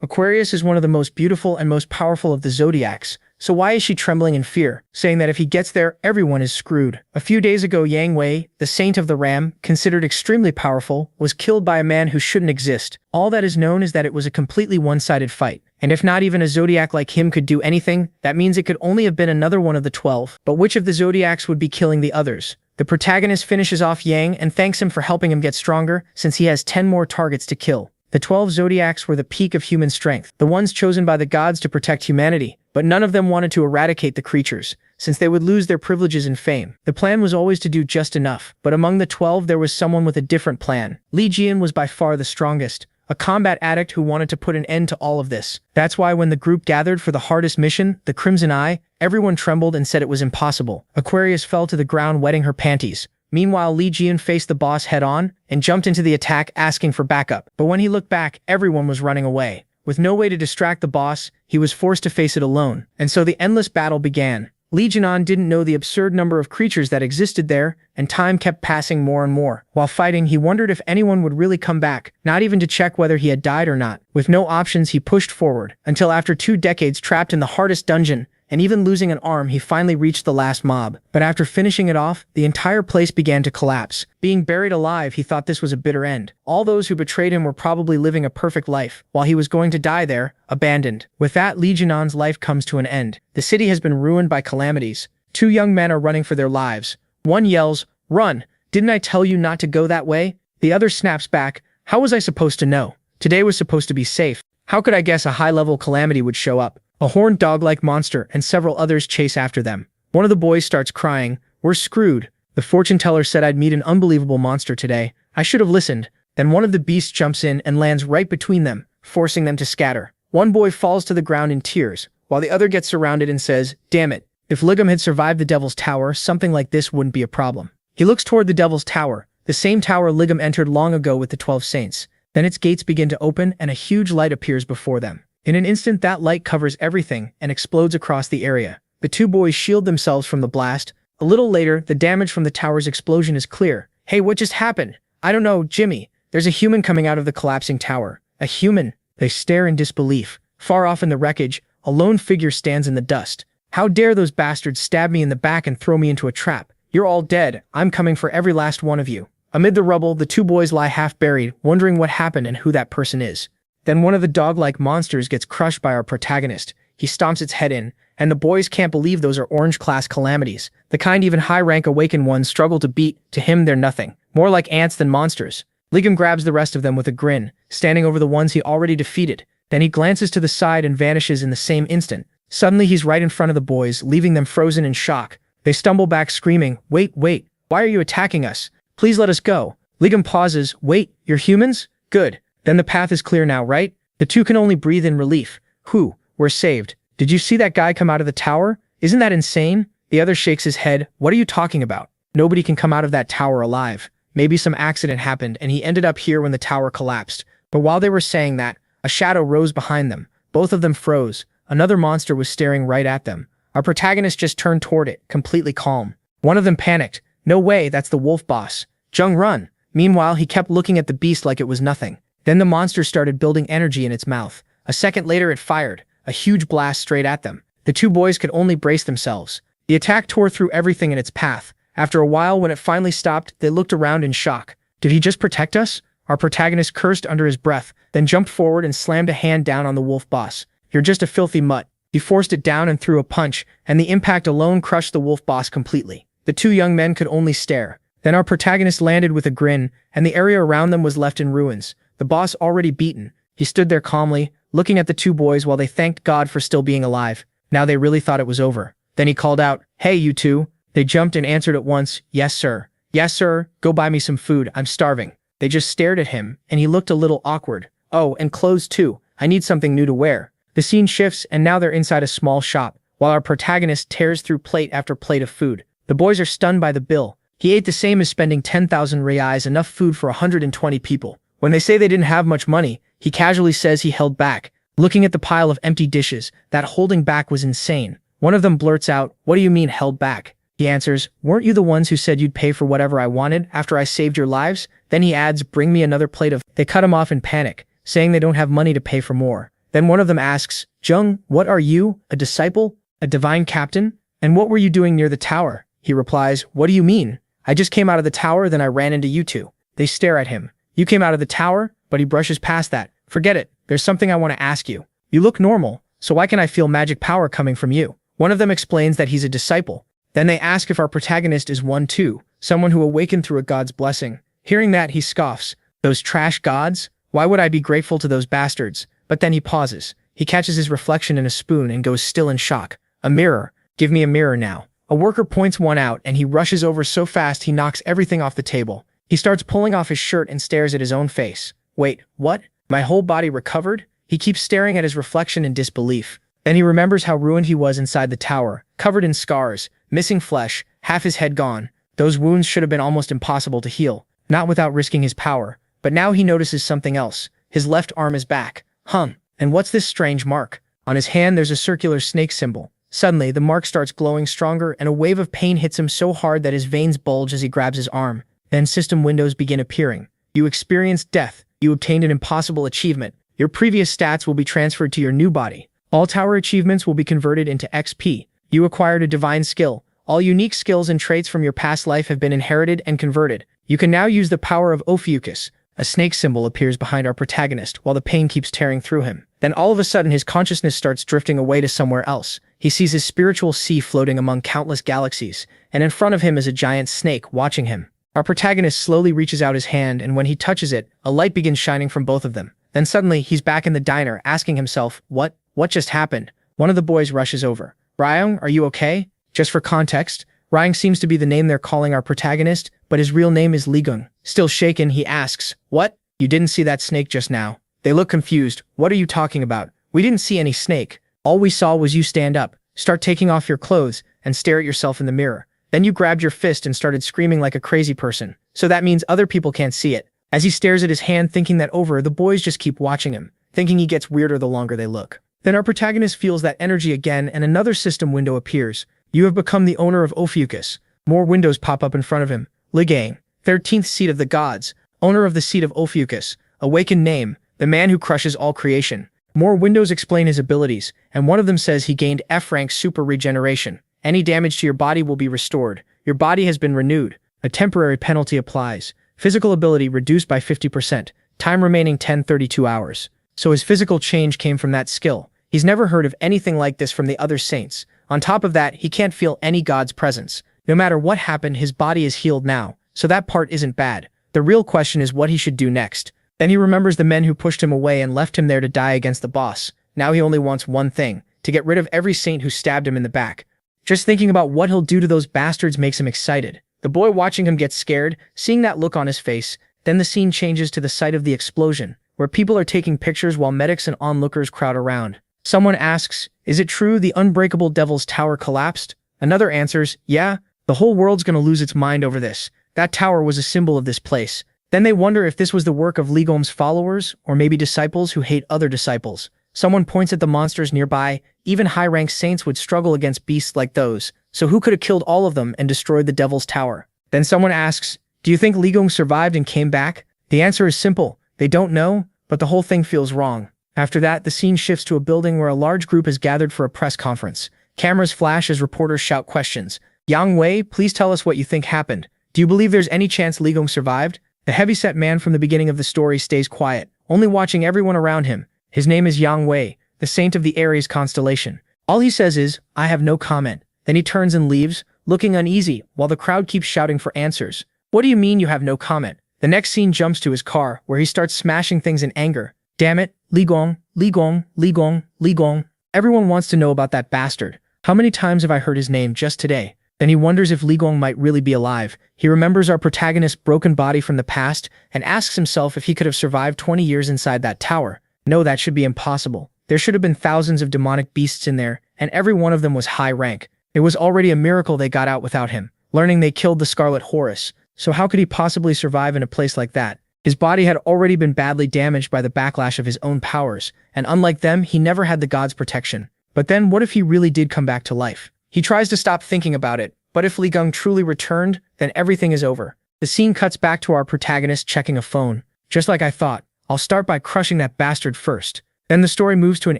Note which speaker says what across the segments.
Speaker 1: Aquarius is one of the most beautiful and most powerful of the zodiacs, so why is she trembling in fear, saying that if he gets there, everyone is screwed? A few days ago, Yang Wei, the Saint of the Ram, considered extremely powerful, was killed by a man who shouldn't exist. All that is known is that it was a completely one-sided fight. And if not even a zodiac like him could do anything, that means it could only have been another one of the 12. But which of the zodiacs would be killing the others? The protagonist finishes off Yang and thanks him for helping him get stronger, since he has 10 more targets to kill. The 12 zodiacs were the peak of human strength, the ones chosen by the gods to protect humanity, but none of them wanted to eradicate the creatures, since they would lose their privileges and fame. The plan was always to do just enough, but among the 12 there was someone with a different plan. Li Jian was by far the strongest, a combat addict who wanted to put an end to all of this. That's why when the group gathered for the hardest mission, the Crimson Eye, everyone trembled and said it was impossible. Aquarius fell to the ground wetting her panties. Meanwhile, Li Jian faced the boss head-on and jumped into the attack asking for backup. But when he looked back, everyone was running away. With no way to distract the boss, he was forced to face it alone. And so the endless battle began. Li Jianan didn't know the absurd number of creatures that existed there, and time kept passing more and more. While fighting, he wondered if anyone would really come back, not even to check whether he had died or not. With no options, he pushed forward, until after 2 decades trapped in the hardest dungeon, and even losing an arm, he finally reached the last mob. But after finishing it off, the entire place began to collapse. Being buried alive, he thought this was a bitter end. All those who betrayed him were probably living a perfect life, while he was going to die there, abandoned. With that, Li Jinan's life comes to an end. The city has been ruined by calamities. 2 young men are running for their lives. One yells, "Run! Didn't I tell you not to go that way?" The other snaps back, "How was I supposed to know? Today was supposed to be safe. How could I guess a high-level calamity would show up?" A horned dog-like monster and several others chase after them. One of the boys starts crying, "We're screwed. The fortune teller said I'd meet an unbelievable monster today. I should have listened." Then one of the beasts jumps in and lands right between them, forcing them to scatter. One boy falls to the ground in tears, while the other gets surrounded and says, "Damn it. If Ligam had survived the Devil's Tower, something like this wouldn't be a problem." He looks toward the Devil's Tower, the same tower Ligam entered long ago with the 12 saints. Then its gates begin to open and a huge light appears before them. In an instant, that light covers everything and explodes across the area. The 2 boys shield themselves from the blast. A little later, the damage from the tower's explosion is clear. "Hey, what just happened?" "I don't know, Jimmy. There's a human coming out of the collapsing tower." "A human?" They stare in disbelief. Far off in the wreckage, a lone figure stands in the dust. "How dare those bastards stab me in the back and throw me into a trap? You're all dead. I'm coming for every last one of you." Amid the rubble, the 2 boys lie half buried, wondering what happened and who that person is. Then one of the dog-like monsters gets crushed by our protagonist. He stomps its head in, and the boys can't believe those are orange-class calamities. The kind even high-rank awakened ones struggle to beat. To him, they're nothing. More like ants than monsters. Ligam grabs the rest of them with a grin, standing over the ones he already defeated. Then he glances to the side and vanishes in the same instant. Suddenly, he's right in front of the boys, leaving them frozen in shock. They stumble back screaming, wait, why are you attacking us? Please let us go." Ligam pauses, "Wait, you're humans? Good. Then the path is clear now, right?" The 2 can only breathe in relief. "Whew, we're saved. Did you see that guy come out of the tower? Isn't that insane?" The other shakes his head. "What are you talking about? Nobody can come out of that tower alive. Maybe some accident happened and he ended up here when the tower collapsed." But while they were saying that, a shadow rose behind them. Both of them froze. Another monster was staring right at them. Our protagonist just turned toward it, completely calm. One of them panicked. "No way, that's the wolf boss. Jung, run." Meanwhile, he kept looking at the beast like it was nothing. Then the monster started building energy in its mouth. A second later, it fired, a huge blast straight at them. The 2 boys could only brace themselves. The attack tore through everything in its path. After a while, when it finally stopped, they looked around in shock. "Did he just protect us?" Our protagonist cursed under his breath, then jumped forward and slammed a hand down on the wolf boss. "You're just a filthy mutt." He forced it down and threw a punch, and the impact alone crushed the wolf boss completely. The 2 young men could only stare. Then our protagonist landed with a grin, and the area around them was left in ruins. The boss already beaten. He stood there calmly, looking at the 2 boys while they thanked God for still being alive. Now they really thought it was over. Then he called out, "Hey, you 2. They jumped and answered at once, "Yes, sir. Yes, sir. Go buy me some food. I'm starving." They just stared at him, and he looked a little awkward. "Oh, and clothes too. I need something new to wear." The scene shifts, and now they're inside a small shop, while our protagonist tears through plate after plate of food. The boys are stunned by the bill. He ate the same as spending 10,000 reais, enough food for 120 people. When they say they didn't have much money, he casually says he held back. Looking at the pile of empty dishes, that holding back was insane. One of them blurts out, "What do you mean held back?" He answers, "Weren't you the ones who said you'd pay for whatever I wanted after I saved your lives?" Then he adds, "Bring me another plate of..." They cut him off in panic, saying they don't have money to pay for more. Then one of them asks, Jung, what are you? A disciple? A divine captain? And what were you doing near the tower? He replies, what do you mean? I just came out of the tower, then I ran into you two. They stare at him. You came out of the tower? But he brushes past that. Forget it. There's something I want to ask you. You look normal, so why can I feel magic power coming from you? One of them explains that he's a disciple. Then they ask if our protagonist is one too, someone who awakened through a god's blessing. Hearing that, he scoffs. Those trash gods? Why would I be grateful to those bastards? But then he pauses. He catches his reflection in a spoon and goes still in shock. A mirror. Give me a mirror now. A worker points one out and he rushes over so fast he knocks everything off the table. He starts pulling off his shirt and stares at his own face. Wait, what? My whole body recovered? He keeps staring at his reflection in disbelief. Then he remembers how ruined he was inside the tower, covered in scars, missing flesh, half his head gone. Those wounds should have been almost impossible to heal, not without risking his power. But now he notices something else. His left arm is back. And what's this strange mark? On his hand there's a circular snake symbol. Suddenly, the mark starts glowing stronger and a wave of pain hits him so hard that his veins bulge as he grabs his arm. Then system windows begin appearing. You experienced death. You obtained an impossible achievement. Your previous stats will be transferred to your new body. All tower achievements will be converted into XP. You acquired a divine skill. All unique skills and traits from your past life have been inherited and converted. You can now use the power of Ophiuchus. A snake symbol appears behind our protagonist while the pain keeps tearing through him. Then all of a sudden his consciousness starts drifting away to somewhere else. He sees his spiritual sea floating among countless galaxies, and in front of him is a giant snake watching him. Our protagonist slowly reaches out his hand, and when he touches it, a light begins shining from both of them. Then suddenly he's back in the diner asking himself, what just happened? One of the boys rushes over. Ryung, are you okay? Just for context, Ryung seems to be the name they're calling our protagonist, but his real name is Ligung. Still shaken, he asks, what? You didn't see that snake just now? They look confused. What are you talking about? We didn't see any snake. All we saw was you stand up, start taking off your clothes, and stare at yourself in the mirror. Then you grabbed your fist and started screaming like a crazy person. So that means other people can't see it. As he stares at his hand thinking that over, the boys just keep watching him, thinking he gets weirder the longer they look. Then our protagonist feels that energy again and another system window appears. You have become the owner of Ophiuchus. More windows pop up in front of him. Ligang, 13th seat of the gods, owner of the seat of Ophiuchus, awakened name, the man who crushes all creation. More windows explain his abilities, and one of them says he gained F rank super regeneration. Any damage to your body will be restored. Your body has been renewed. A temporary penalty applies. Physical ability reduced by 50%. Time remaining 1032 hours. So his physical change came from that skill. He's never heard of anything like this from the other saints. On top of that, he can't feel any god's presence. No matter what happened, his body is healed now, so that part isn't bad. The real question is what he should do next. Then he remembers the men who pushed him away and left him there to die against the boss. Now he only wants one thing, to get rid of every saint who stabbed him in the back. Just thinking about what he'll do to those bastards makes him excited. The boy watching him gets scared, seeing that look on his face. Then the scene changes to the site of the explosion, where people are taking pictures while medics and onlookers crowd around. Someone asks, is it true the unbreakable Devil's Tower collapsed? Another answers, yeah, the whole world's gonna lose its mind over this. That tower was a symbol of this place. Then they wonder if this was the work of Ligong's followers, or maybe disciples who hate other disciples. Someone points at the monsters nearby. Even high-ranked saints would struggle against beasts like those, so who could have killed all of them and destroyed the Devil's Tower? Then someone asks, do you think Ligong survived and came back? The answer is simple, they don't know, but the whole thing feels wrong. After that, the scene shifts to a building where a large group is gathered for a press conference. Cameras flash as reporters shout questions. Yang Wei, please tell us what you think happened. Do you believe there's any chance Ligong survived? The heavyset man from the beginning of the story stays quiet, only watching everyone around him. His name is Yang Wei, the saint of the Aries constellation. All he says is, I have no comment. Then he turns and leaves, looking uneasy, while the crowd keeps shouting for answers. What do you mean you have no comment? The next scene jumps to his car, where he starts smashing things in anger. Damn it, Ligong, Ligong, Ligong, Ligong. Everyone wants to know about that bastard. How many times have I heard his name just today? Then he wonders if Ligong might really be alive. He remembers our protagonist's broken body from the past and asks himself if he could have survived 20 years inside that tower. No, that should be impossible. There should have been thousands of demonic beasts in there, and every one of them was high rank. It was already a miracle they got out without him, learning they killed the Scarlet Horus. So how could he possibly survive in a place like that? His body had already been badly damaged by the backlash of his own powers, and unlike them, he never had the god's protection. But then what if he really did come back to life? He tries to stop thinking about it, but if Ligong truly returned, then everything is over. The scene cuts back to our protagonist checking a phone. Just like I thought, I'll start by crushing that bastard first. Then the story moves to an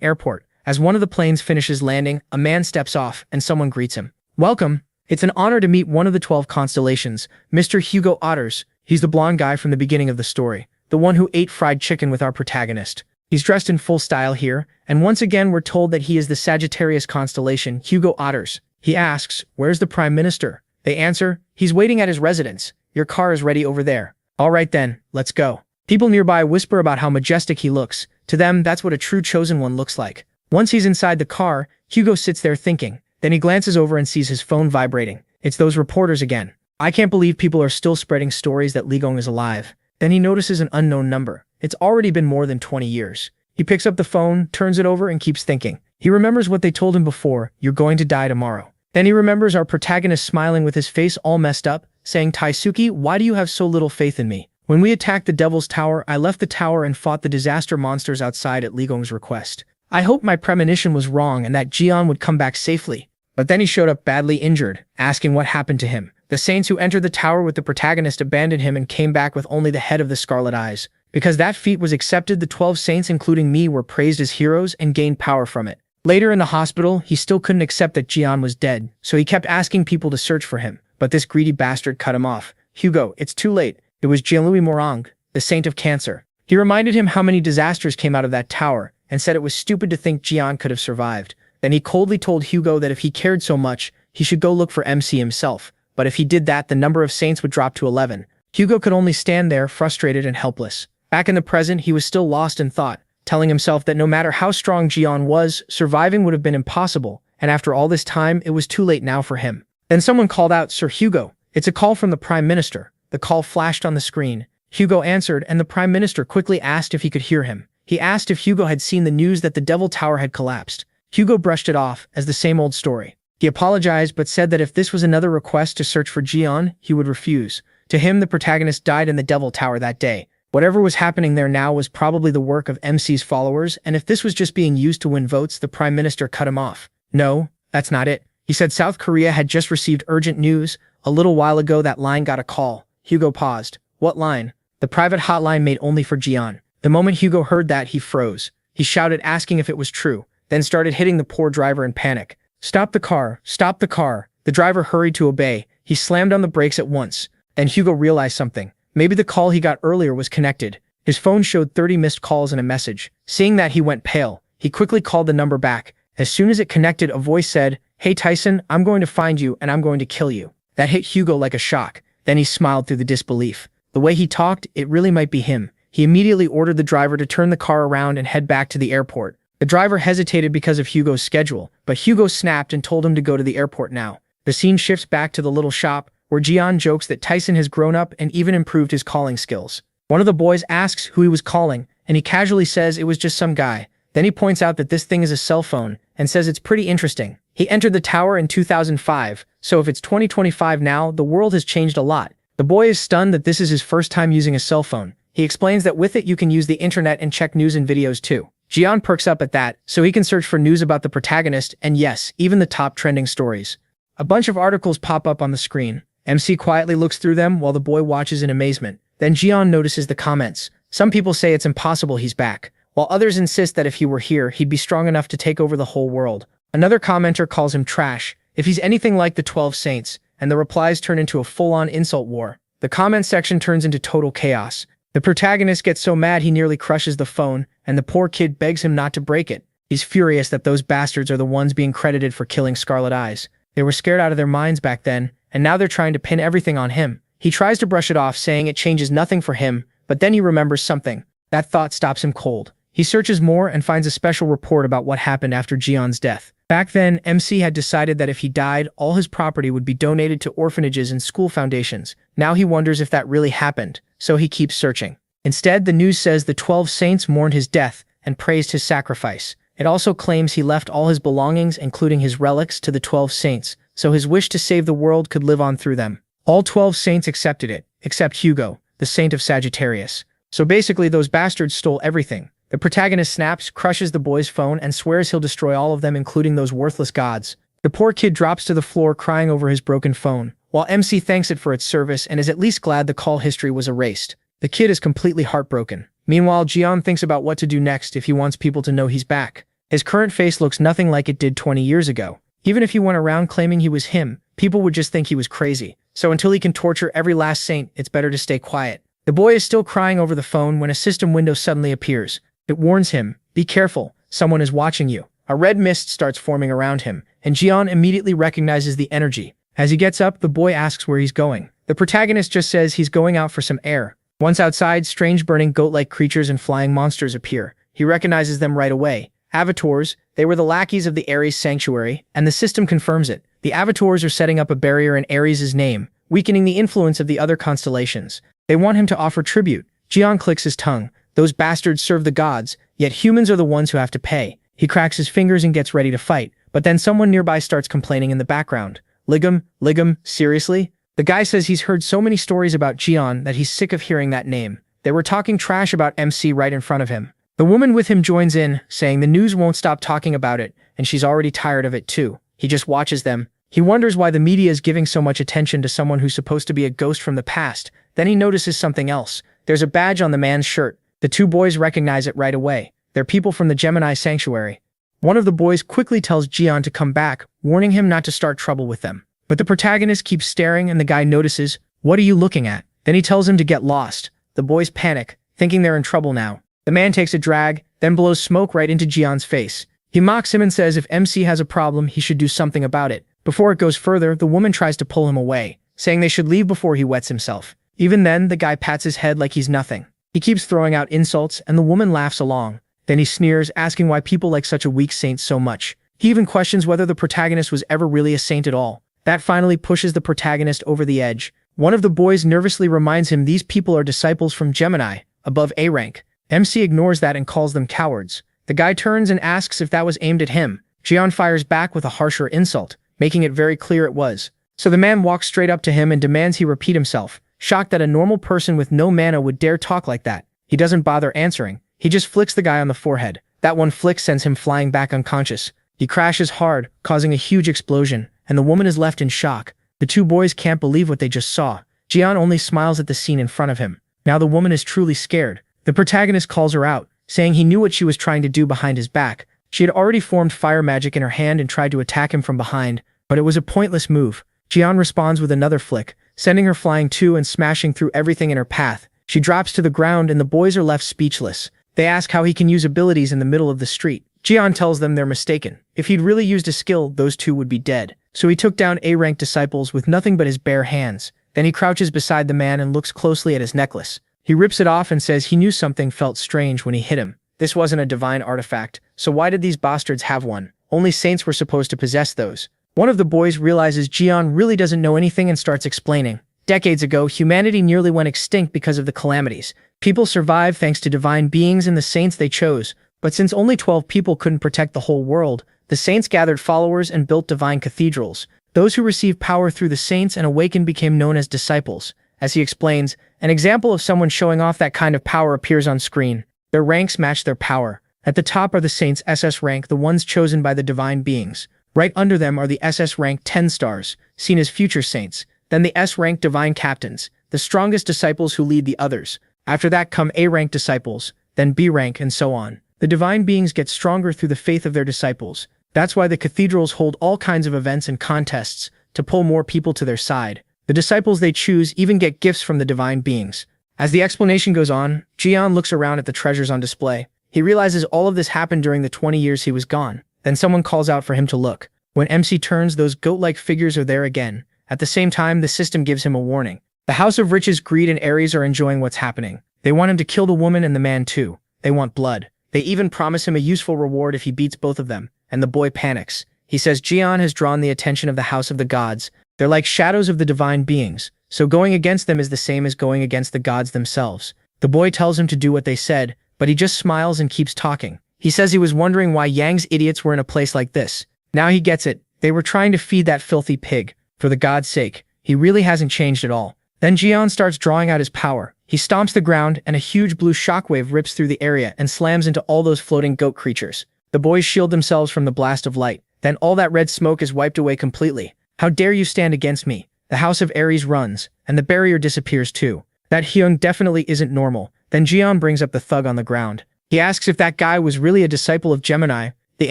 Speaker 1: airport. As one of the planes finishes landing, a man steps off and someone greets him. Welcome. It's an honor to meet one of the 12 constellations, Mr. Hugo Otters. He's the blonde guy from the beginning of the story, the one who ate fried chicken with our protagonist. He's dressed in full style here, and once again we're told that he is the Sagittarius constellation, Hugo Otters. He asks, "Where's the Prime Minister?" They answer, "He's waiting at his residence. Your car is ready over there." All right then, let's go. People nearby whisper about how majestic he looks. To them, that's what a true chosen one looks like. Once he's inside the car, Hugo sits there thinking. Then he glances over and sees his phone vibrating. It's those reporters again. I can't believe people are still spreading stories that Li Gong is alive. Then he notices an unknown number. It's already been more than 20 years. He picks up the phone, turns it over, and keeps thinking. He remembers what they told him before, "You're going to die tomorrow." Then he remembers our protagonist smiling with his face all messed up, saying, "Taisuke, why do you have so little faith in me? When we attacked the Devil's Tower, I left the tower and fought the disaster monsters outside at Li Gong's request. I hoped my premonition was wrong and that Jian would come back safely." But then he showed up badly injured, asking what happened to him. The saints who entered the tower with the protagonist abandoned him and came back with only the head of the Scarlet Eyes. Because that feat was accepted, the 12 saints, including me, were praised as heroes and gained power from it. Later in the hospital, he still couldn't accept that Jian was dead, so he kept asking people to search for him. But this greedy bastard cut him off. "Hugo, it's too late. It was Jean-Louis Morang, the saint of cancer." He reminded him how many disasters came out of that tower, and said it was stupid to think Jian could have survived. Then he coldly told Hugo that if he cared so much, he should go look for MC himself. But if he did that, the number of saints would drop to 11. Hugo could only stand there, frustrated and helpless. Back in the present, he was still lost in thought, telling himself that no matter how strong Jian was, surviving would have been impossible, and after all this time, it was too late now for him. Then someone called out, "Sir Hugo, it's a call from the Prime Minister." The call flashed on the screen. Hugo answered, and the Prime Minister quickly asked if he could hear him. He asked if Hugo had seen the news that the Devil Tower had collapsed. Hugo brushed it off as the same old story. He apologized but said that if this was another request to search for Jian, he would refuse. To him, the protagonist died in the Devil Tower that day. Whatever was happening there now was probably the work of MC's followers, and if this was just being used to win votes, the Prime Minister cut him off. "No, that's not it." He said South Korea had just received urgent news. A little while ago that line got a call. Hugo paused. "What line?" "The private hotline made only for Jian." The moment Hugo heard that, he froze. He shouted, asking if it was true, then started hitting the poor driver in panic. "Stop the car! Stop the car!" The driver hurried to obey. He slammed on the brakes at once. Then Hugo realized something. Maybe the call he got earlier was connected. His phone showed 30 missed calls and a message. Seeing that, he went pale. He quickly called the number back. As soon as it connected, a voice said, "Hey Tyson, I'm going to find you and I'm going to kill you." That hit Hugo like a shock. Then he smiled through the disbelief. The way he talked, it really might be him. He immediately ordered the driver to turn the car around and head back to the airport. The driver hesitated because of Hugo's schedule, but Hugo snapped and told him to go to the airport now. The scene shifts back to the little shop, where Jian jokes that Tyson has grown up and even improved his calling skills. One of the boys asks who he was calling, and he casually says it was just some guy. Then he points out that this thing is a cell phone, and says it's pretty interesting. He entered the tower in 2005, so if it's 2025 now, the world has changed a lot. The boy is stunned that this is his first time using a cell phone. He explains that with it you can use the internet and check news and videos too. Jian perks up at that, so he can search for news about the protagonist and yes, even the top trending stories. A bunch of articles pop up on the screen. MC quietly looks through them while the boy watches in amazement. Then Jian notices the comments. Some people say it's impossible he's back, while others insist that if he were here, he'd be strong enough to take over the whole world. Another commenter calls him trash, if he's anything like the 12 Saints, and the replies turn into a full-on insult war. The comment section turns into total chaos. The protagonist gets so mad he nearly crushes the phone, and the poor kid begs him not to break it. He's furious that those bastards are the ones being credited for killing Scarlet Eyes. They were scared out of their minds back then, and now they're trying to pin everything on him. He tries to brush it off, saying it changes nothing for him, but then he remembers something. That thought stops him cold. He searches more and finds a special report about what happened after Jian's death. Back then, MC had decided that if he died, all his property would be donated to orphanages and school foundations. Now he wonders if that really happened, so he keeps searching. Instead, the news says the 12 Saints mourned his death and praised his sacrifice. It also claims he left all his belongings, including his relics, to the 12 Saints, so his wish to save the world could live on through them. All 12 Saints accepted it, except Hugo, the Saint of Sagittarius. So basically, those bastards stole everything. The protagonist snaps, crushes the boy's phone, and swears he'll destroy all of them, including those worthless gods. The poor kid drops to the floor crying over his broken phone, while MC thanks it for its service and is at least glad the call history was erased. The kid is completely heartbroken. Meanwhile, Jian thinks about what to do next if he wants people to know he's back. His current face looks nothing like it did 20 years ago. Even if he went around claiming he was him, people would just think he was crazy. So until he can torture every last saint, it's better to stay quiet. The boy is still crying over the phone when a system window suddenly appears. It warns him, "Be careful, someone is watching you." A red mist starts forming around him, and Jian immediately recognizes the energy. As he gets up, the boy asks where he's going. The protagonist just says he's going out for some air. Once outside, strange burning goat-like creatures and flying monsters appear. He recognizes them right away. Avatars, they were the lackeys of the Ares sanctuary, and the system confirms it. The Avatars are setting up a barrier in Ares' name, weakening the influence of the other constellations. They want him to offer tribute. Jian clicks his tongue. Those bastards serve the gods, yet humans are the ones who have to pay. He cracks his fingers and gets ready to fight, but then someone nearby starts complaining in the background. Ligum, seriously? The guy says he's heard so many stories about Jian that he's sick of hearing that name. They were talking trash about MC right in front of him. The woman with him joins in, saying the news won't stop talking about it, and she's already tired of it too. He just watches them. He wonders why the media is giving so much attention to someone who's supposed to be a ghost from the past. Then he notices something else. There's a badge on the man's shirt. The two boys recognize it right away. They're people from the Gemini Sanctuary. One of the boys quickly tells Jian to come back, warning him not to start trouble with them. But the protagonist keeps staring and the guy notices, "What are you looking at?" Then he tells him to get lost. The boys panic, thinking they're in trouble now. The man takes a drag, then blows smoke right into Jian's face. He mocks him and says if MC has a problem, he should do something about it. Before it goes further, the woman tries to pull him away, saying they should leave before he wets himself. Even then, the guy pats his head like he's nothing. He keeps throwing out insults, and the woman laughs along. Then he sneers, asking why people like such a weak saint so much. He even questions whether the protagonist was ever really a saint at all. That finally pushes the protagonist over the edge. One of the boys nervously reminds him these people are disciples from Gemini, above A rank. MC ignores that and calls them cowards. The guy turns and asks if that was aimed at him. Jian fires back with a harsher insult, making it very clear it was. So the man walks straight up to him and demands he repeat himself, shocked that a normal person with no mana would dare talk like that. He doesn't bother answering. He just flicks the guy on the forehead. That one flick sends him flying back unconscious. He crashes hard, causing a huge explosion, and the woman is left in shock. The two boys can't believe what they just saw. Jian only smiles at the scene in front of him. Now the woman is truly scared. The protagonist calls her out, saying he knew what she was trying to do behind his back. She had already formed fire magic in her hand and tried to attack him from behind, but it was a pointless move. Jian responds with another flick, sending her flying too and smashing through everything in her path. She drops to the ground and the boys are left speechless. They ask how he can use abilities in the middle of the street. Jian tells them they're mistaken. If he'd really used a skill, those two would be dead. So he took down A-rank disciples with nothing but his bare hands. Then he crouches beside the man and looks closely at his necklace. He rips it off and says he knew something felt strange when he hit him. This wasn't a divine artifact, so why did these bastards have one? Only saints were supposed to possess those. One of the boys realizes Jian really doesn't know anything and starts explaining. Decades ago, humanity nearly went extinct because of the calamities. People survived thanks to divine beings and the saints they chose. But since only 12 people couldn't protect the whole world, the saints gathered followers and built divine cathedrals. Those who received power through the saints and awakened became known as disciples. As he explains, an example of someone showing off that kind of power appears on screen. Their ranks match their power. At the top are the saints SS rank, the ones chosen by the divine beings. Right under them are the SS rank 10 stars, seen as future saints. Then the S rank divine captains, the strongest disciples who lead the others. After that come A rank disciples, then B rank, and so on. The divine beings get stronger through the faith of their disciples. That's why the cathedrals hold all kinds of events and contests to pull more people to their side. The disciples they choose even get gifts from the divine beings. As the explanation goes on, Jian looks around at the treasures on display. He realizes all of this happened during the 20 years he was gone. Then someone calls out for him to look. When MC turns, those goat-like figures are there again. At the same time, the system gives him a warning. The House of Riches, Greed, and Ares are enjoying what's happening. They want him to kill the woman and the man too. They want blood. They even promise him a useful reward if he beats both of them, and the boy panics. He says Jian has drawn the attention of the House of the Gods. They're like shadows of the divine beings, so going against them is the same as going against the gods themselves. The boy tells him to do what they said, but he just smiles and keeps talking. He says he was wondering why Yang's idiots were in a place like this. Now he gets it. They were trying to feed that filthy pig. For the god's sake, he really hasn't changed at all. Then Jian starts drawing out his power. He stomps the ground, and a huge blue shockwave rips through the area and slams into all those floating goat creatures. The boys shield themselves from the blast of light. Then all that red smoke is wiped away completely. How dare you stand against me? The House of Ares runs, and the barrier disappears too. That Hyung definitely isn't normal. Then Jian brings up the thug on the ground. He asks if that guy was really a disciple of Gemini. The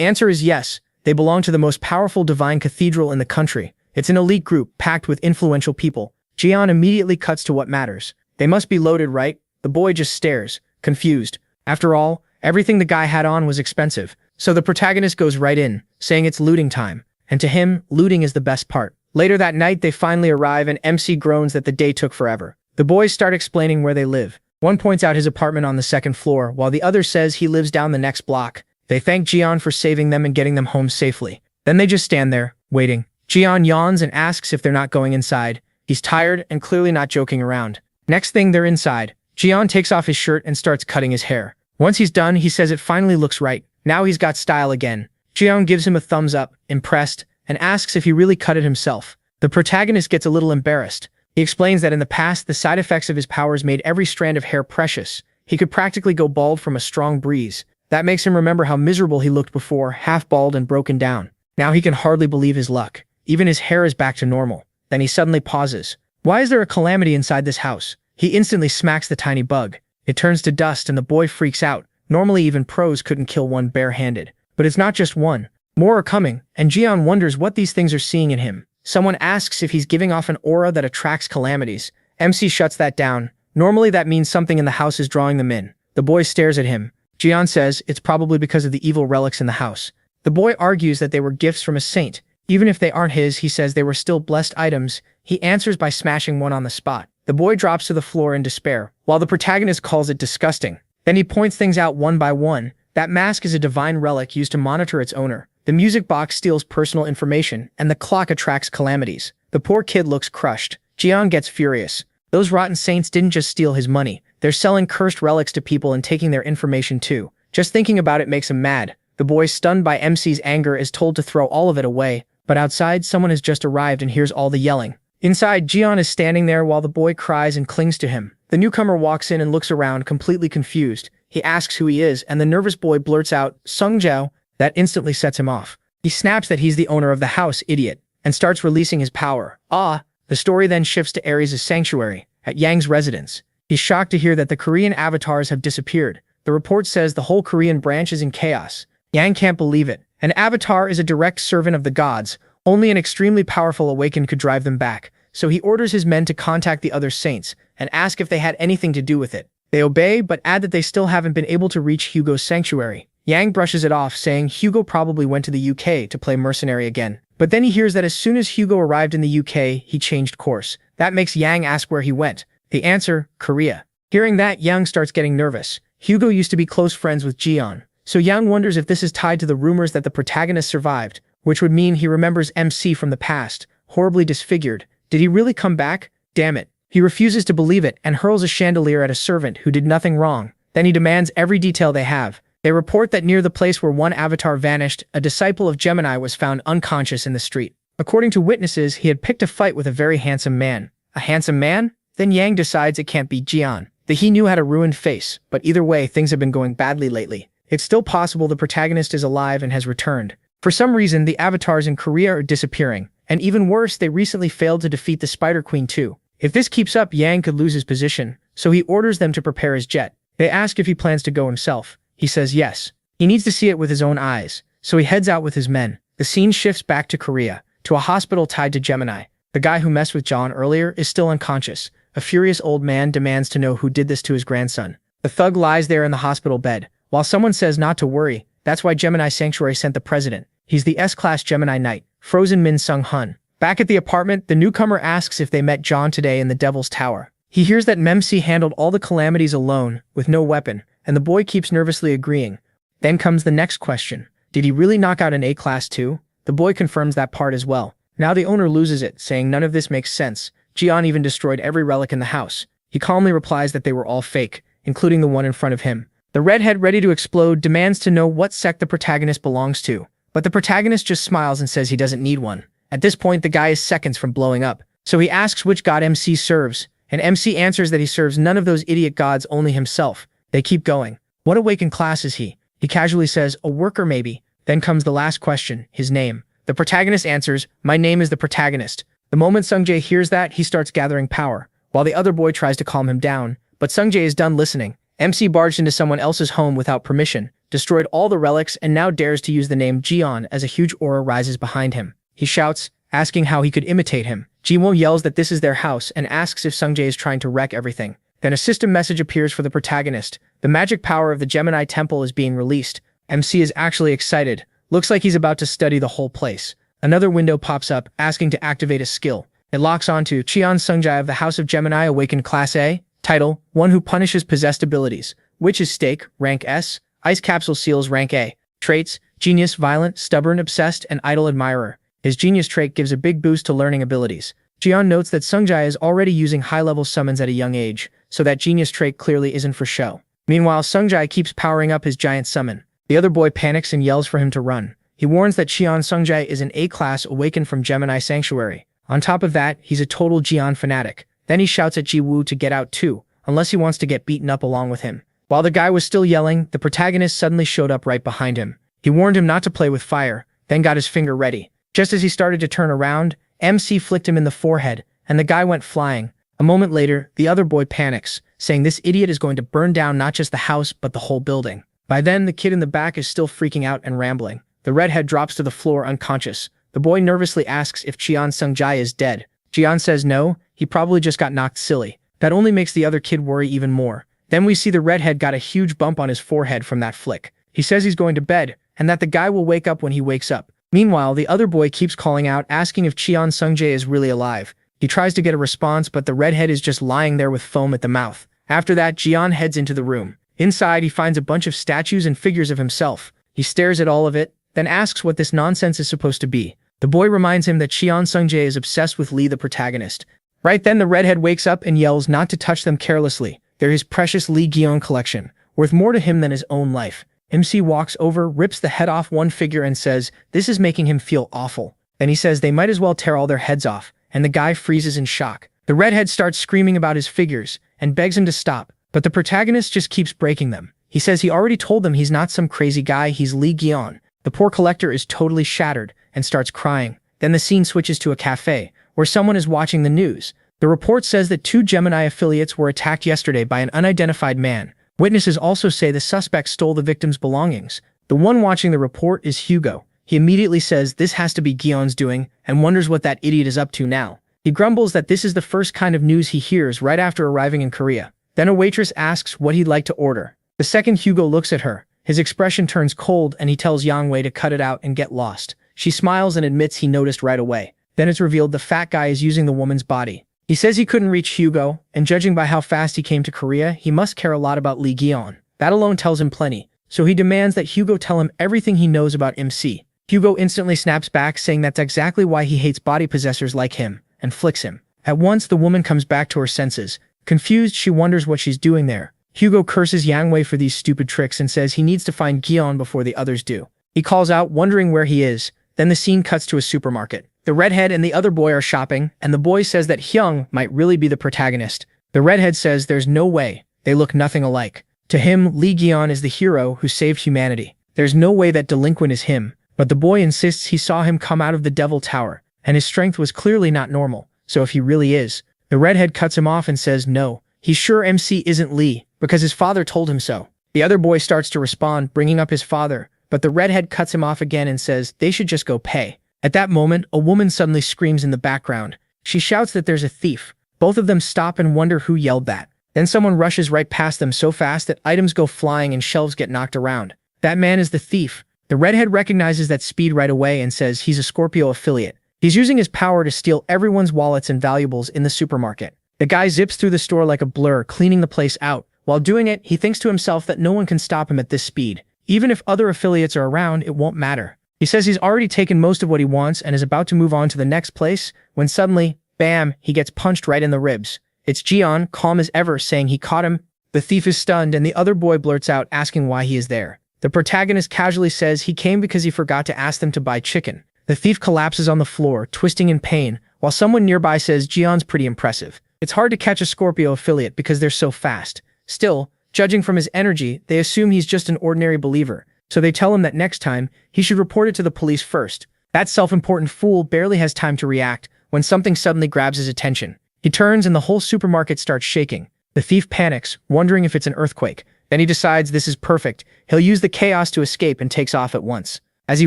Speaker 1: answer is yes. They belong to the most powerful divine cathedral in the country. It's an elite group packed with influential people. Jian immediately cuts to what matters. They must be loaded, right? The boy just stares, confused. After all, everything the guy had on was expensive. So the protagonist goes right in, saying it's looting time. And to him, looting is the best part. Later that night, they finally arrive and MC groans that the day took forever. The boys start explaining where they live. One points out his apartment on the second floor, while the other says he lives down the next block. They thank Jian for saving them and getting them home safely. Then they just stand there, waiting. Jian yawns and asks if they're not going inside. He's tired and clearly not joking around. Next thing, they're inside. Jian takes off his shirt and starts cutting his hair. Once he's done, he says it finally looks right. Now he's got style again. Jian gives him a thumbs up, impressed, and asks if he really cut it himself. The protagonist gets a little embarrassed. He explains that in the past, the side effects of his powers made every strand of hair precious. He could practically go bald from a strong breeze. That makes him remember how miserable he looked before, half bald and broken down. Now he can hardly believe his luck. Even his hair is back to normal. Then he suddenly pauses. Why is there a calamity inside this house? He instantly smacks the tiny bug. It turns to dust and the boy freaks out. Normally even pros couldn't kill one bare-handed. But it's not just one. More are coming, and Jian wonders what these things are seeing in him. Someone asks if he's giving off an aura that attracts calamities. MC shuts that down. Normally that means something in the house is drawing them in. The boy stares at him. Jian says it's probably because of the evil relics in the house. The boy argues that they were gifts from a saint. Even if they aren't his, he says they were still blessed items. He answers by smashing one on the spot. The boy drops to the floor in despair, while the protagonist calls it disgusting. Then he points things out one by one. That mask is a divine relic used to monitor its owner. The music box steals personal information, and the clock attracts calamities. The poor kid looks crushed. Jian gets furious. Those rotten saints didn't just steal his money. They're selling cursed relics to people and taking their information too. Just thinking about it makes him mad. The boy, stunned by MC's anger, is told to throw all of it away. But outside, someone has just arrived and hears all the yelling. Inside, Jian is standing there while the boy cries and clings to him. The newcomer walks in and looks around, completely confused. He asks who he is, and the nervous boy blurts out, Sung Jiao. That instantly sets him off. He snaps that he's the owner of the house, idiot, and starts releasing his power. The story then shifts to Ares' sanctuary, at Yang's residence. He's shocked to hear that the Korean avatars have disappeared. The report says the whole Korean branch is in chaos. Yang can't believe it. An avatar is a direct servant of the gods. Only an extremely powerful awakened could drive them back. So he orders his men to contact the other saints and ask if they had anything to do with it. They obey, but add that they still haven't been able to reach Hugo's sanctuary. Yang brushes it off, saying Hugo probably went to the UK to play mercenary again. But then he hears that as soon as Hugo arrived in the UK, he changed course. That makes Yang ask where he went. The answer, Korea. Hearing that, Yang starts getting nervous. Hugo used to be close friends with Jian. So Yang wonders if this is tied to the rumors that the protagonist survived, which would mean he remembers MC from the past, horribly disfigured. Did he really come back? Damn it. He refuses to believe it and hurls a chandelier at a servant who did nothing wrong. Then he demands every detail they have. They report that near the place where one avatar vanished, a disciple of Gemini was found unconscious in the street. According to witnesses, he had picked a fight with a very handsome man. A handsome man? Then Yang decides it can't be Jian. That he knew had a ruined face, but either way, things have been going badly lately. It's still possible the protagonist is alive and has returned. For some reason, the avatars in Korea are disappearing. And even worse, they recently failed to defeat the Spider Queen too. If this keeps up, Yang could lose his position, so he orders them to prepare his jet. They ask if he plans to go himself. He says yes. He needs to see it with his own eyes, so he heads out with his men. The scene shifts back to Korea, to a hospital tied to Gemini. The guy who messed with John earlier is still unconscious. A furious old man demands to know who did this to his grandson. The thug lies there in the hospital bed, while someone says not to worry. That's why Gemini Sanctuary sent the president. He's the S-Class Gemini Knight, Frozen Min Sung Hun. Back at the apartment, the newcomer asks if they met John today in the Devil's Tower. He hears that Memsi handled all the calamities alone, with no weapon, and the boy keeps nervously agreeing. Then comes the next question. Did he really knock out an A-Class too? The boy confirms that part as well. Now the owner loses it, saying none of this makes sense. Jian even destroyed every relic in the house. He calmly replies that they were all fake, including the one in front of him. The redhead, ready to explode, demands to know what sect the protagonist belongs to. But the protagonist just smiles and says he doesn't need one. At this point, the guy is seconds from blowing up. So he asks which god MC serves, and MC answers that he serves none of those idiot gods, only himself. They keep going. What awakened class is he? He casually says, a worker maybe. Then comes the last question, his name. The protagonist answers, my name is the protagonist. The moment Sungjae hears that, he starts gathering power, while the other boy tries to calm him down. But Sungjae is done listening. MC barged into someone else's home without permission, destroyed all the relics, and now dares to use the name Jian as a huge aura rises behind him. He shouts, asking how he could imitate him. Jiwoo yells that this is their house and asks if Sungjae is trying to wreck everything. Then a system message appears for the protagonist. The magic power of the Gemini Temple is being released. MC is actually excited. Looks like he's about to study the whole place. Another window pops up, asking to activate a skill. It locks onto Cheon Sungjae of the House of Gemini Awakened Class A. Title, One Who Punishes Possessed Abilities. Witch's Stake, Rank S. Ice Capsule Seals, Rank A. Traits, Genius, Violent, Stubborn, Obsessed, and Idle Admirer. His Genius trait gives a big boost to learning abilities. Jian notes that Sungjae is already using high-level summons at a young age, so that Genius trait clearly isn't for show. Meanwhile, Sungjae keeps powering up his giant summon. The other boy panics and yells for him to run. He warns that Cheon Sungjae is an A-class awakened from Gemini Sanctuary. On top of that, he's a total Jian fanatic. Then he shouts at Jiwoo to get out too, unless he wants to get beaten up along with him. While the guy was still yelling, the protagonist suddenly showed up right behind him. He warned him not to play with fire, then got his finger ready. Just as he started to turn around, MC flicked him in the forehead, and the guy went flying. A moment later, the other boy panics, saying this idiot is going to burn down not just the house, but the whole building. By then, the kid in the back is still freaking out and rambling. The redhead drops to the floor unconscious. The boy nervously asks if Cheon Sungjae is dead. Jian says no, he probably just got knocked silly. That only makes the other kid worry even more. Then we see the redhead got a huge bump on his forehead from that flick. He says he's going to bed, and that the guy will wake up when he wakes up. Meanwhile, the other boy keeps calling out, asking if Cheon Sungjae is really alive. He tries to get a response, but the redhead is just lying there with foam at the mouth. After that, Jian heads into the room. Inside, he finds a bunch of statues and figures of himself. He stares at all of it, then asks what this nonsense is supposed to be. The boy reminds him that Cheon Sungjae is obsessed with Lee, the protagonist. Right then, the redhead wakes up and yells not to touch them carelessly. They're his precious Lee Gyeon collection, worth more to him than his own life. MC walks over, rips the head off one figure and says, this is making him feel awful. Then he says they might as well tear all their heads off, and the guy freezes in shock. The redhead starts screaming about his figures and begs him to stop, but the protagonist just keeps breaking them. He says he already told them he's not some crazy guy, he's Lee Gyeon. The poor collector is totally shattered and starts crying. Then the scene switches to a cafe, where someone is watching the news. The report says that 2 Gemini affiliates were attacked yesterday by an unidentified man. Witnesses also say the suspect stole the victim's belongings. The one watching the report is Hugo. He immediately says this has to be Gyeon's doing and wonders what that idiot is up to now. He grumbles that this is the first kind of news he hears right after arriving in Korea. Then a waitress asks what he'd like to order. The second Hugo looks at her, his expression turns cold and he tells Yang Wei to cut it out and get lost. She smiles and admits he noticed right away. Then it's revealed the fat guy is using the woman's body. He says he couldn't reach Hugo, and judging by how fast he came to Korea, he must care a lot about Lee Gyeon. That alone tells him plenty, so he demands that Hugo tell him everything he knows about MC. Hugo instantly snaps back, saying that's exactly why he hates body possessors like him, and flicks him. At once, the woman comes back to her senses. Confused, she wonders what she's doing there. Hugo curses Yang Wei for these stupid tricks and says he needs to find Gyeon before the others do. He calls out, wondering where he is. Then the scene cuts to a supermarket. The redhead and the other boy are shopping, and the boy says that Hyung might really be the protagonist. The redhead says there's no way, they look nothing alike. To him, Lee Gyeon is the hero who saved humanity. There's no way that delinquent is him, but the boy insists he saw him come out of the Devil Tower, and his strength was clearly not normal, so if he really is. The redhead cuts him off and says no, he's sure MC isn't Lee, because his father told him so. The other boy starts to respond, bringing up his father, but the redhead cuts him off again and says they should just go pay. At that moment, a woman suddenly screams in the background. She shouts that there's a thief. Both of them stop and wonder who yelled that. Then someone rushes right past them so fast that items go flying and shelves get knocked around. That man is the thief. The redhead recognizes that speed right away and says he's a Scorpio affiliate. He's using his power to steal everyone's wallets and valuables in the supermarket. The guy zips through the store like a blur, cleaning the place out. While doing it, he thinks to himself that no one can stop him at this speed. Even if other affiliates are around, it won't matter. He says he's already taken most of what he wants and is about to move on to the next place, when suddenly, bam, he gets punched right in the ribs. It's Jian, calm as ever, saying he caught him. The thief is stunned and the other boy blurts out asking why he is there. The protagonist casually says he came because he forgot to ask them to buy chicken. The thief collapses on the floor, twisting in pain, while someone nearby says Jian's pretty impressive. It's hard to catch a Scorpio affiliate because they're so fast. Still, judging from his energy, they assume he's just an ordinary believer. So they tell him that next time, he should report it to the police first. That self-important fool barely has time to react when something suddenly grabs his attention. He turns and the whole supermarket starts shaking. The thief panics, wondering if it's an earthquake. Then he decides this is perfect. He'll use the chaos to escape and takes off at once. As he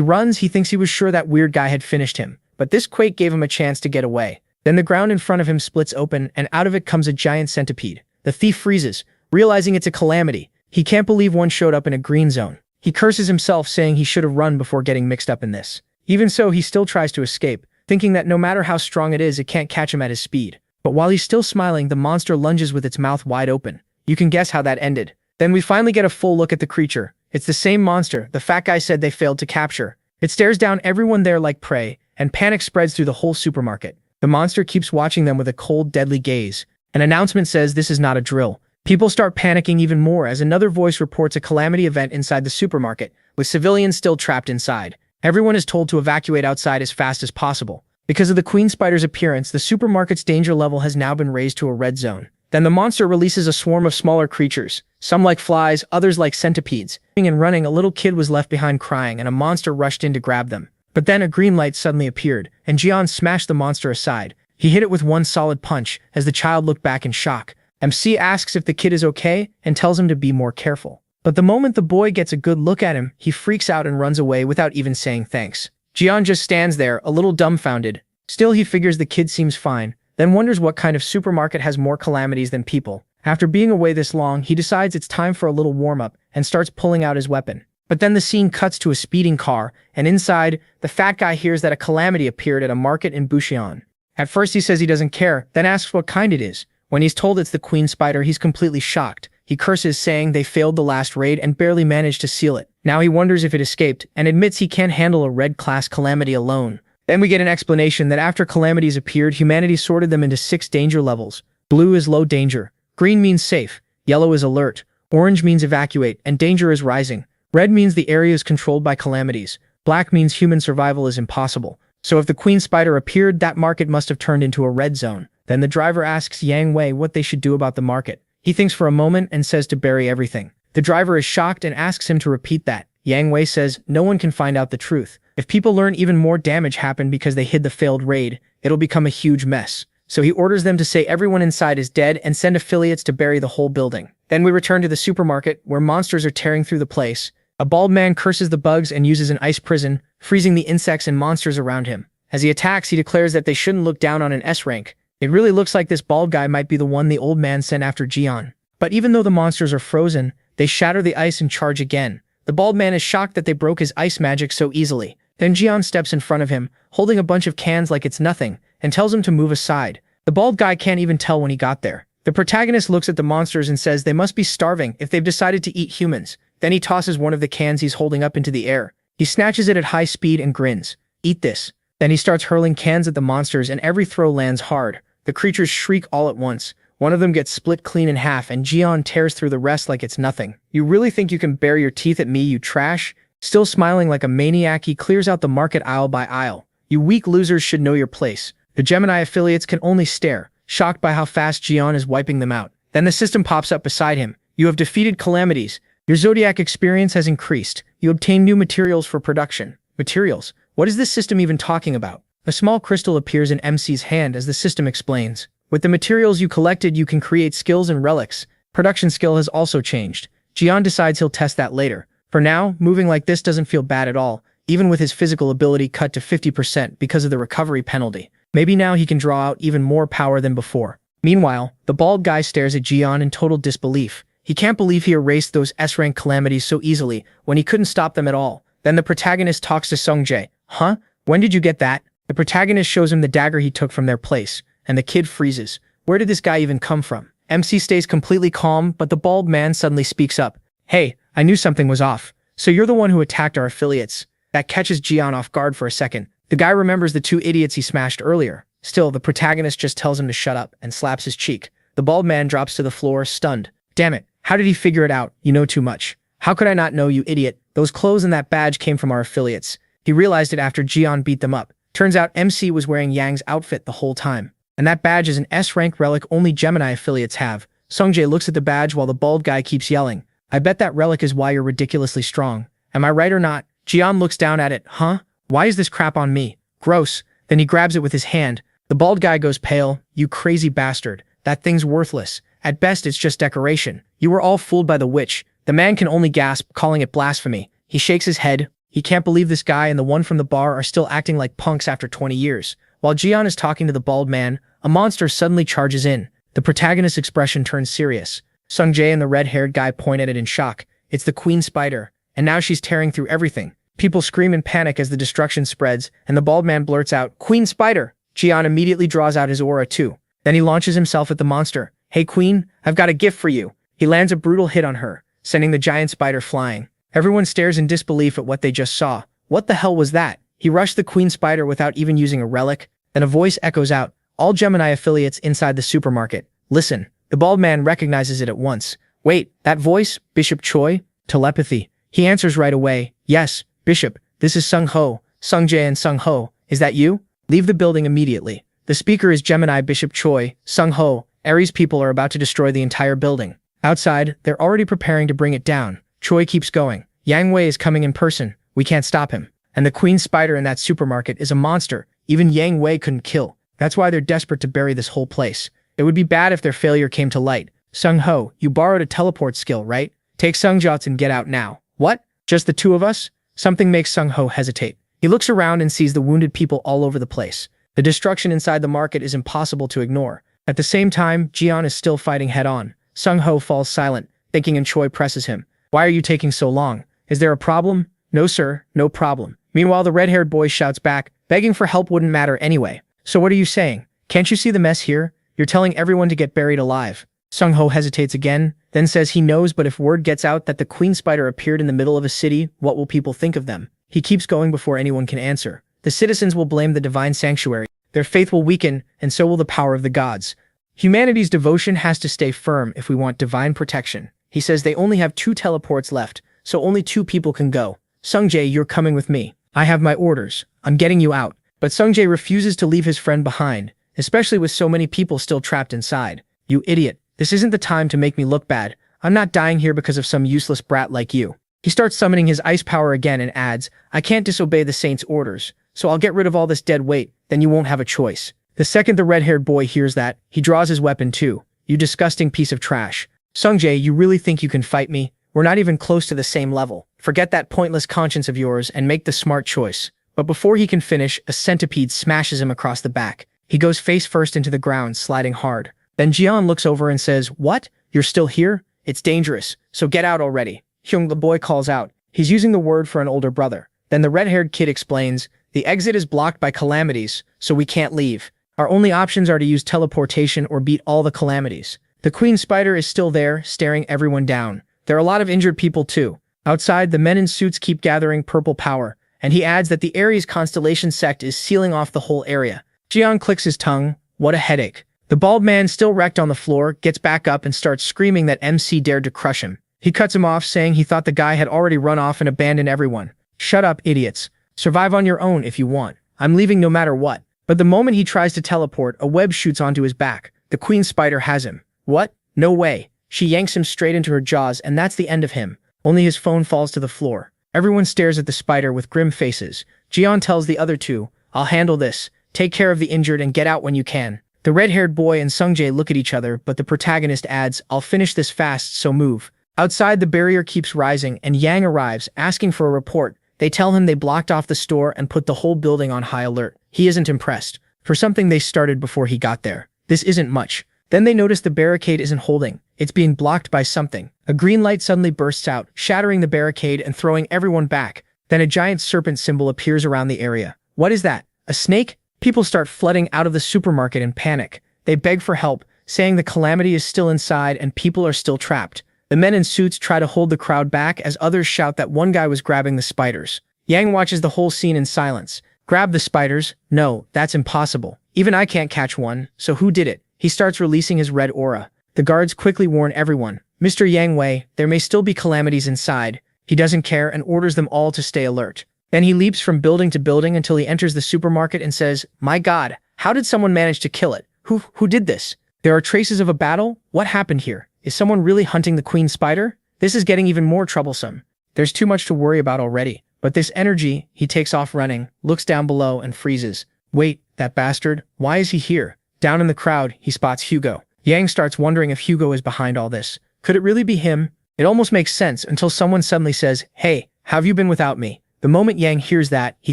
Speaker 1: runs, he thinks he was sure that weird guy had finished him, but this quake gave him a chance to get away. Then the ground in front of him splits open, and out of it comes a giant centipede. The thief freezes, realizing it's a calamity. He can't believe one showed up in a green zone. He curses himself, saying he should have run before getting mixed up in this. Even so, he still tries to escape, thinking that no matter how strong it is, it can't catch him at his speed. But while he's still smiling, the monster lunges with its mouth wide open. You can guess how that ended. Then we finally get a full look at the creature. It's the same monster the fat guy said they failed to capture. It stares down everyone there like prey, and panic spreads through the whole supermarket. The monster keeps watching them with a cold, deadly gaze. An announcement says this is not a drill. People start panicking even more as another voice reports a calamity event inside the supermarket, with civilians still trapped inside. Everyone is told to evacuate outside as fast as possible. Because of the queen spider's appearance, the supermarket's danger level has now been raised to a red zone. Then the monster releases a swarm of smaller creatures, some like flies, others like centipedes. And running, a little kid was left behind crying, and a monster rushed in to grab them. But then a green light suddenly appeared, and Jian smashed the monster aside. He hit it with one solid punch, as the child looked back in shock. MC asks if the kid is okay, and tells him to be more careful. But the moment the boy gets a good look at him, he freaks out and runs away without even saying thanks. Jian just stands there, a little dumbfounded. Still, he figures the kid seems fine, then wonders what kind of supermarket has more calamities than people. After being away this long, he decides it's time for a little warm-up and starts pulling out his weapon. But then the scene cuts to a speeding car, and inside, the fat guy hears that a calamity appeared at a market in Buxian. At first he says he doesn't care, then asks what kind it is. When he's told it's the queen spider, he's completely shocked. He curses, saying they failed the last raid and barely managed to seal it. Now he wonders if it escaped, and admits he can't handle a red-class calamity alone. Then we get an explanation that after calamities appeared, humanity sorted them into 6 danger levels. Blue is low danger, green means safe, yellow is alert, orange means evacuate, and danger is rising. Red means the area is controlled by calamities. Black means human survival is impossible. So if the queen spider appeared, that market must have turned into a red zone. Then the driver asks Yang Wei what they should do about the market. He thinks for a moment and says to bury everything. The driver is shocked and asks him to repeat that. Yang Wei says no one can find out the truth. If people learn, even more damage happened because they hid the failed raid, it'll become a huge mess. So he orders them to say everyone inside is dead and send affiliates to bury the whole building. Then we return to the supermarket, where monsters are tearing through the place. A bald man curses the bugs and uses an ice prison, freezing the insects and monsters around him. As he attacks, he declares that they shouldn't look down on an S rank. It really looks like this bald guy might be the one the old man sent after Jian. But even though the monsters are frozen, they shatter the ice and charge again. The bald man is shocked that they broke his ice magic so easily. Then Jian steps in front of him, holding a bunch of cans like it's nothing, and tells him to move aside. The bald guy can't even tell when he got there. The protagonist looks at the monsters and says they must be starving if they've decided to eat humans. Then he tosses one of the cans he's holding up into the air. He snatches it at high speed and grins. Eat this. Then he starts hurling cans at the monsters, and every throw lands hard. The creatures shriek all at once. One of them gets split clean in half, and Jian tears through the rest like it's nothing. You really think you can bare your teeth at me, you trash? Still smiling like a maniac, he clears out the market aisle by aisle. You weak losers should know your place. The Gemini affiliates can only stare, shocked by how fast Jian is wiping them out. Then the system pops up beside him. You have defeated calamities. Your zodiac experience has increased. You obtain new materials for production. Materials? What is this system even talking about? A small crystal appears in MC's hand as the system explains. With the materials you collected, you can create skills and relics. Production skill has also changed. Jian decides he'll test that later. For now, moving like this doesn't feel bad at all, even with his physical ability cut to 50% because of the recovery penalty. Maybe now he can draw out even more power than before. Meanwhile, the bald guy stares at Jian in total disbelief. He can't believe he erased those S-rank calamities so easily when he couldn't stop them at all. Then the protagonist talks to Sungjae. Huh? When did you get that? The protagonist shows him the dagger he took from their place, and the kid freezes. Where did this guy even come from? MC stays completely calm, but the bald man suddenly speaks up. Hey, I knew something was off. So you're the one who attacked our affiliates. That catches Jian off guard for a second. The guy remembers the 2 idiots he smashed earlier. Still, the protagonist just tells him to shut up and slaps his cheek. The bald man drops to the floor, stunned. Damn it, how did he figure it out? You know too much. How could I not know, you idiot? Those clothes and that badge came from our affiliates. He realized it after Jian beat them up. Turns out MC was wearing Yang's outfit the whole time. And that badge is an S-rank relic only Gemini affiliates have. Sungjae looks at the badge while the bald guy keeps yelling. I bet that relic is why you're ridiculously strong. Am I right or not? Jian looks down at it. Huh? Why is this crap on me? Gross. Then he grabs it with his hand. The bald guy goes pale. You crazy bastard. That thing's worthless. At best, it's just decoration. You were all fooled by the witch. The man can only gasp, calling it blasphemy. He shakes his head. He can't believe this guy and the one from the bar are still acting like punks after 20 years. While Jian is talking to the bald man, a monster suddenly charges in. The protagonist's expression turns serious. Sung Jae and the red-haired guy point at it in shock. It's the Queen Spider, and now she's tearing through everything. People scream in panic as the destruction spreads, and the bald man blurts out, "Queen Spider!" Jian immediately draws out his aura too. Then he launches himself at the monster. "Hey Queen, I've got a gift for you." He lands a brutal hit on her, sending the giant spider flying. Everyone stares in disbelief at what they just saw. What the hell was that? He rushed the Queen Spider without even using a relic. Then a voice echoes out, "All Gemini affiliates inside the supermarket. Listen." The bald man recognizes it at once. "Wait, that voice? Bishop Choi?" Telepathy. He answers right away. "Yes, Bishop, this is Sung Ho. Sung Jae and Sung Ho. Is that you? Leave the building immediately." The speaker is Gemini Bishop Choi. "Sung Ho, Aries people are about to destroy the entire building." Outside, they're already preparing to bring it down. Choi keeps going. "Yang Wei is coming in person. We can't stop him. And the Queen Spider in that supermarket is a monster. Even Yang Wei couldn't kill. That's why they're desperate to bury this whole place. It would be bad if their failure came to light. Sung Ho, you borrowed a teleport skill, right? Take Sung Jots and get out now." "What? Just the two of us?" Something makes Sung Ho hesitate. He looks around and sees the wounded people all over the place. The destruction inside the market is impossible to ignore. At the same time, Jian is still fighting head-on. Sung Ho falls silent, thinking, and Choi presses him. "Why are you taking so long? Is there a problem?" "No sir, no problem." Meanwhile, the red-haired boy shouts back, "Begging for help wouldn't matter anyway. So what are you saying? Can't you see the mess here? You're telling everyone to get buried alive." Sung Ho hesitates again, then says he knows, but if word gets out that the Queen Spider appeared in the middle of a city, what will people think of them? He keeps going before anyone can answer. The citizens will blame the divine sanctuary. Their faith will weaken, and so will the power of the gods. Humanity's devotion has to stay firm if we want divine protection. He says they only have 2 teleports left, so only 2 people can go. "Sung Jae, you're coming with me. I have my orders. I'm getting you out." But Sung Jae refuses to leave his friend behind, especially with so many people still trapped inside. "You idiot. This isn't the time to make me look bad. I'm not dying here because of some useless brat like you." He starts summoning his ice power again and adds, "I can't disobey the saint's orders, so I'll get rid of all this dead weight, then you won't have a choice." The second the red-haired boy hears that, he draws his weapon too. "You disgusting piece of trash. Sung Jae, you really think you can fight me? We're not even close to the same level. Forget that pointless conscience of yours and make the smart choice." But before he can finish, a centipede smashes him across the back. He goes face first into the ground, sliding hard. Then Jian looks over and says, "What? You're still here? It's dangerous, so get out already." Hyung, the boy, calls out. He's using the word for an older brother. Then the red-haired kid explains, "The exit is blocked by calamities, so we can't leave. Our only options are to use teleportation or beat all the calamities." The Queen Spider is still there, staring everyone down. There are a lot of injured people too. Outside, the men in suits keep gathering purple power, and he adds that the Aries constellation sect is sealing off the whole area. Jian clicks his tongue. What a headache. The bald man, still wrecked on the floor, gets back up and starts screaming that MC dared to crush him. He cuts him off, saying he thought the guy had already run off and abandoned everyone. "Shut up, idiots. Survive on your own if you want. I'm leaving no matter what." But the moment he tries to teleport, a web shoots onto his back. The Queen Spider has him. "What? No way." She yanks him straight into her jaws, and that's the end of him. Only his phone falls to the floor. Everyone stares at the spider with grim faces. Jian tells the other two, "I'll handle this. Take care of the injured and get out when you can." The red-haired boy and Sung Jae look at each other, but the protagonist adds, "I'll finish this fast, so move." Outside, the barrier keeps rising, and Yang arrives, asking for a report. They tell him they blocked off the store and put the whole building on high alert. He isn't impressed. For something they started before he got there. This isn't much. Then they notice the barricade isn't holding. It's being blocked by something. A green light suddenly bursts out, shattering the barricade and throwing everyone back. Then a giant serpent symbol appears around the area. What is that? A snake? People start flooding out of the supermarket in panic. They beg for help, saying the calamity is still inside and people are still trapped. The men in suits try to hold the crowd back as others shout that one guy was grabbing the spiders. Yang watches the whole scene in silence. Grab the spiders? No, that's impossible. Even I can't catch one, so who did it? He starts releasing his red aura. The guards quickly warn everyone. "Mr. Yang Wei, there may still be calamities inside." He doesn't care and orders them all to stay alert. Then he leaps from building to building until he enters the supermarket and says, "My God, how did someone manage to kill it? Who did this? There are traces of a battle? What happened here? Is someone really hunting the Queen Spider? This is getting even more troublesome. There's too much to worry about already." But this energy, he takes off running, looks down below and freezes. Wait, that bastard, why is he here? Down in the crowd, he spots Hugo. Yang starts wondering if Hugo is behind all this. Could it really be him? It almost makes sense until someone suddenly says, "Hey, how have you been without me?" The moment Yang hears that, he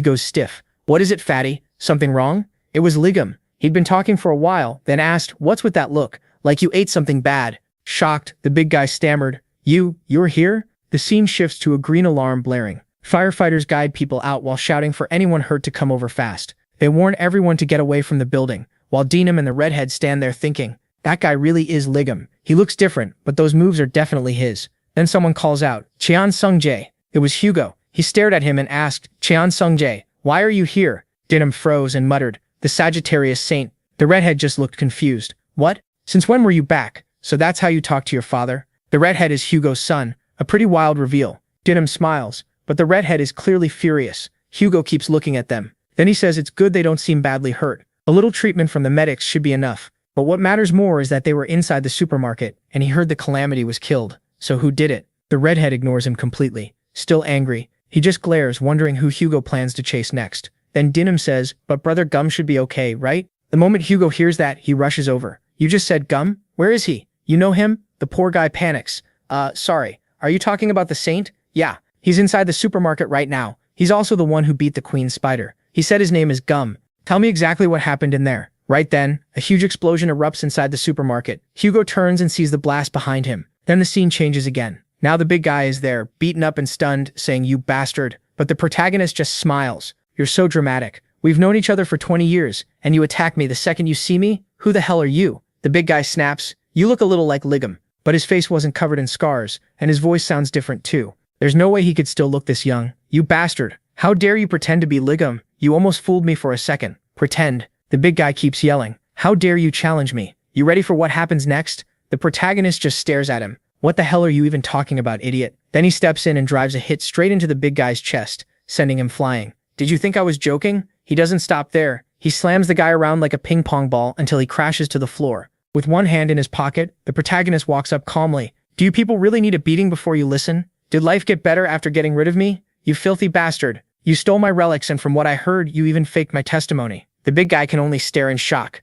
Speaker 1: goes stiff. "What is it, fatty? Something wrong?" It was Ligum. He'd been talking for a while, then asked, "What's with that look? Like you ate something bad." Shocked, the big guy stammered, You're here?" The scene shifts to a green alarm blaring. Firefighters guide people out while shouting for anyone hurt to come over fast. They warn everyone to get away from the building, while Dinam and the redhead stand there thinking, that guy really is Ligum. He looks different, but those moves are definitely his. Then someone calls out, "Cheon Sung-jae." It was Hugo. He stared at him and asked, "Cheon Sung-jae, why are you here?" Dinam froze and muttered, "The Sagittarius Saint." The redhead just looked confused. "What? Since when were you back? So that's how you talk to your father?" The redhead is Hugo's son, a pretty wild reveal. Dinam smiles, but the redhead is clearly furious. Hugo keeps looking at them. Then he says it's good they don't seem badly hurt. A little treatment from the medics should be enough. But what matters more is that they were inside the supermarket, and he heard the Calamity was killed. So who did it? The redhead ignores him completely. Still angry, he just glares, wondering who Hugo plans to chase next. Then Dinam says, "But Brother Gum should be okay, right?" The moment Hugo hears that, he rushes over. "You just said Gum? Where is he? You know him?" The poor guy panics. Sorry. Are you talking about the Saint?" "Yeah. He's inside the supermarket right now. He's also the one who beat the Queen Spider. He said his name is Gum. Tell me exactly what happened in there." Right then, a huge explosion erupts inside the supermarket. Hugo turns and sees the blast behind him. Then the scene changes again. Now the big guy is there, beaten up and stunned, saying, "You bastard." But the protagonist just smiles. "You're so dramatic. We've known each other for 20 years, and you attack me the second you see me? Who the hell are you?" The big guy snaps, "You look a little like Ligum." But his face wasn't covered in scars, and his voice sounds different too. There's no way he could still look this young. "You bastard. How dare you pretend to be Ligum? You almost fooled me for a second." "Pretend." The big guy keeps yelling. "How dare you challenge me? You ready for what happens next?" The protagonist just stares at him. "What the hell are you even talking about, idiot?" Then he steps in and drives a hit straight into the big guy's chest, sending him flying. "Did you think I was joking?" He doesn't stop there. He slams the guy around like a ping pong ball until he crashes to the floor. With one hand in his pocket, the protagonist walks up calmly. "Do you people really need a beating before you listen? Did life get better after getting rid of me? You filthy bastard. You stole my relics, and from what I heard, you even faked my testimony." The big guy can only stare in shock.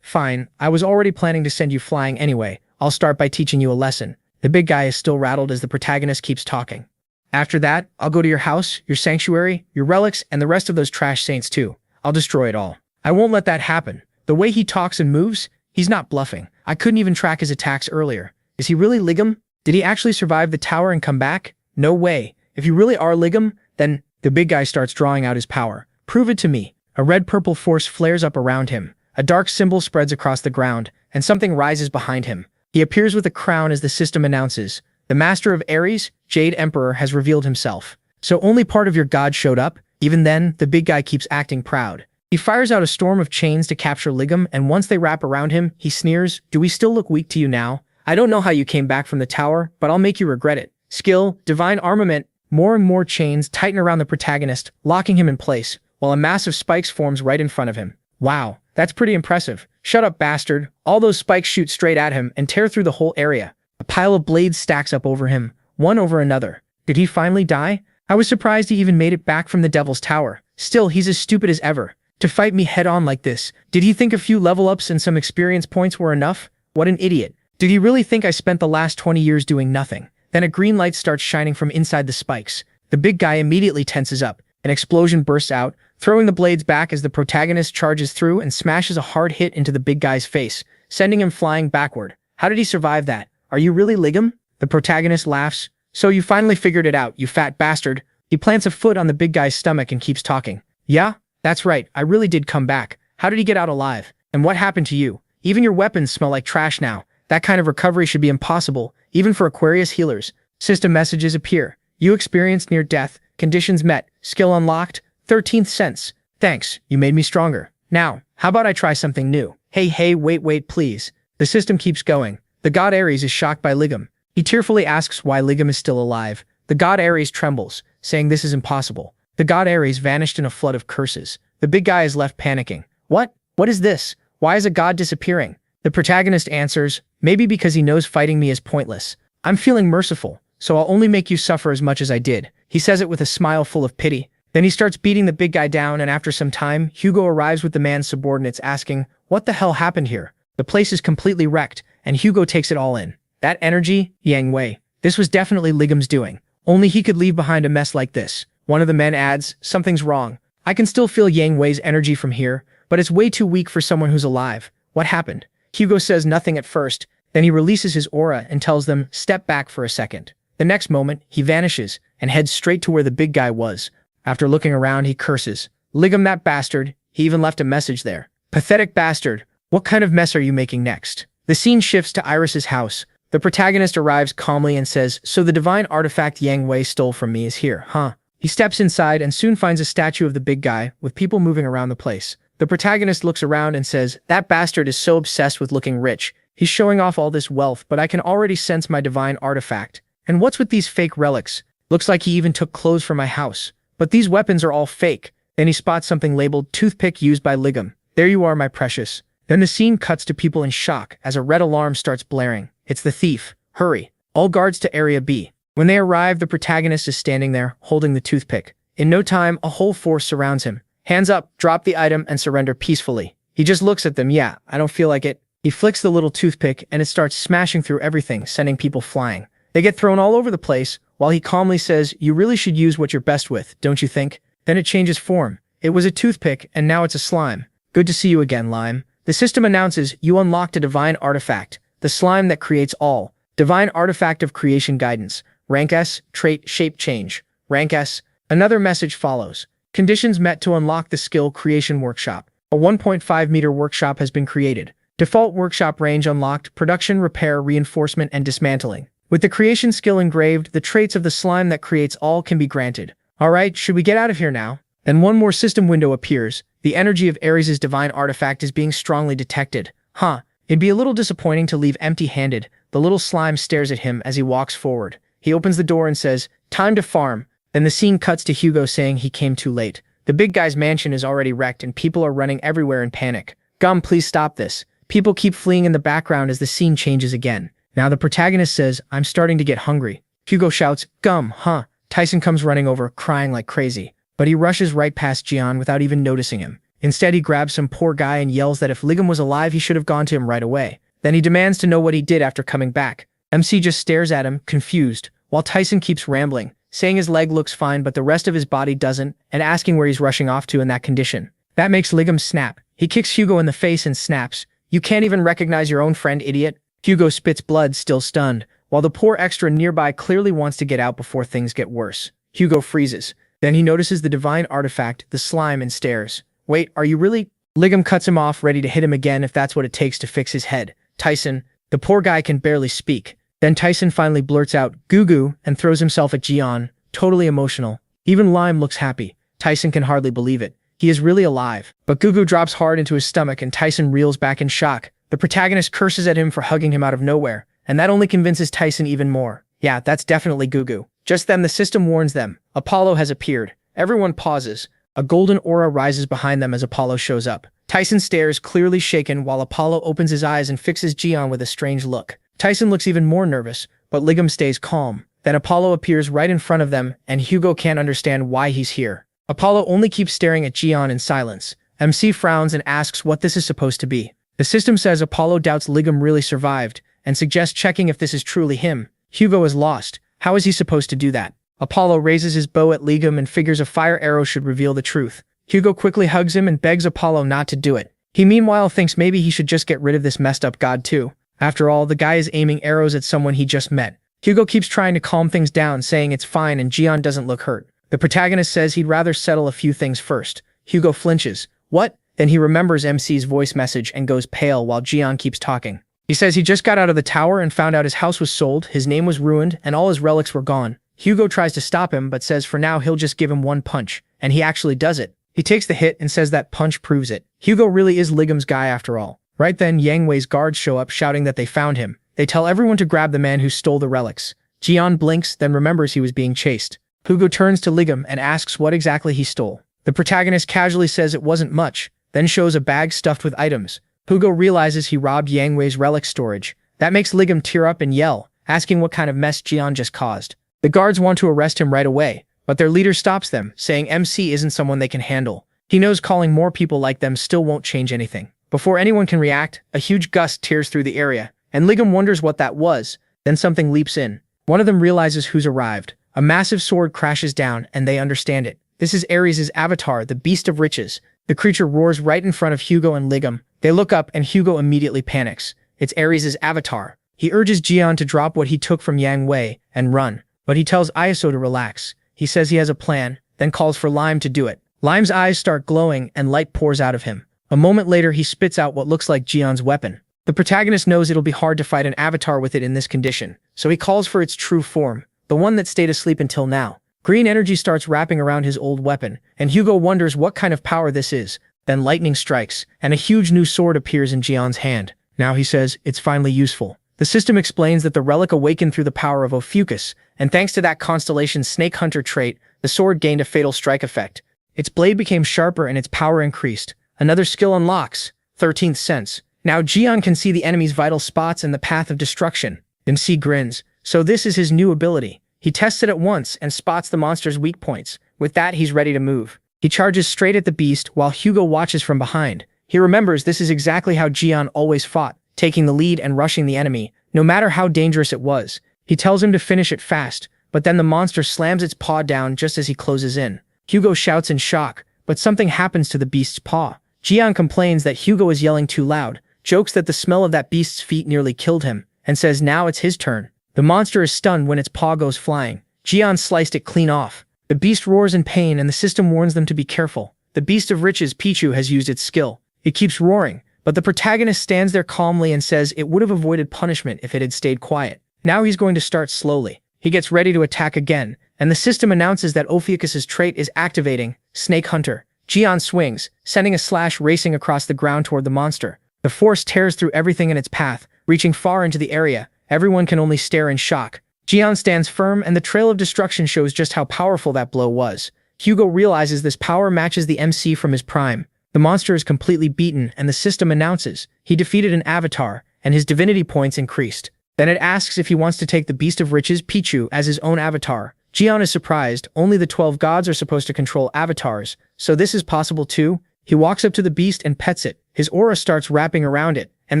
Speaker 1: Fine. I was already planning to send you flying anyway. I'll start by teaching you a lesson." The big guy is still rattled as the protagonist keeps talking. "After that, I'll go to your house, your sanctuary, your relics, and the rest of those trash saints too. I'll destroy it all. I won't let that happen." The way he talks and moves, he's not bluffing. I couldn't even track his attacks earlier. Is he really Ligum? Did he actually survive the tower and come back? No way. If you really are Ligum, then... The big guy starts drawing out his power. "Prove it to me." A red-purple force flares up around him. A dark symbol spreads across the ground, and something rises behind him. He appears with a crown as the system announces, "The Master of Ares, Jade Emperor, has revealed himself." "So only part of your god showed up?" Even then, the big guy keeps acting proud. He fires out a storm of chains to capture Ligum, and once they wrap around him, he sneers, "Do we still look weak to you now? I don't know how you came back from the tower, but I'll make you regret it." Skill, divine armament. More and more chains tighten around the protagonist, locking him in place, while a massive spikes forms right in front of him. "Wow, that's pretty impressive." "Shut up, bastard." All those spikes shoot straight at him and tear through the whole area. A pile of blades stacks up over him, one over another. Did he finally die? I was surprised he even made it back from the Devil's Tower. Still, he's as stupid as ever. To fight me head-on like this. Did he think a few level-ups and some experience points were enough? What an idiot. Did he really think I spent the last 20 years doing nothing? Then a green light starts shining from inside the spikes. The big guy immediately tenses up. An explosion bursts out, throwing the blades back as the protagonist charges through and smashes a hard hit into the big guy's face, sending him flying backward. How did he survive that? Are you really Ligum? The protagonist laughs. "So you finally figured it out, you fat bastard." He plants a foot on the big guy's stomach and keeps talking. "Yeah, that's right, I really did come back. How did he get out alive? And what happened to you? Even your weapons smell like trash now. That kind of recovery should be impossible, even for Aquarius healers." System messages appear. "You experienced near death. Conditions met. Skill unlocked. 13th sense. Thanks, you made me stronger. Now, how about I try something new?" Hey, wait, please." The system keeps going. The god Ares is shocked by Ligum. He tearfully asks why Ligum is still alive. The god Ares trembles, saying this is impossible. The god Ares vanished in a flood of curses. The big guy is left panicking. What? What is this? Why is a god disappearing? The protagonist answers, "Maybe because he knows fighting me is pointless. I'm feeling merciful, so I'll only make you suffer as much as I did." He says it with a smile full of pity. Then he starts beating the big guy down, and after some time, Hugo arrives with the man's subordinates asking, "What the hell happened here? The place is completely wrecked, and Hugo takes it all in. That energy, Yang Wei. This was definitely Ligam's doing. Only he could leave behind a mess like this. One of the men adds, something's wrong. I can still feel Yang Wei's energy from here, but it's way too weak for someone who's alive. What happened? Hugo says nothing at first, then he releases his aura and tells them, step back for a second. The next moment, he vanishes and heads straight to where the big guy was. After looking around, he curses. Ligam, that bastard. He even left a message there. Pathetic bastard. What kind of mess are you making next? The scene shifts to Iris's house. The protagonist arrives calmly and says, so the divine artifact Yang Wei stole from me is here, huh? He steps inside and soon finds a statue of the big guy, with people moving around the place. The protagonist looks around and says, that bastard is so obsessed with looking rich. He's showing off all this wealth, but I can already sense my divine artifact. And what's with these fake relics? Looks like he even took clothes from my house. But these weapons are all fake. Then he spots something labeled toothpick used by Ligam. There you are, my precious. Then the scene cuts to people in shock as a red alarm starts blaring. It's the thief. Hurry. All guards to Area B. When they arrive, the protagonist is standing there, holding the toothpick. In no time, a whole force surrounds him. Hands up, drop the item, and surrender peacefully. He just looks at them. Yeah, I don't feel like it. He flicks the little toothpick, and it starts smashing through everything, sending people flying. They get thrown all over the place, while he calmly says, you really should use what you're best with, don't you think? Then it changes form. It was a toothpick, and now it's a slime. Good to see you again, Lime. The system announces you unlocked a divine artifact, the slime that creates all. Divine artifact of creation guidance. Rank S, trait, shape change. Rank S. Another message follows. Conditions met to unlock the skill creation workshop. A 1.5-meter workshop has been created. Default workshop range unlocked, production, repair, reinforcement, and dismantling. With the creation skill engraved, the traits of the slime that creates all can be granted. Alright, should we get out of here now? Then one more system window appears. The energy of Ares' divine artifact is being strongly detected. Huh, it'd be a little disappointing to leave empty-handed. The little slime stares at him as he walks forward. He opens the door and says, time to farm. Then the scene cuts to Hugo saying he came too late. The big guy's mansion is already wrecked and people are running everywhere in panic. Gum, please stop this. People keep fleeing in the background as the scene changes again. Now the protagonist says, I'm starting to get hungry. Hugo shouts, Gum, huh? Tyson comes running over, crying like crazy. But he rushes right past Gian without even noticing him. Instead, he grabs some poor guy and yells that if Ligam was alive, he should have gone to him right away. Then he demands to know what he did after coming back. MC just stares at him, confused, while Tyson keeps rambling, saying his leg looks fine but the rest of his body doesn't, and asking where he's rushing off to in that condition. That makes Ligam snap. He kicks Hugo in the face and snaps, you can't even recognize your own friend, idiot. Hugo spits blood, still stunned, while the poor extra nearby clearly wants to get out before things get worse. Hugo freezes. Then he notices the divine artifact, the slime, and stares. Wait, are you really? Ligam cuts him off, ready to hit him again if that's what it takes to fix his head. Tyson. The poor guy can barely speak. Then Tyson finally blurts out, Goo Goo, and throws himself at Gian, totally emotional. Even Lime looks happy. Tyson can hardly believe it. He is really alive. But Goo Goo drops hard into his stomach and Tyson reels back in shock. The protagonist curses at him for hugging him out of nowhere, and that only convinces Tyson even more. Yeah, that's definitely Goo Goo. Just then the system warns them. Apollo has appeared. Everyone pauses. A golden aura rises behind them as Apollo shows up. Tyson stares, clearly shaken, while Apollo opens his eyes and fixes Gian with a strange look. Tyson looks even more nervous, but Ligam stays calm. Then Apollo appears right in front of them, and Hugo can't understand why he's here. Apollo only keeps staring at Gian in silence. MC frowns and asks what this is supposed to be. The system says Apollo doubts Ligam really survived, and suggests checking if this is truly him. Hugo is lost. How is he supposed to do that? Apollo raises his bow at Ligam and figures a fire arrow should reveal the truth. Hugo quickly hugs him and begs Apollo not to do it. He meanwhile thinks maybe he should just get rid of this messed up god too. After all, the guy is aiming arrows at someone he just met. Hugo keeps trying to calm things down, saying it's fine and Gian doesn't look hurt. The protagonist says he'd rather settle a few things first. Hugo flinches. What? Then he remembers MC's voice message and goes pale while Gian keeps talking. He says he just got out of the tower and found out his house was sold, his name was ruined, and all his relics were gone. Hugo tries to stop him but says for now he'll just give him one punch, and he actually does it. He takes the hit and says that punch proves it. Hugo really is Ligam's guy after all. Right then, Yang Wei's guards show up shouting that they found him. They tell everyone to grab the man who stole the relics. Gian blinks, then remembers he was being chased. Hugo turns to Ligam and asks what exactly he stole. The protagonist casually says it wasn't much, then shows a bag stuffed with items. Hugo realizes he robbed Yang Wei's relic storage. That makes Ligam tear up and yell, asking what kind of mess Gian just caused. The guards want to arrest him right away, but their leader stops them, saying MC isn't someone they can handle. He knows calling more people like them still won't change anything. Before anyone can react, a huge gust tears through the area, and Ligum wonders what that was. Then something leaps in. One of them realizes who's arrived. A massive sword crashes down, and they understand it. This is Ares' avatar, the Beast of Riches. The creature roars right in front of Hugo and Ligum. They look up, and Hugo immediately panics. It's Ares' avatar. He urges Jian to drop what he took from Yang Wei and run, but he tells Iaso to relax. He says he has a plan, then calls for Lime to do it. Lime's eyes start glowing, and light pours out of him. A moment later, he spits out what looks like Jian's weapon. The protagonist knows it'll be hard to fight an avatar with it in this condition, so he calls for its true form, the one that stayed asleep until now. Green energy starts wrapping around his old weapon, and Hugo wonders what kind of power this is. Then lightning strikes, and a huge new sword appears in Jian's hand. Now he says, it's finally useful. The system explains that the relic awakened through the power of Ophiuchus, and thanks to that constellation's Snake Hunter trait, the sword gained a fatal strike effect. Its blade became sharper and its power increased. Another skill unlocks, 13th sense. Now Jian can see the enemy's vital spots and the path of destruction. MC grins. So this is his new ability. He tests it at once and spots the monster's weak points. With that, he's ready to move. He charges straight at the beast while Hugo watches from behind. He remembers this is exactly how Jian always fought, taking the lead and rushing the enemy, no matter how dangerous it was. He tells him to finish it fast, but then the monster slams its paw down just as he closes in. Hugo shouts in shock, but something happens to the beast's paw. Jian complains that Hugo is yelling too loud, jokes that the smell of that beast's feet nearly killed him, and says now it's his turn. The monster is stunned when its paw goes flying. Jian sliced it clean off. The beast roars in pain and the system warns them to be careful. The Beast of Riches, Pichu, has used its skill. It keeps roaring, but the protagonist stands there calmly and says it would have avoided punishment if it had stayed quiet. Now he's going to start slowly. He gets ready to attack again, and the system announces that Ophiuchus' trait is activating, Snake Hunter. Jian swings, sending a slash racing across the ground toward the monster. The force tears through everything in its path, reaching far into the area. Everyone can only stare in shock. Jian stands firm, and the trail of destruction shows just how powerful that blow was. Hugo realizes this power matches the MC from his prime. The monster is completely beaten, and the system announces he defeated an avatar, and his divinity points increased. Then it asks if he wants to take the Beast of Riches, Pichu, as his own avatar. Jian is surprised. Only the 12 gods are supposed to control avatars, so this is possible too? He walks up to the beast and pets it. His aura starts wrapping around it, and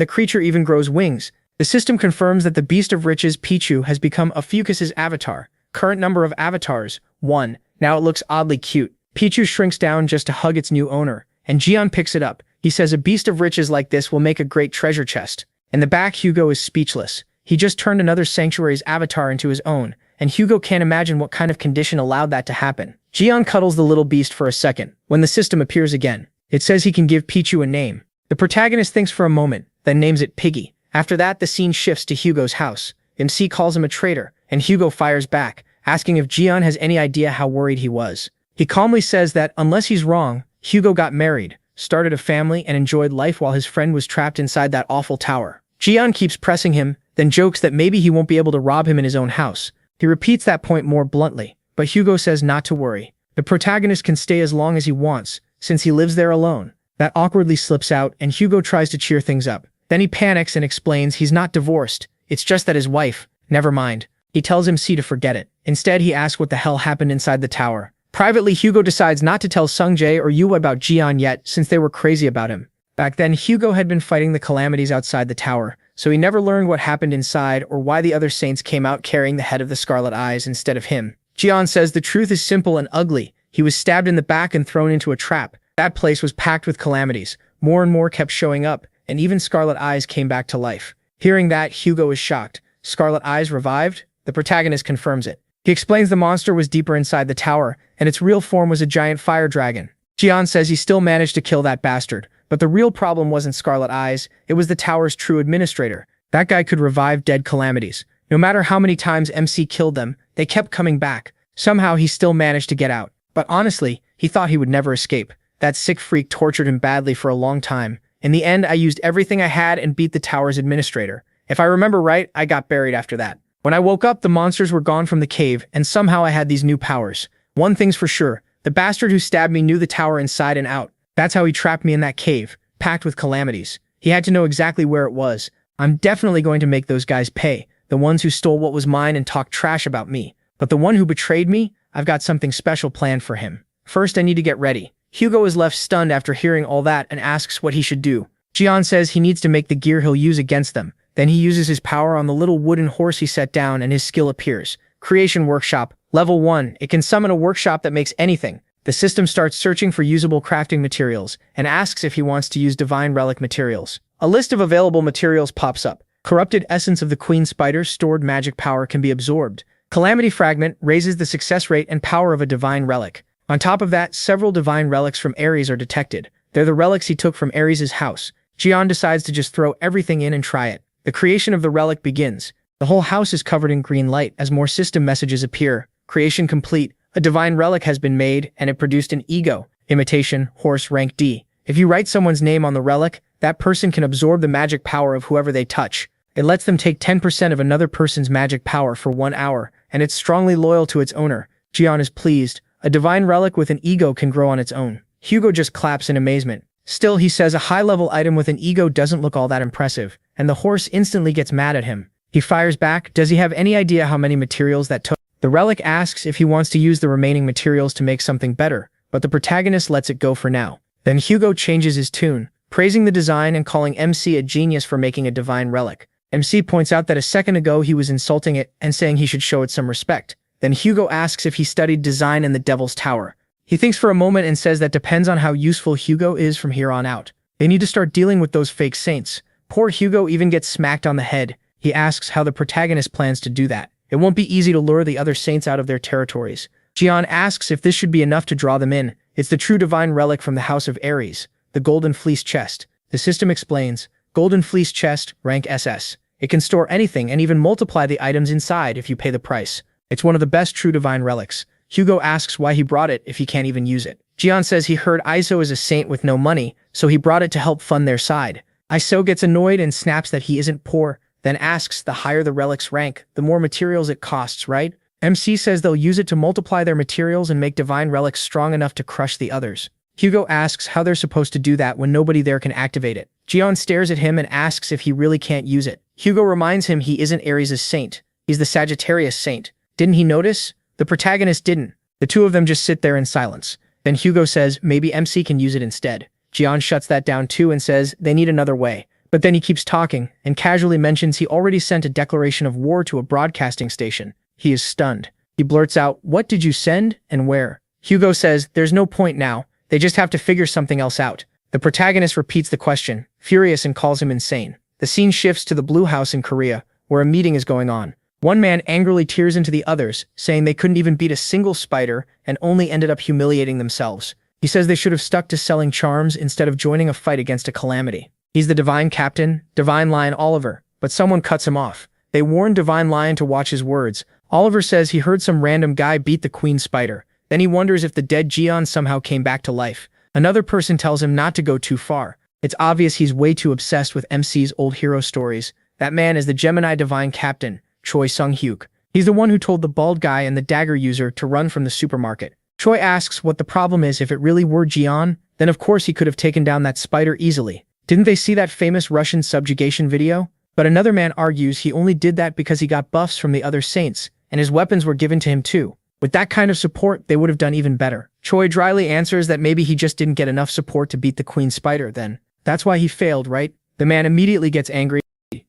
Speaker 1: the creature even grows wings. The system confirms that the Beast of Riches, Pichu, has become Ophiuchus' avatar. Current number of avatars, 1. Now it looks oddly cute. Pichu shrinks down just to hug its new owner, and Jian picks it up. He says a Beast of Riches like this will make a great treasure chest. In the back, Hugo is speechless. He just turned another sanctuary's avatar into his own, and Hugo can't imagine what kind of condition allowed that to happen. Jian cuddles the little beast for a second, when the system appears again. It says he can give Pichu a name. The protagonist thinks for a moment, then names it Piggy. After that, the scene shifts to Hugo's house. MC calls him a traitor, and Hugo fires back, asking if Jian has any idea how worried he was. He calmly says that, unless he's wrong, Hugo got married, started a family, and enjoyed life while his friend was trapped inside that awful tower. Jian keeps pressing him, then jokes that maybe he won't be able to rob him in his own house. He repeats that point more bluntly, but Hugo says not to worry. The protagonist can stay as long as he wants, since he lives there alone. That awkwardly slips out, and Hugo tries to cheer things up. Then he panics and explains he's not divorced. It's just that his wife, never mind. He tells MC to forget it. Instead, he asks what the hell happened inside the tower. Privately, Hugo decides not to tell Sungjae or Yue about Jian yet, since they were crazy about him. Back then, Hugo had been fighting the calamities outside the tower, so he never learned what happened inside or why the other saints came out carrying the head of the Scarlet Eyes instead of him. Jian says the truth is simple and ugly. He was stabbed in the back and thrown into a trap. That place was packed with calamities. More and more kept showing up, and even Scarlet Eyes came back to life. Hearing that, Hugo is shocked. Scarlet Eyes revived? The protagonist confirms it. He explains the monster was deeper inside the tower, and its real form was a giant fire dragon. Jian says he still managed to kill that bastard, but the real problem wasn't Scarlet Eyes, it was the tower's true administrator. That guy could revive dead calamities. No matter how many times MC killed them, they kept coming back. Somehow he still managed to get out. But honestly, he thought he would never escape. That sick freak tortured him badly for a long time. In the end, I used everything I had and beat the tower's administrator. If I remember right, I got buried after that. When I woke up, the monsters were gone from the cave, and somehow I had these new powers. One thing's for sure, the bastard who stabbed me knew the tower inside and out. That's how he trapped me in that cave, packed with calamities. He had to know exactly where it was. I'm definitely going to make those guys pay, the ones who stole what was mine and talked trash about me. But the one who betrayed me, I've got something special planned for him. First, I need to get ready. Hugo is left stunned after hearing all that and asks what he should do. Jian says he needs to make the gear he'll use against them. Then he uses his power on the little wooden horse he set down and his skill appears. Creation Workshop. Level 1. It can summon a workshop that makes anything. The system starts searching for usable crafting materials and asks if he wants to use divine relic materials. A list of available materials pops up. Corrupted essence of the queen spider stored magic power can be absorbed. Calamity Fragment raises the success rate and power of a divine relic. On top of that, several divine relics from Ares are detected. They're the relics he took from Ares' house. Jian decides to just throw everything in and try it. The creation of the relic begins. The whole house is covered in green light as more system messages appear. Creation complete. A divine relic has been made, and it produced an ego. Imitation, horse rank D. If you write someone's name on the relic, that person can absorb the magic power of whoever they touch. It lets them take 10% of another person's magic power for 1 hour, and it's strongly loyal to its owner. Jian is pleased. A divine relic with an ego can grow on its own. Hugo just claps in amazement. Still, he says a high-level item with an ego doesn't look all that impressive, and the horse instantly gets mad at him. He fires back. Does he have any idea how many materials that took? The relic asks if he wants to use the remaining materials to make something better, but the protagonist lets it go for now. Then Hugo changes his tune, praising the design and calling MC a genius for making a divine relic. MC points out that a second ago he was insulting it and saying he should show it some respect. Then Hugo asks if he studied design in the Devil's Tower. He thinks for a moment and says that depends on how useful Hugo is from here on out. They need to start dealing with those fake saints. Poor Hugo even gets smacked on the head. He asks how the protagonist plans to do that. It won't be easy to lure the other saints out of their territories. Jian asks if this should be enough to draw them in. It's the true divine relic from the House of Ares, the Golden Fleece Chest. The system explains, Golden Fleece Chest, rank SS. It can store anything and even multiply the items inside if you pay the price. It's one of the best true divine relics. Hugo asks why he brought it if he can't even use it. Jian says he heard Iso is a saint with no money, so he brought it to help fund their side. Iso gets annoyed and snaps that he isn't poor, then asks the higher the relic's rank, the more materials it costs, right? MC says they'll use it to multiply their materials and make divine relics strong enough to crush the others. Hugo asks how they're supposed to do that when nobody there can activate it. Jian stares at him and asks if he really can't use it. Hugo reminds him he isn't Ares' saint. He's the Sagittarius saint. Didn't he notice? The protagonist didn't. The two of them just sit there in silence. Then Hugo says maybe MC can use it instead. Jian shuts that down too and says they need another way. But then he keeps talking and casually mentions he already sent a declaration of war to a broadcasting station. He is stunned. He blurts out, "What did you send and where?" Hugo says there's no point now. They just have to figure something else out. The protagonist repeats the question, furious, and calls him insane. The scene shifts to the Blue House in Korea, where a meeting is going on. One man angrily tears into the others, saying they couldn't even beat a single spider and only ended up humiliating themselves. He says they should have stuck to selling charms instead of joining a fight against a calamity. He's the Divine Captain, Divine Lion Oliver, but someone cuts him off. They warn Divine Lion to watch his words. Oliver says he heard some random guy beat the Queen Spider. Then he wonders if the dead Jian somehow came back to life. Another person tells him not to go too far. It's obvious he's way too obsessed with MC's old hero stories. That man is the Gemini Divine Captain, Choi Sung-hyuk. He's the one who told the bald guy and the dagger user to run from the supermarket. Choi asks what the problem is if it really were Jian, then of course he could have taken down that spider easily. Didn't they see that famous Russian subjugation video? But another man argues he only did that because he got buffs from the other saints, and his weapons were given to him too. With that kind of support, they would have done even better. Choi dryly answers that maybe he just didn't get enough support to beat the Queen Spider then. That's why he failed, right? The man immediately gets angry.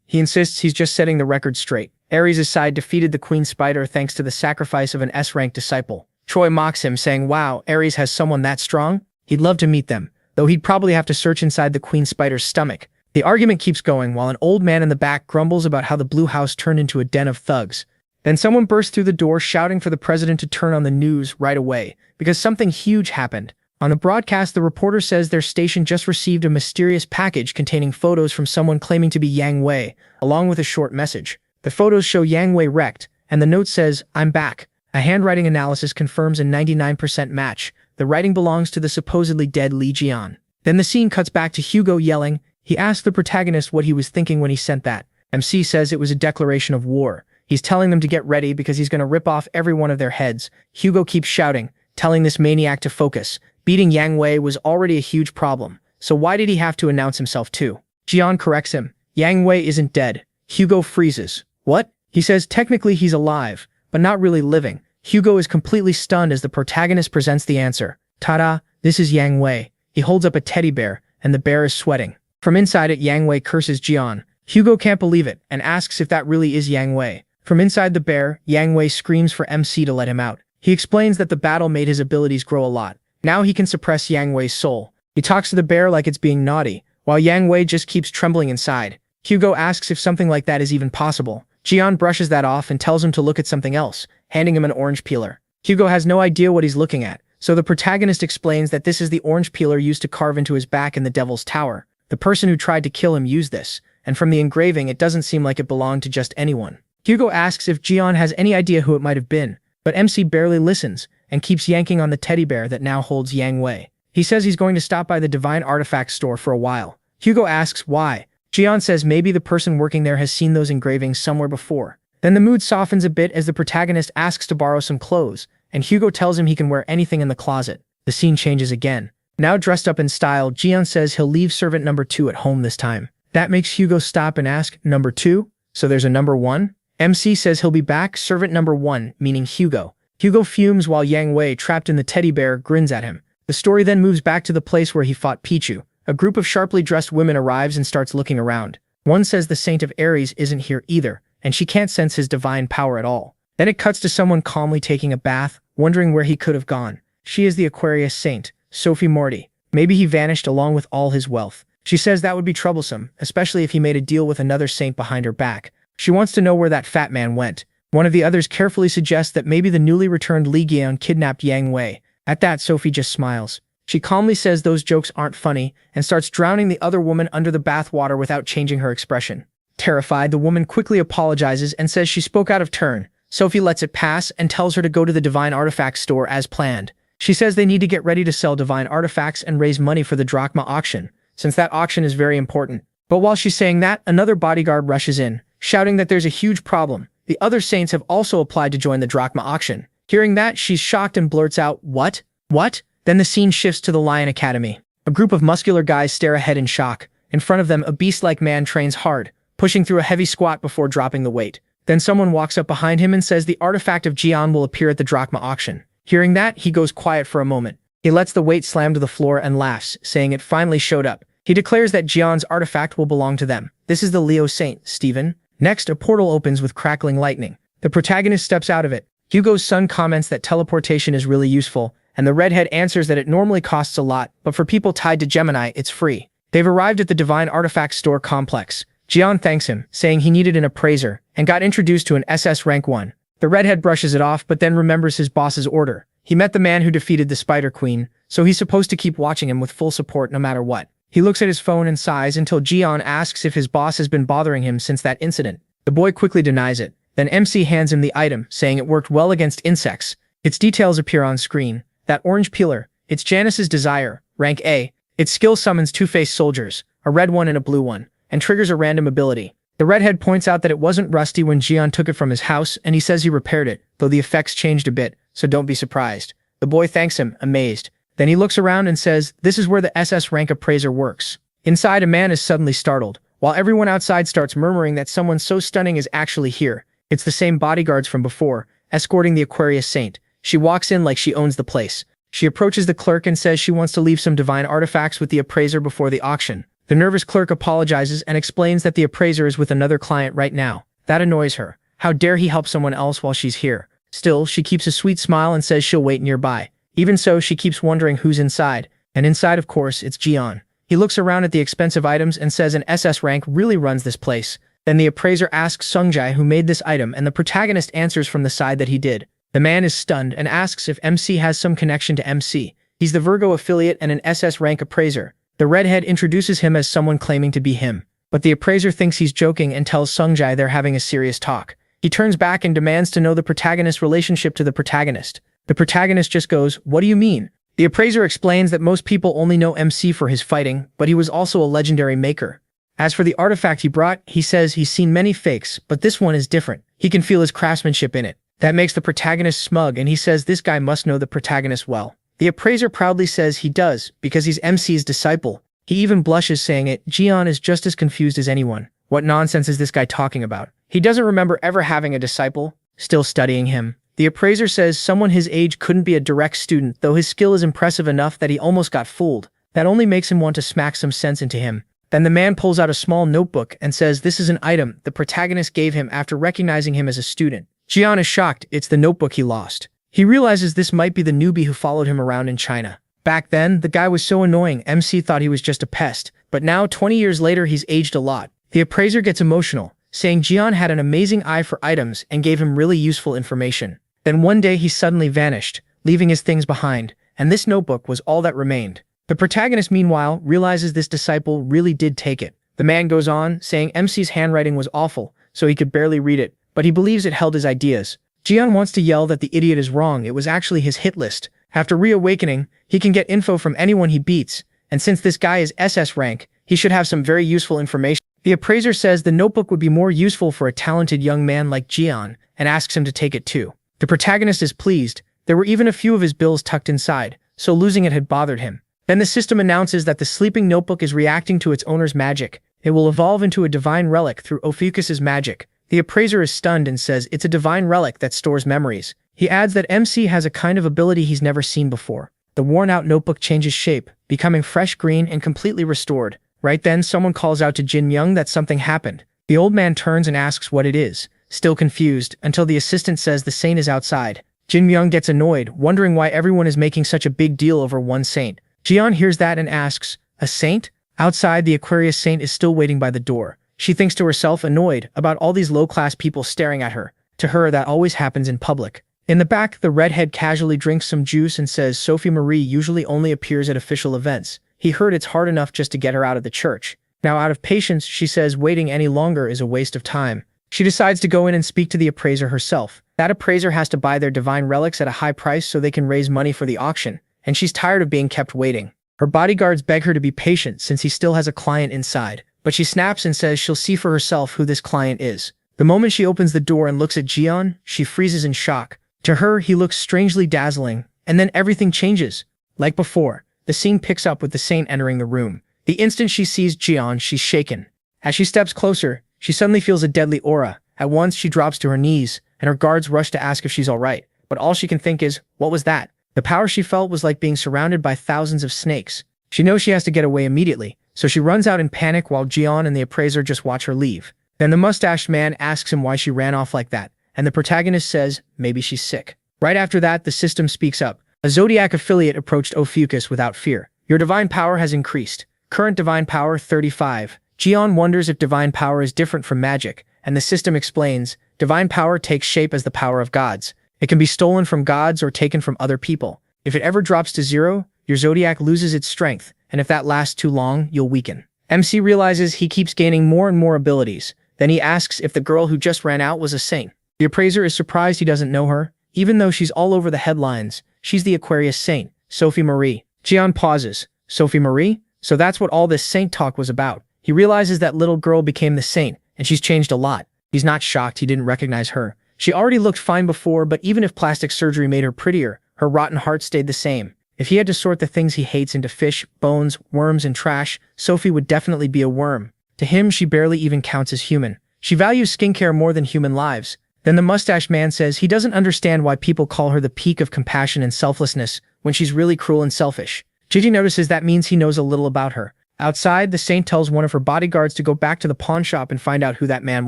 Speaker 1: He insists he's just setting the record straight. Ares' side defeated the Queen Spider thanks to the sacrifice of an S-rank disciple. Choi mocks him, saying, "Wow, Ares has someone that strong? He'd love to meet them, though he'd probably have to search inside the Queen Spider's stomach." The argument keeps going while an old man in the back grumbles about how the Blue House turned into a den of thugs. Then someone bursts through the door shouting for the president to turn on the news right away, because something huge happened. On the broadcast, the reporter says their station just received a mysterious package containing photos from someone claiming to be Yang Wei, along with a short message. The photos show Yang Wei wrecked, and the note says, "I'm back." A handwriting analysis confirms a 99% match. The writing belongs to the supposedly dead Li Jian. Then the scene cuts back to Hugo yelling. He asks the protagonist what he was thinking when he sent that. MC says it was a declaration of war. He's telling them to get ready because he's going to rip off every one of their heads. Hugo keeps shouting, telling this maniac to focus. Beating Yang Wei was already a huge problem, so why did he have to announce himself too? Jian corrects him. Yang Wei isn't dead. Hugo freezes. What? He says technically he's alive, but not really living. Hugo is completely stunned as the protagonist presents the answer. Ta-da, this is Yang Wei. He holds up a teddy bear, and the bear is sweating. From inside it, Yang Wei curses Jian. Hugo can't believe it and asks if that really is Yang Wei. From inside the bear, Yang Wei screams for MC to let him out. He explains that the battle made his abilities grow a lot. Now he can suppress Yang Wei's soul. He talks to the bear like it's being naughty, while Yang Wei just keeps trembling inside. Hugo asks if something like that is even possible. Jian brushes that off and tells him to look at something else, handing him an orange peeler. Hugo has no idea what he's looking at, so the protagonist explains that this is the orange peeler used to carve into his back in the Devil's Tower. The person who tried to kill him used this, and from the engraving it doesn't seem like it belonged to just anyone. Hugo asks if Jian has any idea who it might have been, but MC barely listens and keeps yanking on the teddy bear that now holds Yang Wei. He says he's going to stop by the Divine Artifact store for a while. Hugo asks why. Jian says maybe the person working there has seen those engravings somewhere before. Then the mood softens a bit as the protagonist asks to borrow some clothes, and Hugo tells him he can wear anything in the closet. The scene changes again. Now dressed up in style, Jian says he'll leave servant number 2 at home this time. That makes Hugo stop and ask, number 2? So there's a number 1? MC says he'll be back, servant number 1, meaning Hugo. Hugo fumes while Yang Wei, trapped in the teddy bear, grins at him. The story then moves back to the place where he fought Pichu. A group of sharply dressed women arrives and starts looking around. One says the Saint of Ares isn't here either, and she can't sense his divine power at all. Then it cuts to someone calmly taking a bath, wondering where he could have gone. She is the Aquarius Saint, Sophie Morty. Maybe he vanished along with all his wealth. She says that would be troublesome, especially if he made a deal with another saint behind her back. She wants to know where that fat man went. One of the others carefully suggests that maybe the newly returned Li Gion kidnapped Yang Wei. At that, Sophie just smiles. She calmly says those jokes aren't funny and starts drowning the other woman under the bathwater without changing her expression. Terrified, the woman quickly apologizes and says she spoke out of turn. Sophie lets it pass and tells her to go to the Divine Artifact store as planned. She says they need to get ready to sell divine artifacts and raise money for the drachma auction, since that auction is very important. But while she's saying that, another bodyguard rushes in, shouting that there's a huge problem. The other saints have also applied to join the drachma auction. Hearing that, she's shocked and blurts out, "What? What?" Then the scene shifts to the Lion Academy. A group of muscular guys stare ahead in shock. In front of them, a beast-like man trains hard, pushing through a heavy squat before dropping the weight. Then someone walks up behind him and says the artifact of Jian will appear at the drachma auction. Hearing that, he goes quiet for a moment. He lets the weight slam to the floor and laughs, saying it finally showed up. He declares that Jian's artifact will belong to them. This is the Leo Saint, Stephen. Next, a portal opens with crackling lightning. The protagonist steps out of it. Hugo's son comments that teleportation is really useful, and the redhead answers that it normally costs a lot, but for people tied to Gemini, it's free. They've arrived at the Divine Artifact store complex. Jian thanks him, saying he needed an appraiser, and got introduced to an SS rank 1. The redhead brushes it off but then remembers his boss's order. He met the man who defeated the Spider Queen, so he's supposed to keep watching him with full support no matter what. He looks at his phone and sighs until Jian asks if his boss has been bothering him since that incident. The boy quickly denies it. Then MC hands him the item, saying it worked well against insects. Its details appear on screen. That orange peeler, it's Janice's desire, rank A. Its skill summons 2-faced soldiers, a red one and a blue one, and triggers a random ability. The redhead points out that it wasn't rusty when Jian took it from his house, and he says he repaired it, though the effects changed a bit, so don't be surprised. The boy thanks him, amazed. Then he looks around and says, this is where the SS rank appraiser works. Inside, a man is suddenly startled, while everyone outside starts murmuring that someone so stunning is actually here. It's the same bodyguards from before, escorting the Aquarius Saint. She walks in like she owns the place. She approaches the clerk and says she wants to leave some divine artifacts with the appraiser before the auction. The nervous clerk apologizes and explains that the appraiser is with another client right now. That annoys her. How dare he help someone else while she's here? Still, she keeps a sweet smile and says she'll wait nearby. Even so, she keeps wondering who's inside. And inside, of course, it's Jian. He looks around at the expensive items and says an SS rank really runs this place. Then the appraiser asks Sungjai who made this item, and the protagonist answers from the side that he did. The man is stunned and asks if MC has some connection to MC. He's the Virgo affiliate and an SS rank appraiser. The redhead introduces him as someone claiming to be him. But the appraiser thinks he's joking and tells Sungjai they're having a serious talk. He turns back and demands to know the protagonist's relationship to the protagonist. The protagonist just goes, "What do you mean?" The appraiser explains that most people only know MC for his fighting, but he was also a legendary maker. As for the artifact he brought, he says he's seen many fakes, but this one is different. He can feel his craftsmanship in it. That makes the protagonist smug, and he says this guy must know the protagonist well. The appraiser proudly says he does, because he's MC's disciple. He even blushes saying it. Jian is just as confused as anyone. What nonsense is this guy talking about? He doesn't remember ever having a disciple, still studying him. The appraiser says someone his age couldn't be a direct student, though his skill is impressive enough that he almost got fooled. That only makes him want to smack some sense into him. Then the man pulls out a small notebook and says this is an item the protagonist gave him after recognizing him as a student. Jian is shocked, it's the notebook he lost. He realizes this might be the newbie who followed him around in China. Back then, the guy was so annoying MC thought he was just a pest, but now 20 years later he's aged a lot. The appraiser gets emotional, saying Jian had an amazing eye for items and gave him really useful information. Then one day he suddenly vanished, leaving his things behind, and this notebook was all that remained. The protagonist meanwhile realizes this disciple really did take it. The man goes on, saying MC's handwriting was awful, so he could barely read it, but he believes it held his ideas. Jian wants to yell that the idiot is wrong, it was actually his hit list. After reawakening, he can get info from anyone he beats, and since this guy is SS rank, he should have some very useful information. The appraiser says the notebook would be more useful for a talented young man like Jian, and asks him to take it too. The protagonist is pleased. There were even a few of his bills tucked inside, so losing it had bothered him. Then the system announces that the sleeping notebook is reacting to its owner's magic. It will evolve into a divine relic through Ophiuchus's magic. The appraiser is stunned and says it's a divine relic that stores memories. He adds that MC has a kind of ability he's never seen before. The worn-out notebook changes shape, becoming fresh green and completely restored. Right then, someone calls out to Jin Young that something happened. The old man turns and asks what it is, still confused, until the assistant says the saint is outside. Jin Young gets annoyed, wondering why everyone is making such a big deal over one saint. Jian hears that and asks, a saint? Outside, the Aquarius saint is still waiting by the door. She thinks to herself, annoyed about all these low-class people staring at her. To her, that always happens in public. In the back, the redhead casually drinks some juice and says Sophie Marie usually only appears at official events. He heard it's hard enough just to get her out of the church. Now, out of patience, she says waiting any longer is a waste of time. She decides to go in and speak to the appraiser herself. That appraiser has to buy their divine relics at a high price so they can raise money for the auction, and she's tired of being kept waiting. Her bodyguards beg her to be patient since he still has a client inside, but she snaps and says she'll see for herself who this client is. The moment she opens the door and looks at Jian, she freezes in shock. To her, he looks strangely dazzling, and then everything changes. Like before, the scene picks up with the saint entering the room. The instant she sees Jian, she's shaken. As she steps closer, she suddenly feels a deadly aura. At once, she drops to her knees, and her guards rush to ask if she's alright, but all she can think is, what was that? The power she felt was like being surrounded by thousands of snakes. She knows she has to get away immediately, so she runs out in panic while Jian and the appraiser just watch her leave. Then the mustached man asks him why she ran off like that, and the protagonist says, maybe she's sick. Right after that, the system speaks up. A Zodiac affiliate approached Ophiuchus without fear. Your divine power has increased. Current divine power 35. Jian wonders if divine power is different from magic, and the system explains, divine power takes shape as the power of gods. It can be stolen from gods or taken from other people. If it ever drops to 0, your Zodiac loses its strength, and if that lasts too long, you'll weaken. MC realizes he keeps gaining more and more abilities. Then he asks if the girl who just ran out was a saint. The appraiser is surprised he doesn't know her. Even though she's all over the headlines, she's the Aquarius saint, Sophie Marie. Jian pauses. Sophie Marie? So that's what all this saint talk was about. He realizes that little girl became the saint, and she's changed a lot. He's not shocked he didn't recognize her. She already looked fine before, but even if plastic surgery made her prettier, her rotten heart stayed the same. If he had to sort the things he hates into fish, bones, worms, and trash, Sophie would definitely be a worm. To him, she barely even counts as human. She values skincare more than human lives. Then the mustache man says he doesn't understand why people call her the peak of compassion and selflessness when she's really cruel and selfish. Gigi notices that means he knows a little about her. Outside, the saint tells one of her bodyguards to go back to the pawn shop and find out who that man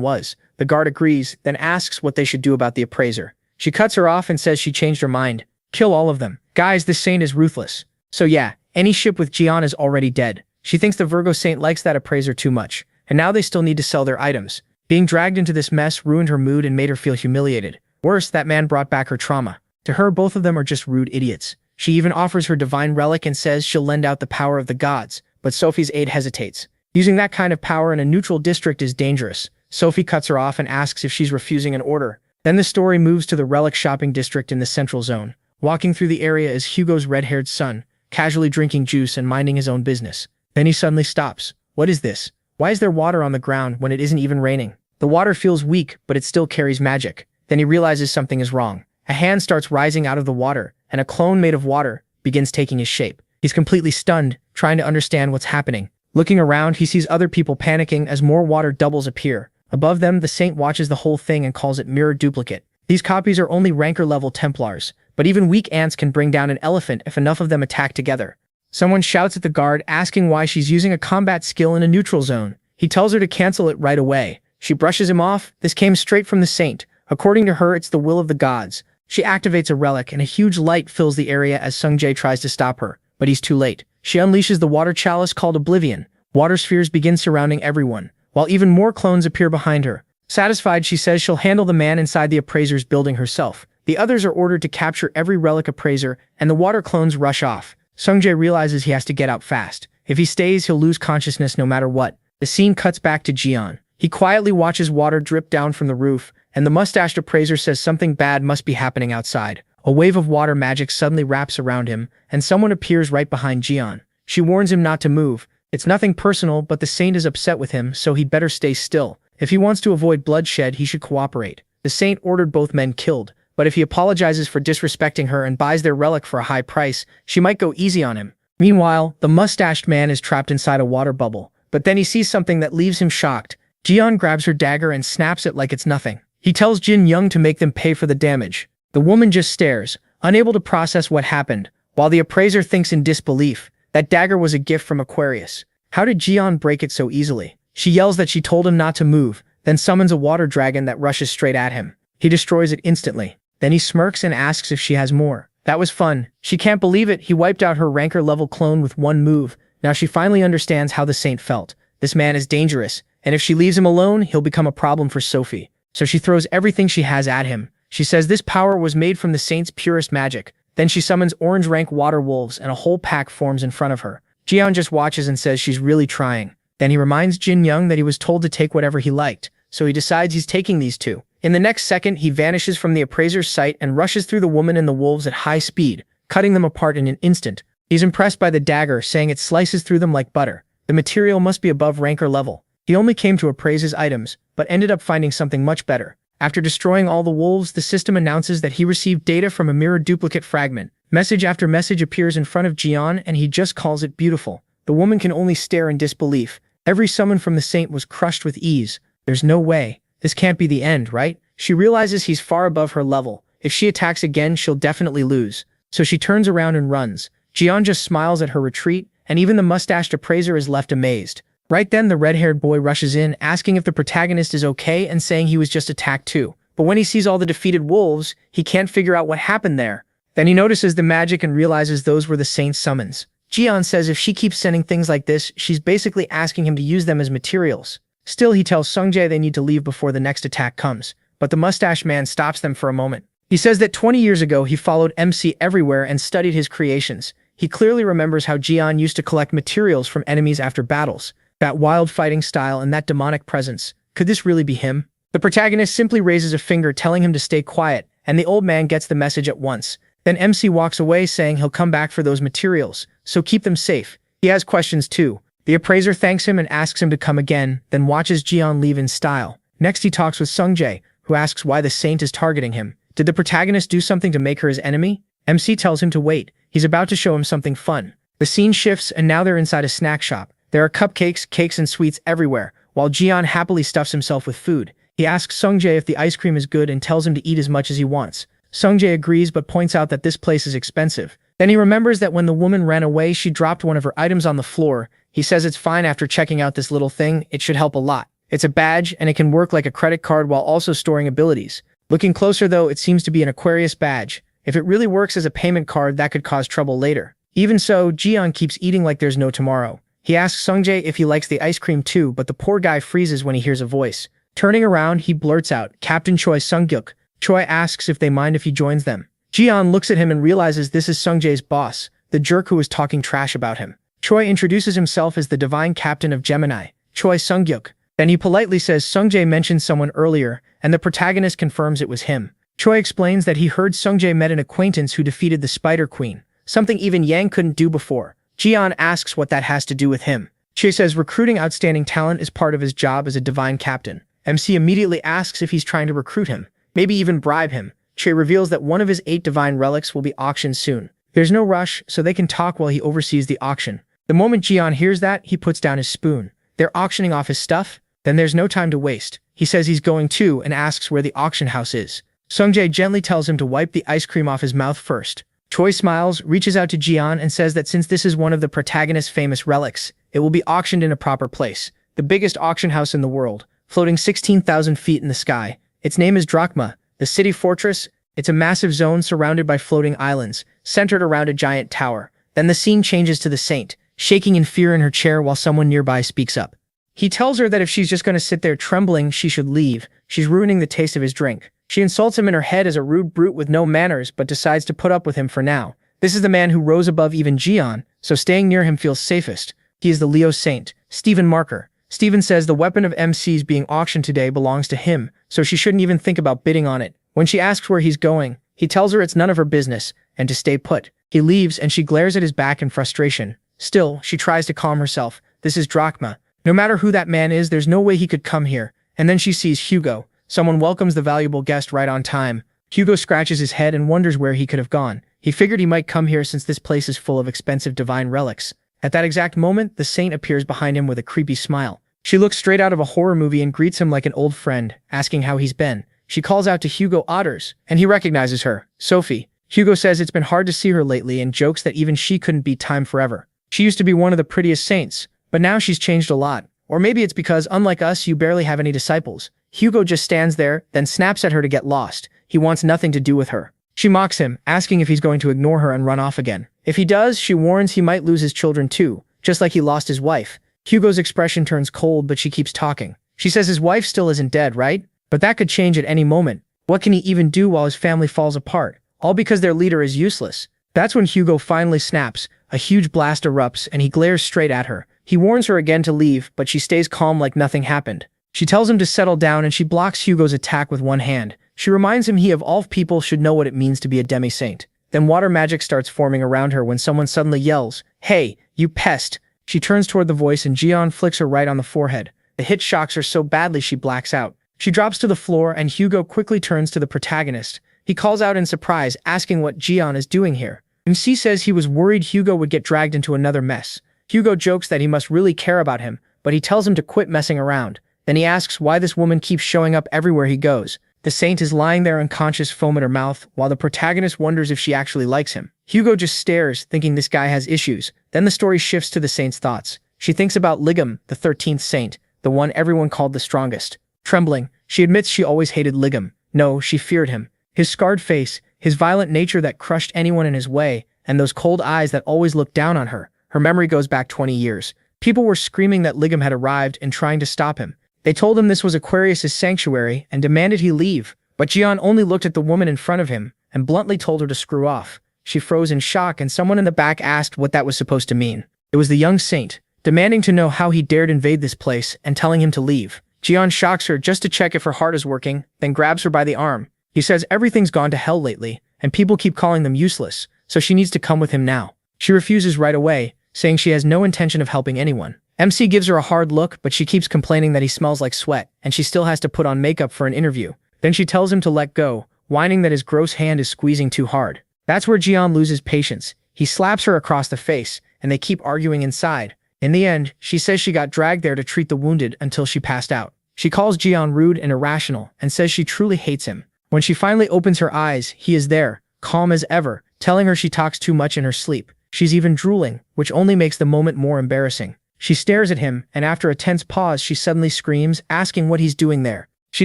Speaker 1: was. The guard agrees, then asks what they should do about the appraiser. She cuts her off and says she changed her mind. Kill all of them. Guys, this saint is ruthless. So yeah, any ship with Jian is already dead. She thinks the Virgo saint likes that appraiser too much, and now they still need to sell their items. Being dragged into this mess ruined her mood and made her feel humiliated. Worse, that man brought back her trauma. To her, both of them are just rude idiots. She even offers her divine relic and says she'll lend out the power of the gods, but Sophie's aide hesitates. Using that kind of power in a neutral district is dangerous. Sophie cuts her off and asks if she's refusing an order. Then the story moves to the relic shopping district in the central zone. Walking through the area is Hugo's red-haired son, casually drinking juice and minding his own business. Then he suddenly stops. What is this? Why is there water on the ground when it isn't even raining? The water feels weak, but it still carries magic. Then he realizes something is wrong. A hand starts rising out of the water, and a clone made of water begins taking his shape. He's completely stunned, trying to understand what's happening. Looking around, he sees other people panicking as more water doubles appear. Above them, the saint watches the whole thing and calls it mirror duplicate. These copies are only ranker-level Templars, but even weak ants can bring down an elephant if enough of them attack together. Someone shouts at the guard asking why she's using a combat skill in a neutral zone. He tells her to cancel it right away. She brushes him off. This came straight from the saint. According to her, it's the will of the gods. She activates a relic and a huge light fills the area as Sung-jae tries to stop her, but he's too late. She unleashes the water chalice called Oblivion. Water spheres begin surrounding everyone, while even more clones appear behind her. Satisfied, she says she'll handle the man inside the appraiser's building herself. The others are ordered to capture every relic appraiser, and the water clones rush off. Sung-jae realizes he has to get out fast. If he stays, he'll lose consciousness no matter what. The scene cuts back to Jian. He quietly watches water drip down from the roof, and the mustached appraiser says something bad must be happening outside. A wave of water magic suddenly wraps around him, and someone appears right behind Jian. She warns him not to move. It's nothing personal, but the saint is upset with him, so he'd better stay still. If he wants to avoid bloodshed, he should cooperate. The saint ordered both men killed, but if he apologizes for disrespecting her and buys their relic for a high price, she might go easy on him. Meanwhile, the mustached man is trapped inside a water bubble, but then he sees something that leaves him shocked. Jian grabs her dagger and snaps it like it's nothing. He tells Jin Young to make them pay for the damage. The woman just stares, unable to process what happened, while the appraiser thinks in disbelief. That dagger was a gift from Aquarius. How did Jian break it so easily? She yells that she told him not to move, then summons a water dragon that rushes straight at him. He destroys it instantly. Then he smirks and asks if she has more. That was fun. She can't believe it. He wiped out her ranker level clone with one move. Now she finally understands how the saint felt. This man is dangerous, and if she leaves him alone, he'll become a problem for Sophie. So she throws everything she has at him. She says this power was made from the saint's purest magic. Then she summons orange rank water wolves and a whole pack forms in front of her. Jian just watches and says she's really trying. Then he reminds Jin Young that he was told to take whatever he liked, so he decides he's taking these two. In the next second, he vanishes from the appraiser's sight and rushes through the woman and the wolves at high speed, cutting them apart in an instant. He's impressed by the dagger, saying it slices through them like butter. The material must be above ranker level. He only came to appraise his items, but ended up finding something much better. After destroying all the wolves, the system announces that he received data from a mirror duplicate fragment. Message after message appears in front of Jian, and he just calls it beautiful. The woman can only stare in disbelief. Every summon from the saint was crushed with ease. There's no way. This can't be the end, right? She realizes he's far above her level. If she attacks again, she'll definitely lose. So she turns around and runs. Jian just smiles at her retreat, and even the mustached appraiser is left amazed. Right then, the red-haired boy rushes in, asking if the protagonist is okay and saying he was just attacked too. But when he sees all the defeated wolves, he can't figure out what happened there. Then he notices the magic and realizes those were the saint's summons. Jian says if she keeps sending things like this, she's basically asking him to use them as materials. Still, he tells Sung-jae they need to leave before the next attack comes, but the mustache man stops them for a moment. He says that 20 years ago he followed MC everywhere and studied his creations. He clearly remembers how Jian used to collect materials from enemies after battles. That wild fighting style and that demonic presence. Could this really be him? The protagonist simply raises a finger telling him to stay quiet, and the old man gets the message at once. Then MC walks away saying he'll come back for those materials, so keep them safe. He has questions too. The appraiser thanks him and asks him to come again, then watches Jian leave in style. Next he talks with Sung-jae, who asks why the saint is targeting him. Did the protagonist do something to make her his enemy? MC tells him to wait. He's about to show him something fun. The scene shifts and now they're inside a snack shop. There are cupcakes, cakes, and sweets everywhere, while Jian happily stuffs himself with food. He asks Sung-jae if the ice cream is good and tells him to eat as much as he wants. Sung-jae agrees but points out that this place is expensive. Then he remembers that when the woman ran away, she dropped one of her items on the floor. He says it's fine after checking out this little thing, it should help a lot. It's a badge, and it can work like a credit card while also storing abilities. Looking closer though, it seems to be an Aquarius badge. If it really works as a payment card, that could cause trouble later. Even so, Jian keeps eating like there's no tomorrow. He asks Sung-jae if he likes the ice cream too, but the poor guy freezes when he hears a voice. Turning around, he blurts out, "Captain Choi Sung-gyuk." Choi asks if they mind if he joins them. Jian looks at him and realizes this is Sung-jae's boss, the jerk who was talking trash about him. Choi introduces himself as the divine captain of Gemini, Choi Sung-gyuk. Then he politely says Sung-jae mentioned someone earlier, and the protagonist confirms it was him. Choi explains that he heard Sung-jae met an acquaintance who defeated the Spider Queen, something even Yang couldn't do before. Jian asks what that has to do with him. Choi says recruiting outstanding talent is part of his job as a divine captain. MC immediately asks if he's trying to recruit him, maybe even bribe him. Choi reveals that one of his 8 divine relics will be auctioned soon. There's no rush, so they can talk while he oversees the auction. The moment Jian hears that, he puts down his spoon. They're auctioning off his stuff? Then there's no time to waste. He says he's going too and asks where the auction house is. Sung-jae gently tells him to wipe the ice cream off his mouth first. Choi smiles, reaches out to Jian and says that since this is one of the protagonist's famous relics, it will be auctioned in a proper place. The biggest auction house in the world, floating 16,000 feet in the sky. Its name is Drachma, the city fortress. It's a massive zone surrounded by floating islands, centered around a giant tower. Then the scene changes to the saint, shaking in fear in her chair while someone nearby speaks up. He tells her that if she's just going to sit there trembling, she should leave. She's ruining the taste of his drink. She insults him in her head as a rude brute with no manners, but decides to put up with him for now. This is the man who rose above even Jian, so staying near him feels safest. He is the Leo Saint, Stephen Marker. Stephen says the weapon of MC's being auctioned today belongs to him, so she shouldn't even think about bidding on it. When she asks where he's going, he tells her it's none of her business, and to stay put. He leaves and she glares at his back in frustration. Still, she tries to calm herself. This is Drachma. No matter who that man is, there's no way he could come here. And then she sees Hugo. Someone welcomes the valuable guest right on time. Hugo scratches his head and wonders where he could have gone. He figured he might come here since this place is full of expensive divine relics. At that exact moment, the saint appears behind him with a creepy smile. She looks straight out of a horror movie and greets him like an old friend, asking how he's been. She calls out to Hugo Otters, and he recognizes her, Sophie. Hugo says it's been hard to see her lately and jokes that even she couldn't beat time forever. She used to be one of the prettiest saints, but now she's changed a lot. Or maybe it's because, unlike us, you barely have any disciples. Hugo just stands there, then snaps at her to get lost. He wants nothing to do with her. She mocks him, asking if he's going to ignore her and run off again. If he does, she warns he might lose his children too, just like he lost his wife. Hugo's expression turns cold, but she keeps talking. She says his wife still isn't dead, right? But that could change at any moment. What can he even do while his family falls apart? All because their leader is useless. That's when Hugo finally snaps. A huge blast erupts, and he glares straight at her. He warns her again to leave, but she stays calm like nothing happened. She tells him to settle down and she blocks Hugo's attack with one hand. She reminds him he of all people should know what it means to be a demi-saint. Then water magic starts forming around her when someone suddenly yells, "Hey, you pest!" She turns toward the voice and Jian flicks her right on the forehead. The hit shocks her so badly she blacks out. She drops to the floor and Hugo quickly turns to the protagonist. He calls out in surprise, asking what Jian is doing here. MC says he was worried Hugo would get dragged into another mess. Hugo jokes that he must really care about him, but he tells him to quit messing around. Then he asks why this woman keeps showing up everywhere he goes. The saint is lying there unconscious, foam at her mouth, while the protagonist wonders if she actually likes him. Hugo just stares, thinking this guy has issues. Then the story shifts to the saint's thoughts. She thinks about Ligam, the 13th saint, the one everyone called the strongest. Trembling, she admits she always hated Ligam. No, she feared him. His scarred face, his violent nature that crushed anyone in his way, and those cold eyes that always looked down on her. Her memory goes back 20 years. People were screaming that Ligam had arrived and trying to stop him. They told him this was Aquarius's sanctuary and demanded he leave. But Jian only looked at the woman in front of him and bluntly told her to screw off. She froze in shock and someone in the back asked what that was supposed to mean. It was the young saint, demanding to know how he dared invade this place and telling him to leave. Jian shocks her just to check if her heart is working, then grabs her by the arm. He says everything's gone to hell lately, and people keep calling them useless, so she needs to come with him now. She refuses right away, saying she has no intention of helping anyone. MC gives her a hard look, but she keeps complaining that he smells like sweat, and she still has to put on makeup for an interview. Then she tells him to let go, whining that his gross hand is squeezing too hard. That's where Jian loses patience. He slaps her across the face, and they keep arguing inside. In the end, she says she got dragged there to treat the wounded until she passed out. She calls Jian rude and irrational, and says she truly hates him. When she finally opens her eyes, he is there, calm as ever, telling her she talks too much in her sleep. She's even drooling, which only makes the moment more embarrassing. She stares at him, and after a tense pause, she suddenly screams, asking what he's doing there. She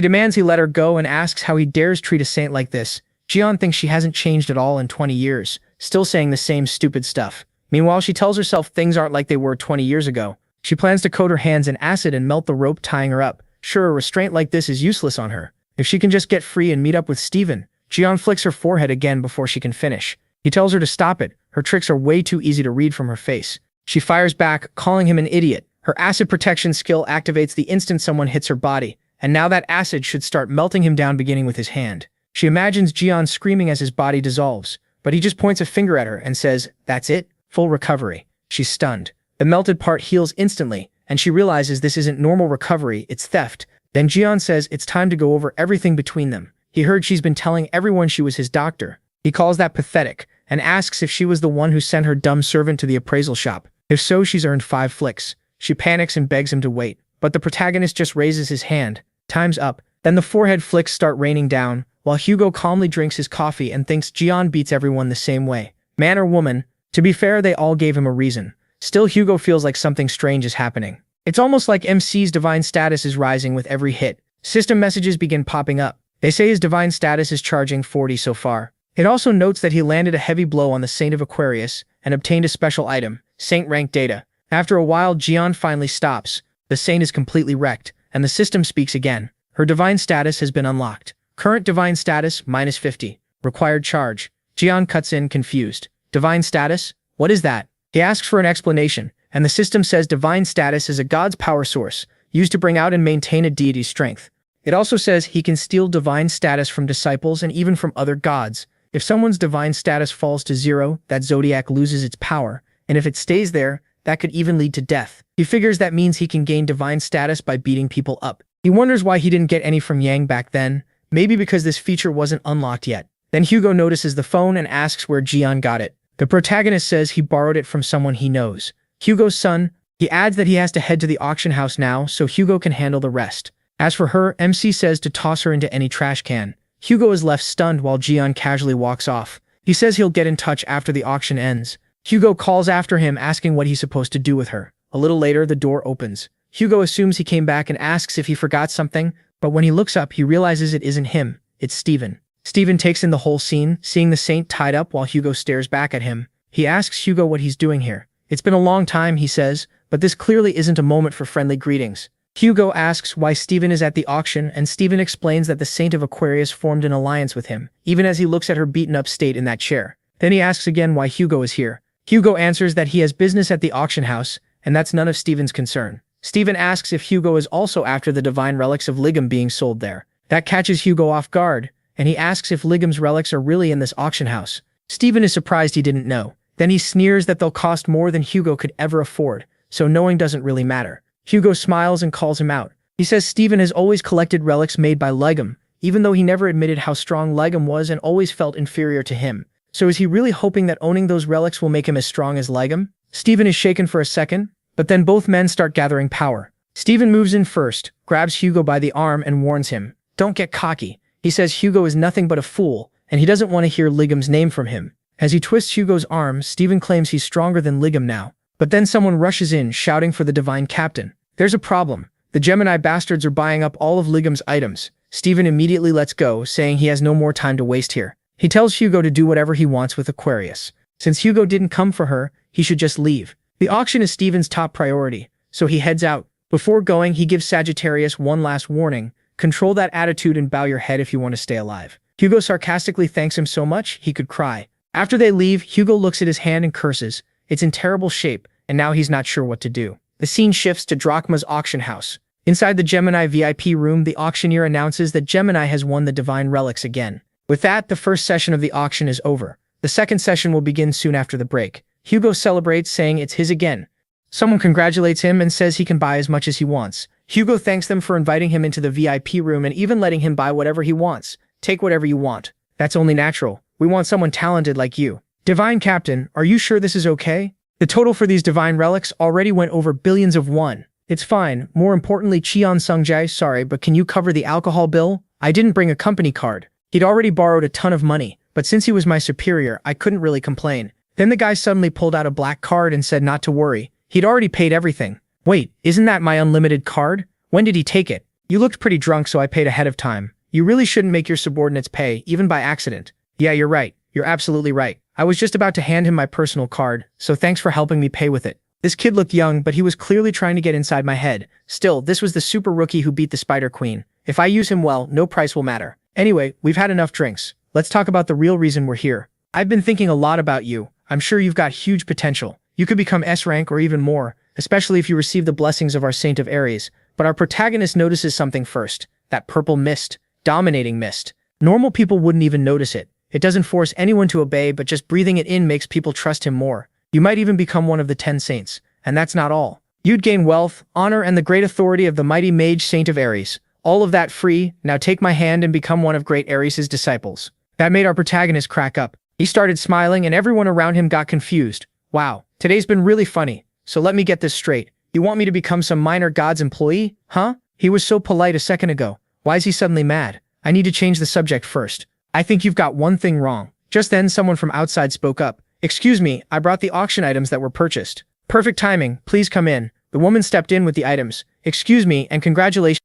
Speaker 1: demands he let her go and asks how he dares treat a saint like this. Jian thinks she hasn't changed at all in 20 years, still saying the same stupid stuff. Meanwhile, she tells herself things aren't like they were 20 years ago. She plans to coat her hands in acid and melt the rope tying her up. Sure, a restraint like this is useless on her. If she can just get free and meet up with Stephen. Jian flicks her forehead again before she can finish. He tells her to stop it. Her tricks are way too easy to read from her face. She fires back, calling him an idiot. Her acid protection skill activates the instant someone hits her body, and now that acid should start melting him down beginning with his hand. She imagines Jian screaming as his body dissolves, but he just points a finger at her and says, "That's it, full recovery." She's stunned. The melted part heals instantly, and she realizes this isn't normal recovery, it's theft. Then Jian says it's time to go over everything between them. He heard she's been telling everyone she was his doctor. He calls that pathetic, and asks if she was the one who sent her dumb servant to the appraisal shop. If so, she's earned 5 flicks. She panics and begs him to wait, but the protagonist just raises his hand. Time's up. Then the forehead flicks start raining down, while Hugo calmly drinks his coffee and thinks Jian beats everyone the same way. man or woman. To be fair, they all gave him a reason. Still, Hugo feels like something strange is happening. It's almost like MC's divine status is rising with every hit. System messages begin popping up. They say his divine status is charging 40 so far. It also notes that he landed a heavy blow on the Saint of Aquarius and obtained a special item, Saint rank data. After a while, Jian finally stops. The Saint is completely wrecked, and the system speaks again. Her divine status has been unlocked. Current divine status, -50. Required charge. Jian cuts in, confused. Divine status? What is that? He asks for an explanation, and the system says divine status is a god's power source, used to bring out and maintain a deity's strength. It also says he can steal divine status from disciples and even from other gods. If someone's divine status falls to 0, that zodiac loses its power, and if it stays there, that could even lead to death. He figures that means he can gain divine status by beating people up. He wonders why he didn't get any from Yang back then, maybe because this feature wasn't unlocked yet. Then Hugo notices the phone and asks where Jian got it. The protagonist says he borrowed it from someone he knows. Hugo's son. He adds that he has to head to the auction house now so Hugo can handle the rest. As for her, MC says to toss her into any trash can. Hugo is left stunned while Jian casually walks off. He says he'll get in touch after the auction ends. Hugo calls after him asking what he's supposed to do with her. A little later, the door opens. Hugo assumes he came back and asks if he forgot something, but when he looks up, he realizes it isn't him. It's Steven. Steven takes in the whole scene, seeing the Saint tied up while Hugo stares back at him. He asks Hugo what he's doing here. It's been a long time, he says, but this clearly isn't a moment for friendly greetings. Hugo asks why Steven is at the auction, and Steven explains that the Saint of Aquarius formed an alliance with him, even as he looks at her beaten-up state in that chair. Then he asks again why Hugo is here. Hugo answers that he has business at the auction house, and that's none of Steven's concern. Steven asks if Hugo is also after the divine relics of Ligum being sold there. That catches Hugo off guard, and he asks if Ligum's relics are really in this auction house. Steven is surprised he didn't know. Then he sneers that they'll cost more than Hugo could ever afford, so knowing doesn't really matter. Hugo smiles and calls him out. He says Steven has always collected relics made by Ligum, even though he never admitted how strong Ligum was and always felt inferior to him. So is he really hoping that owning those relics will make him as strong as Ligum? Steven is shaken for a second, but then both men start gathering power. Steven moves in first, grabs Hugo by the arm and warns him, "Don't get cocky." He says Hugo is nothing but a fool, and he doesn't want to hear Ligum's name from him. As he twists Hugo's arm, Steven claims he's stronger than Ligum now. But then someone rushes in, shouting for the Divine Captain. There's a problem. The Gemini bastards are buying up all of Ligum's items. Steven immediately lets go, saying he has no more time to waste here. He tells Hugo to do whatever he wants with Aquarius. Since Hugo didn't come for her, he should just leave. The auction is Steven's top priority, so he heads out. Before going, he gives Sagittarius one last warning. Control that attitude and bow your head if you want to stay alive. Hugo sarcastically thanks him so much, he could cry. After they leave, Hugo looks at his hand and curses. It's in terrible shape, and now he's not sure what to do. The scene shifts to Drachma's auction house. Inside the Gemini VIP room, the auctioneer announces that Gemini has won the divine relics again. With that, the first session of the auction is over. The second session will begin soon after the break. Hugo celebrates, saying it's his again. Someone congratulates him and says he can buy as much as he wants. Hugo thanks them for inviting him into the VIP room and even letting him buy whatever he wants. Take whatever you want. That's only natural. We want someone talented like you. Divine Captain, are you sure this is okay? The total for these divine relics already went over billions of won. It's fine. More importantly, Cheon Sungjae, sorry, but can you cover the alcohol bill? I didn't bring a company card. He'd already borrowed a ton of money, but since he was my superior, I couldn't really complain. Then the guy suddenly pulled out a black card and said not to worry. He'd already paid everything. Wait, isn't that my unlimited card? When did he take it? You looked pretty drunk, so I paid ahead of time. You really shouldn't make your subordinates pay, even by accident. Yeah, you're right. You're absolutely right. I was just about to hand him my personal card, so thanks for helping me pay with it. This kid looked young, but he was clearly trying to get inside my head. Still, this was the super rookie who beat the Spider Queen. If I use him well, no price will matter. Anyway, we've had enough drinks. Let's talk about the real reason we're here. I've been thinking a lot about you. I'm sure you've got huge potential. You could become S rank or even more, especially if you receive the blessings of our Saint of Aries. But our protagonist notices something first. That purple mist. Dominating mist. Normal people wouldn't even notice it. It doesn't force anyone to obey, but just breathing it in makes people trust him more. You might even become one of the 10 saints. And that's not all. You'd gain wealth, honor, and the great authority of the mighty mage Saint of Aries. All of that free. Now take my hand and become one of great Aries' disciples. That made our protagonist crack up. He started smiling and everyone around him got confused. Wow, today's been really funny. So let me get this straight. You want me to become some minor god's employee? Huh? He was so polite a second ago. Why is he suddenly mad? I need to change the subject first. I think you've got one thing wrong. Just then someone from outside spoke up. Excuse me, I brought the auction items that were purchased. Perfect timing, please come in. The woman stepped in with the items. Excuse me, and congratulations.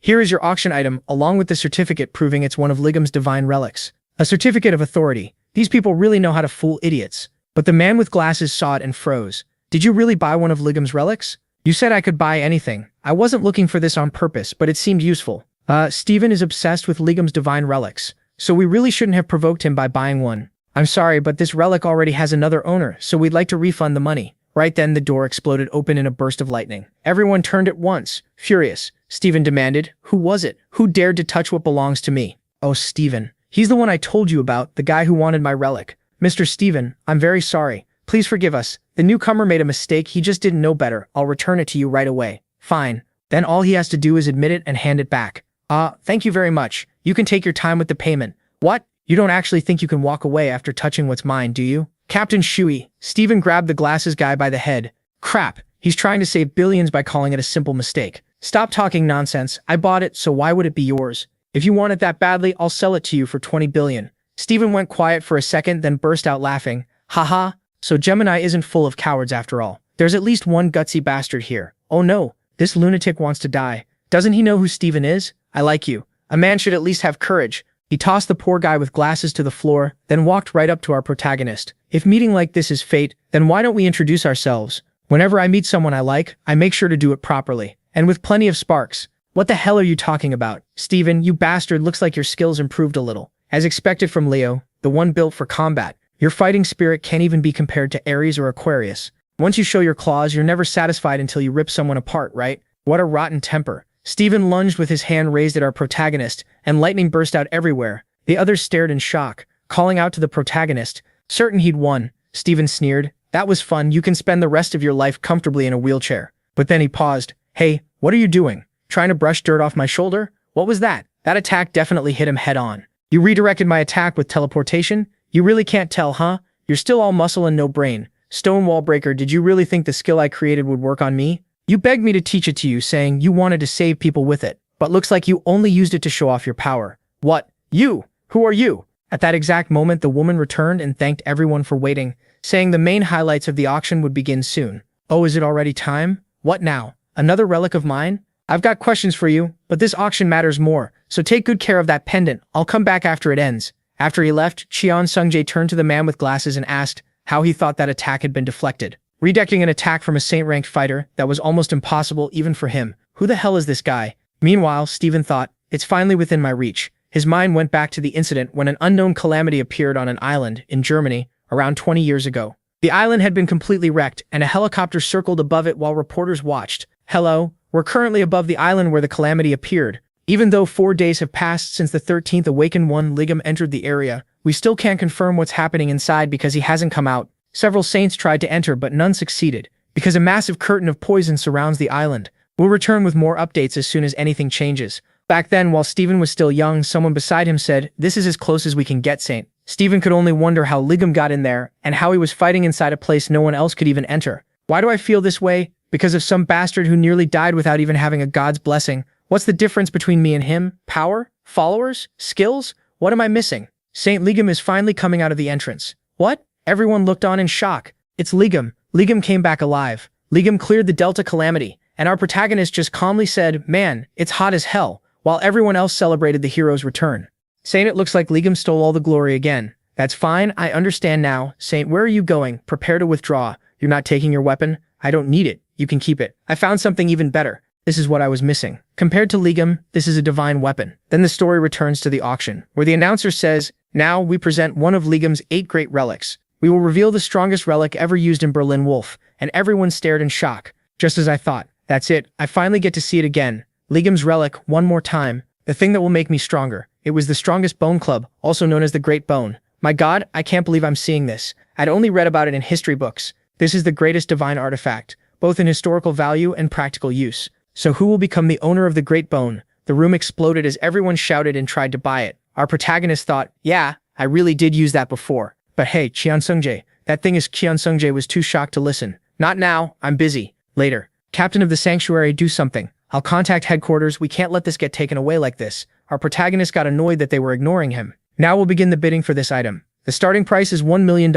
Speaker 1: Here is your auction item, along with the certificate proving it's one of Ligam's divine relics. A certificate of authority. These people really know how to fool idiots. But the man with glasses saw it and froze. Did you really buy one of Ligam's relics? You said I could buy anything. I wasn't looking for this on purpose, but it seemed useful. Stephen is obsessed with Ligam's divine relics, so we really shouldn't have provoked him by buying one. I'm sorry, but this relic already has another owner, so we'd like to refund the money. Right then, the door exploded open in a burst of lightning. Everyone turned at once, furious. Stephen demanded, "Who was it? Who dared to touch what belongs to me?" "Oh, Stephen. He's the one I told you about, the guy who wanted my relic. Mr. Stephen, I'm very sorry. Please forgive us. The newcomer made a mistake, he just didn't know better. I'll return it to you right away." "Fine. Then all he has to do is admit it and hand it back." Thank you very much. You can take your time with the payment." "What? You don't actually think you can walk away after touching what's mine, do you?" "Captain Shui." Stephen grabbed the glasses guy by the head. "Crap. He's trying to save billions by calling it a simple mistake. Stop talking nonsense. I bought it, so why would it be yours? If you want it that badly, I'll sell it to you for 20 billion. Stephen went quiet for a second, then burst out laughing. Haha, so Gemini isn't full of cowards after all. There's at least one gutsy bastard here. Oh no, this lunatic wants to die. Doesn't he know who Stephen is? I like you. A man should at least have courage. He tossed the poor guy with glasses to the floor, then walked right up to our protagonist. If meeting like this is fate, then why don't we introduce ourselves? Whenever I meet someone I like, I make sure to do it properly. And with plenty of sparks. What the hell are you talking about? Stephen, you bastard, looks like your skills improved a little. As expected from Leo, the one built for combat. Your fighting spirit can't even be compared to Aries or Aquarius. Once you show your claws, you're never satisfied until you rip someone apart, right? What a rotten temper. Stephen lunged with his hand raised at our protagonist, and lightning burst out everywhere. The others stared in shock, calling out to the protagonist, certain he'd won. Stephen sneered, "That was fun, you can spend the rest of your life comfortably in a wheelchair." But then he paused. "Hey, what are you doing? Trying to brush dirt off my shoulder? What was that?" That attack definitely hit him head on. "You redirected my attack with teleportation? You really can't tell, huh? You're still all muscle and no brain. Stonewall Breaker, did you really think the skill I created would work on me? You begged me to teach it to you, saying you wanted to save people with it, but looks like you only used it to show off your power." "What? You? Who are you?" At that exact moment, the woman returned and thanked everyone for waiting, saying the main highlights of the auction would begin soon. "Oh, is it already time? What now? Another relic of mine? I've got questions for you, but this auction matters more, so take good care of that pendant. I'll come back after it ends." After he left, Cheon Sungjae turned to the man with glasses and asked how he thought that attack had been deflected. Rejecting an attack from a saint-ranked fighter that was almost impossible even for him. Who the hell is this guy? Meanwhile, Stephen thought, it's finally within my reach. His mind went back to the incident when an unknown calamity appeared on an island in Germany around 20 years ago. The island had been completely wrecked, and a helicopter circled above it while reporters watched. "Hello, we're currently above the island where the calamity appeared. Even though 4 days have passed since the 13th Awakened One Ligam entered the area, we still can't confirm what's happening inside because he hasn't come out. Several saints tried to enter, but none succeeded, because a massive curtain of poison surrounds the island. We'll return with more updates as soon as anything changes." Back then, while Stephen was still young, someone beside him said, "This is as close as we can get, Saint." Stephen could only wonder how Ligam got in there, and how he was fighting inside a place no one else could even enter. Why do I feel this way? Because of some bastard who nearly died without even having a god's blessing. What's the difference between me and him? Power? Followers? Skills? What am I missing? Saint Ligam is finally coming out of the entrance. What? Everyone looked on in shock. It's Ligam. Ligam came back alive. Ligam cleared the Delta calamity, and our protagonist just calmly said, "Man, it's hot as hell," while everyone else celebrated the hero's return. Saint, it looks like Ligam stole all the glory again. That's fine, I understand now. Saint, where are you going? Prepare to withdraw. You're not taking your weapon? I don't need it. You can keep it. I found something even better. This is what I was missing. Compared to Ligam, this is a divine weapon. Then the story returns to the auction, where the announcer says, "Now we present one of Ligam's 8 great relics. We will reveal the strongest relic ever used in Berlin Wolf," and everyone stared in shock. Just as I thought. That's it. I finally get to see it again. Ligam's relic, one more time. The thing that will make me stronger. It was the strongest bone club, also known as the Great Bone. My god, I can't believe I'm seeing this. I'd only read about it in history books. This is the greatest divine artifact, both in historical value and practical use. So who will become the owner of the Great Bone? The room exploded as everyone shouted and tried to buy it. Our protagonist thought, yeah, I really did use that before. But hey, Cheon Sungjae, that thing is Cheon Sungjae was too shocked to listen. Not now, I'm busy. Later. Captain of the Sanctuary, do something. I'll contact headquarters, we can't let this get taken away like this. Our protagonist got annoyed that they were ignoring him. Now we'll begin the bidding for this item. The starting price is $1 million.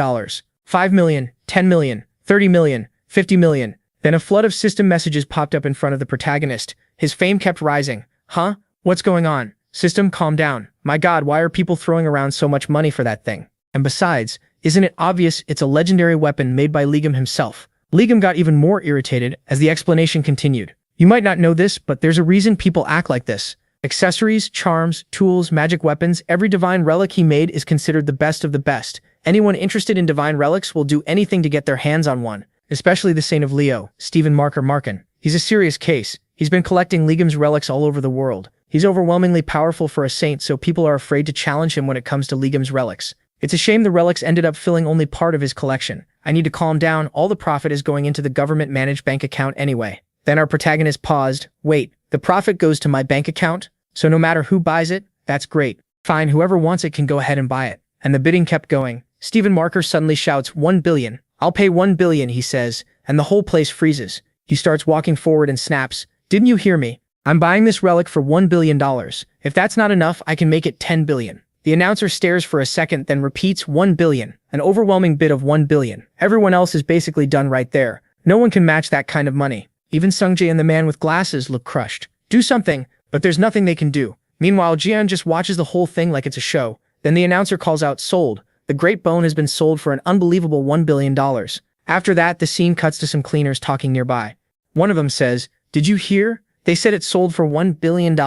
Speaker 1: 5 million, 10 million, 30 million, 50 million. Then a flood of system messages popped up in front of the protagonist. His fame kept rising. Huh? What's going on? System, calm down. My god, why are people throwing around so much money for that thing? And besides, isn't it obvious it's a legendary weapon made by Legum himself? Legum got even more irritated as the explanation continued. You might not know this, but there's a reason people act like this. Accessories, charms, tools, magic weapons, every divine relic he made is considered the best of the best. Anyone interested in divine relics will do anything to get their hands on one, especially the Saint of Leo, Stephen Marker Markin. He's a serious case. He's been collecting Legum's relics all over the world. He's overwhelmingly powerful for a saint, so people are afraid to challenge him when it comes to Legum's relics. It's a shame the relics ended up filling only part of his collection. I need to calm down, all the profit is going into the government-managed bank account anyway. Then our protagonist paused. Wait, the profit goes to my bank account? So no matter who buys it, that's great. Fine, whoever wants it can go ahead and buy it. And the bidding kept going. Stephen Marker suddenly shouts, 1 billion. I'll pay 1 billion, he says, and the whole place freezes. He starts walking forward and snaps. Didn't you hear me? I'm buying this relic for $1 billion. If that's not enough, I can make it 10 billion. The announcer stares for a second, then repeats 1 billion, an overwhelming bid of 1 billion. Everyone else is basically done right there. No one can match that kind of money. Even Sungjae and the man with glasses look crushed. Do something, but there's nothing they can do. Meanwhile, Jian just watches the whole thing like it's a show. Then the announcer calls out, sold. The Great Bone has been sold for an unbelievable $1 billion. After that, the scene cuts to some cleaners talking nearby. One of them says, did you hear? They said it sold for $1 billion.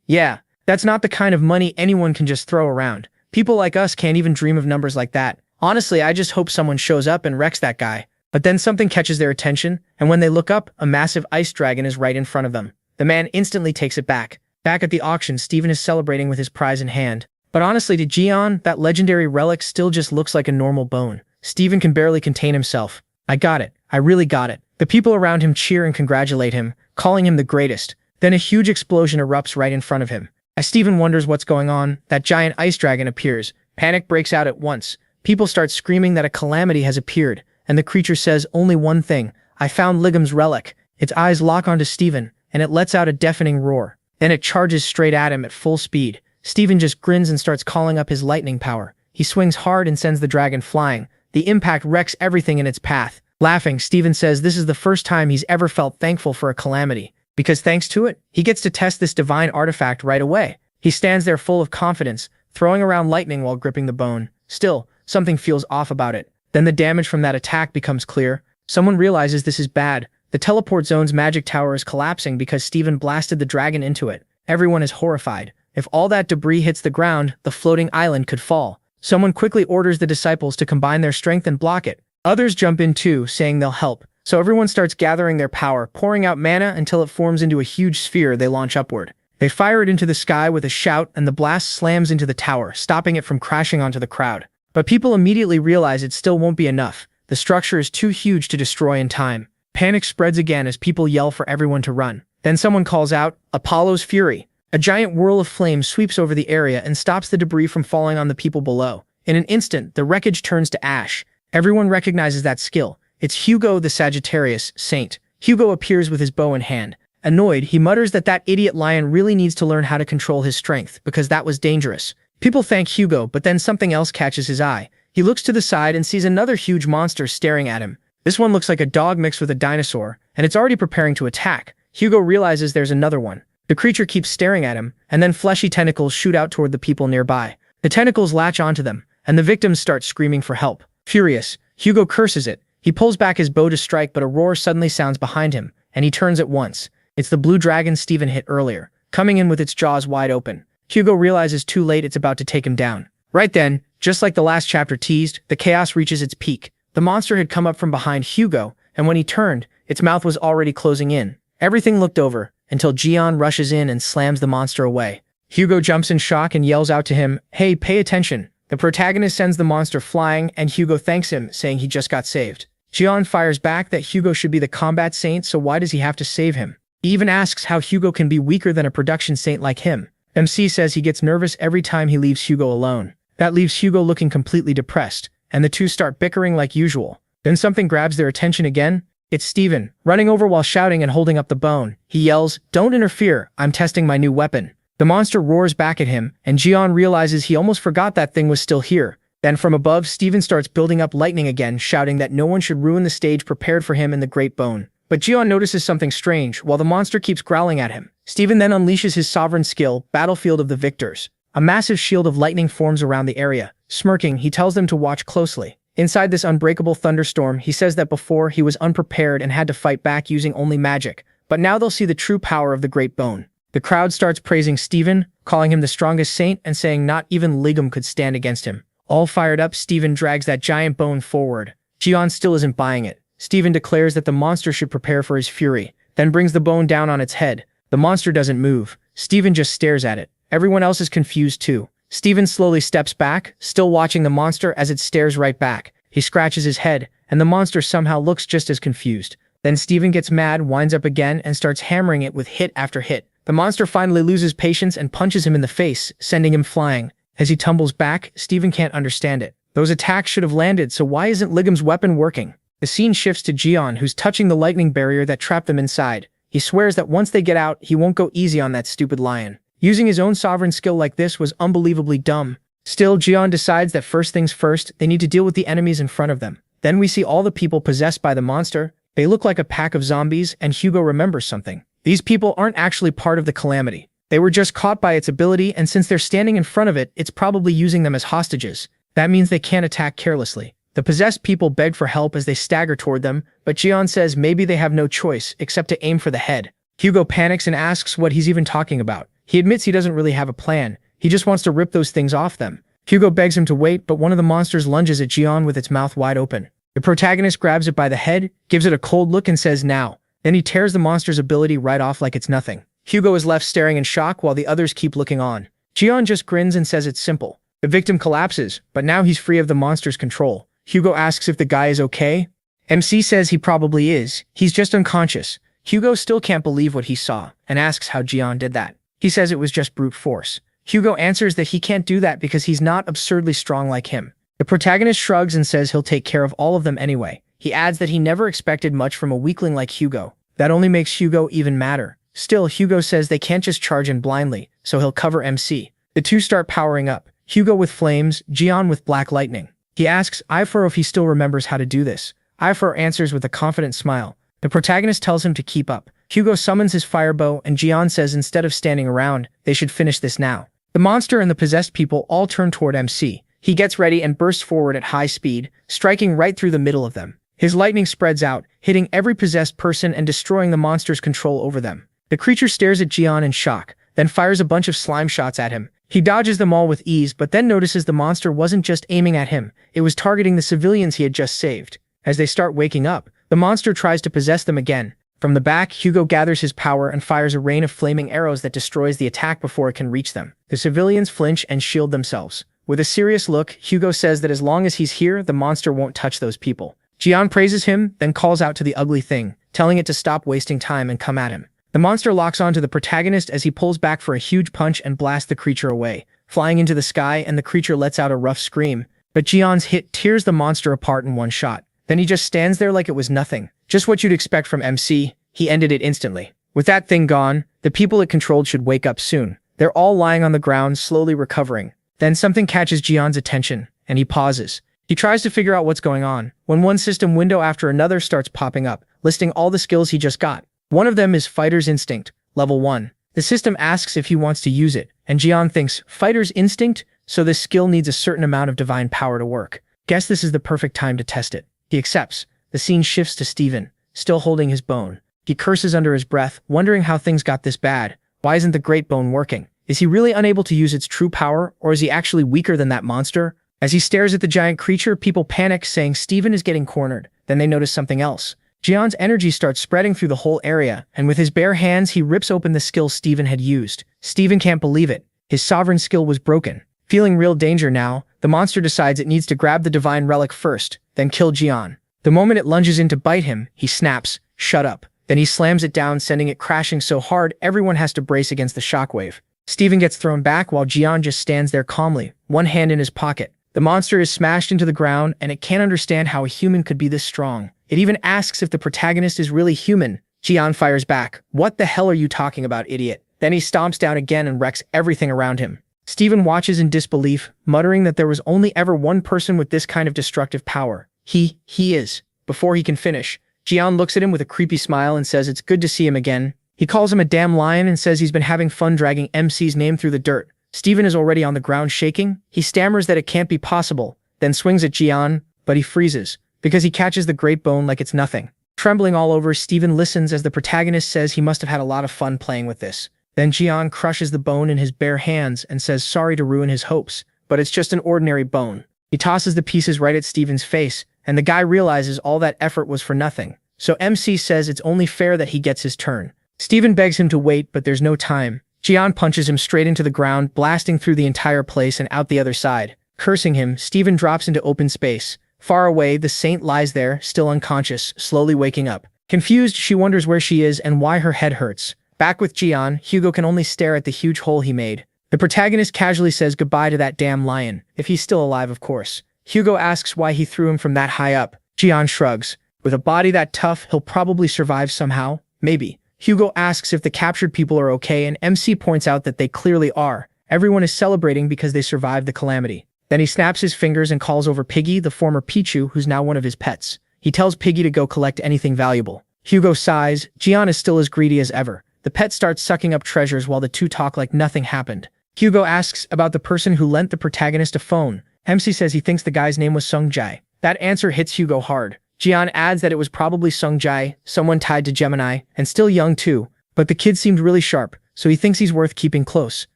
Speaker 1: Yeah, that's not the kind of money anyone can just throw around. People like us can't even dream of numbers like that. Honestly, I just hope someone shows up and wrecks that guy. But then something catches their attention, and when they look up, a massive ice dragon is right in front of them. The man instantly takes it back. Back at the auction, Stephen is celebrating with his prize in hand. But honestly, to Jian, that legendary relic still just looks like a normal bone. Stephen can barely contain himself. I got it. I really got it. The people around him cheer and congratulate him, calling him the greatest. Then a huge explosion erupts right in front of him. As Stephen wonders what's going on, that giant ice dragon appears. Panic breaks out at once. People start screaming that a calamity has appeared, and the creature says only one thing. I found Legum's relic. Its eyes lock onto Stephen, and it lets out a deafening roar. Then it charges straight at him at full speed. Stephen just grins and starts calling up his lightning power. He swings hard and sends the dragon flying. The impact wrecks everything in its path. Laughing, Stephen says this is the first time he's ever felt thankful for a calamity, because thanks to it, he gets to test this divine artifact right away. He stands there full of confidence, throwing around lightning while gripping the bone. Still, something feels off about it. Then the damage from that attack becomes clear. Someone realizes this is bad. The teleport zone's magic tower is collapsing because Stephen blasted the dragon into it. Everyone is horrified. If all that debris hits the ground, the floating island could fall. Someone quickly orders the disciples to combine their strength and block it. Others jump in too, saying they'll help. So everyone starts gathering their power, pouring out mana until it forms into a huge sphere they launch upward. They fire it into the sky with a shout, and the blast slams into the tower, stopping it from crashing onto the crowd. But people immediately realize it still won't be enough. The structure is too huge to destroy in time. Panic spreads again as people yell for everyone to run. Then someone calls out, Apollo's Fury. A giant whirl of flame sweeps over the area and stops the debris from falling on the people below. In an instant, the wreckage turns to ash. Everyone recognizes that skill. It's Hugo the Sagittarius Saint. Hugo appears with his bow in hand. Annoyed, he mutters that idiot lion really needs to learn how to control his strength, because that was dangerous. People thank Hugo, but then something else catches his eye. He looks to the side and sees another huge monster staring at him. This one looks like a dog mixed with a dinosaur, and it's already preparing to attack. Hugo realizes there's another one. The creature keeps staring at him, and then fleshy tentacles shoot out toward the people nearby. The tentacles latch onto them, and the victims start screaming for help. Furious, Hugo curses it. He pulls back his bow to strike, but a roar suddenly sounds behind him, and he turns at once. It's the blue dragon Stephen hit earlier, coming in with its jaws wide open. Hugo realizes too late it's about to take him down. Right then, just like the last chapter teased, the chaos reaches its peak. The monster had come up from behind Hugo, and when he turned, its mouth was already closing in. Everything looked over, until Jian rushes in and slams the monster away. Hugo jumps in shock and yells out to him, "Hey, pay attention." The protagonist sends the monster flying, and Hugo thanks him, saying he just got saved. Jian fires back that Hugo should be the combat saint, so why does he have to save him? He even asks how Hugo can be weaker than a production saint like him. MC says he gets nervous every time he leaves Hugo alone. That leaves Hugo looking completely depressed, and the two start bickering like usual. Then something grabs their attention again. It's Stephen, running over while shouting and holding up the bone. He yells, "Don't interfere, I'm testing my new weapon." The monster roars back at him, and Jian realizes he almost forgot that thing was still here. Then from above, Steven starts building up lightning again, shouting that no one should ruin the stage prepared for him in the Great Bone. But Jian notices something strange while the monster keeps growling at him. Steven then unleashes his sovereign skill, Battlefield of the Victors. A massive shield of lightning forms around the area. Smirking, he tells them to watch closely. Inside this unbreakable thunderstorm, he says that before he was unprepared and had to fight back using only magic, but now they'll see the true power of the Great Bone. The crowd starts praising Steven, calling him the strongest saint and saying not even Ligum could stand against him. All fired up, Steven drags that giant bone forward. Jian still isn't buying it. Steven declares that the monster should prepare for his fury, then brings the bone down on its head. The monster doesn't move. Steven just stares at it. Everyone else is confused too. Steven slowly steps back, still watching the monster as it stares right back. He scratches his head, and the monster somehow looks just as confused. Then Steven gets mad, winds up again, and starts hammering it with hit after hit. The monster finally loses patience and punches him in the face, sending him flying. As he tumbles back, Steven can't understand it. Those attacks should have landed, so why isn't Ligum's weapon working? The scene shifts to Jian, who's touching the lightning barrier that trapped them inside. He swears that once they get out, he won't go easy on that stupid lion. Using his own sovereign skill like this was unbelievably dumb. Still, Jian decides that first things first, they need to deal with the enemies in front of them. Then we see all the people possessed by the monster. They look like a pack of zombies, and Hugo remembers something. These people aren't actually part of the calamity. They were just caught by its ability, and since they're standing in front of it, it's probably using them as hostages. That means they can't attack carelessly. The possessed people beg for help as they stagger toward them, but Jian says maybe they have no choice except to aim for the head. Hugo panics and asks what he's even talking about. He admits he doesn't really have a plan. He just wants to rip those things off them. Hugo begs him to wait, but one of the monsters lunges at Jian with its mouth wide open. The protagonist grabs it by the head, gives it a cold look and says now. Then he tears the monster's ability right off like it's nothing. Hugo is left staring in shock while the others keep looking on. Jian just grins and says it's simple. The victim collapses, but now he's free of the monster's control. Hugo asks if the guy is okay. MC says he probably is. He's just unconscious. Hugo still can't believe what he saw and asks how Jian did that. He says it was just brute force. Hugo answers that he can't do that because he's not absurdly strong like him. The protagonist shrugs and says he'll take care of all of them anyway. He adds that he never expected much from a weakling like Hugo. That only makes Hugo even madder. Still, Hugo says they can't just charge in blindly, so he'll cover MC. The two start powering up. Hugo with flames, Jian with black lightning. He asks Ifuro if he still remembers how to do this. Ifuro answers with a confident smile. The protagonist tells him to keep up. Hugo summons his firebow and Jian says instead of standing around, they should finish this now. The monster and the possessed people all turn toward MC. He gets ready and bursts forward at high speed, striking right through the middle of them. His lightning spreads out, hitting every possessed person and destroying the monster's control over them. The creature stares at Jian in shock, then fires a bunch of slime shots at him. He dodges them all with ease, but then notices the monster wasn't just aiming at him, it was targeting the civilians he had just saved. As they start waking up, the monster tries to possess them again. From the back, Hugo gathers his power and fires a rain of flaming arrows that destroys the attack before it can reach them. The civilians flinch and shield themselves. With a serious look, Hugo says that as long as he's here, the monster won't touch those people. Jian praises him, then calls out to the ugly thing, telling it to stop wasting time and come at him. The monster locks onto the protagonist as he pulls back for a huge punch and blasts the creature away, flying into the sky, and the creature lets out a rough scream. But Jian's hit tears the monster apart in one shot. Then he just stands there like it was nothing. Just what you'd expect from MC. He ended it instantly. With that thing gone, the people it controlled should wake up soon. They're all lying on the ground, slowly recovering. Then something catches Jian's attention, and he pauses. He tries to figure out what's going on, when one system window after another starts popping up, listing all the skills he just got. One of them is Fighter's Instinct, level 1. The system asks if he wants to use it, and Jian thinks, Fighter's Instinct? So this skill needs a certain amount of divine power to work. Guess this is the perfect time to test it. He accepts. The scene shifts to Steven, still holding his bone. He curses under his breath, wondering how things got this bad. Why isn't the Great Bone working? Is he really unable to use its true power, or is he actually weaker than that monster? As he stares at the giant creature, people panic, saying Steven is getting cornered. Then they notice something else. Jian's energy starts spreading through the whole area, and with his bare hands he rips open the skill Steven had used. Steven can't believe it. His sovereign skill was broken. Feeling real danger now, the monster decides it needs to grab the divine relic first, then kill Jian. The moment it lunges in to bite him, he snaps, "Shut up." Then he slams it down, sending it crashing so hard everyone has to brace against the shockwave. Steven gets thrown back while Jian just stands there calmly, one hand in his pocket. The monster is smashed into the ground, and it can't understand how a human could be this strong. It even asks if the protagonist is really human. Jian fires back. "What the hell are you talking about, idiot?" Then he stomps down again and wrecks everything around him. Steven watches in disbelief, muttering that there was only ever one person with this kind of destructive power. He is. Before he can finish, Jian looks at him with a creepy smile and says it's good to see him again. He calls him a damn lion and says he's been having fun dragging MC's name through the dirt. Steven is already on the ground shaking. He stammers that it can't be possible, then swings at Jian, but he freezes, because he catches the great bone like it's nothing. Trembling all over, Steven listens as the protagonist says he must have had a lot of fun playing with this. Then Jian crushes the bone in his bare hands and says sorry to ruin his hopes, but it's just an ordinary bone. He tosses the pieces right at Steven's face, and the guy realizes all that effort was for nothing. So MC says it's only fair that he gets his turn. Steven begs him to wait, but there's no time. Jian punches him straight into the ground, blasting through the entire place and out the other side. Cursing him, Steven drops into open space. Far away, the saint lies there, still unconscious, slowly waking up. Confused, she wonders where she is and why her head hurts. Back with Jian, Hugo can only stare at the huge hole he made. The protagonist casually says goodbye to that damn lion, if he's still alive, of course. Hugo asks why he threw him from that high up. Jian shrugs. With a body that tough, he'll probably survive somehow. Maybe. Hugo asks if the captured people are okay, and MC points out that they clearly are. Everyone is celebrating because they survived the calamity. Then he snaps his fingers and calls over Piggy, the former Pichu, who's now one of his pets. He tells Piggy to go collect anything valuable. Hugo sighs. Jian is still as greedy as ever. The pet starts sucking up treasures while the two talk like nothing happened. Hugo asks about the person who lent the protagonist a phone. MC says he thinks the guy's name was Sung Jae. That answer hits Hugo hard. Jian adds that it was probably Sung Jae, someone tied to Gemini, and still young too, but the kid seemed really sharp, so he thinks he's worth keeping close.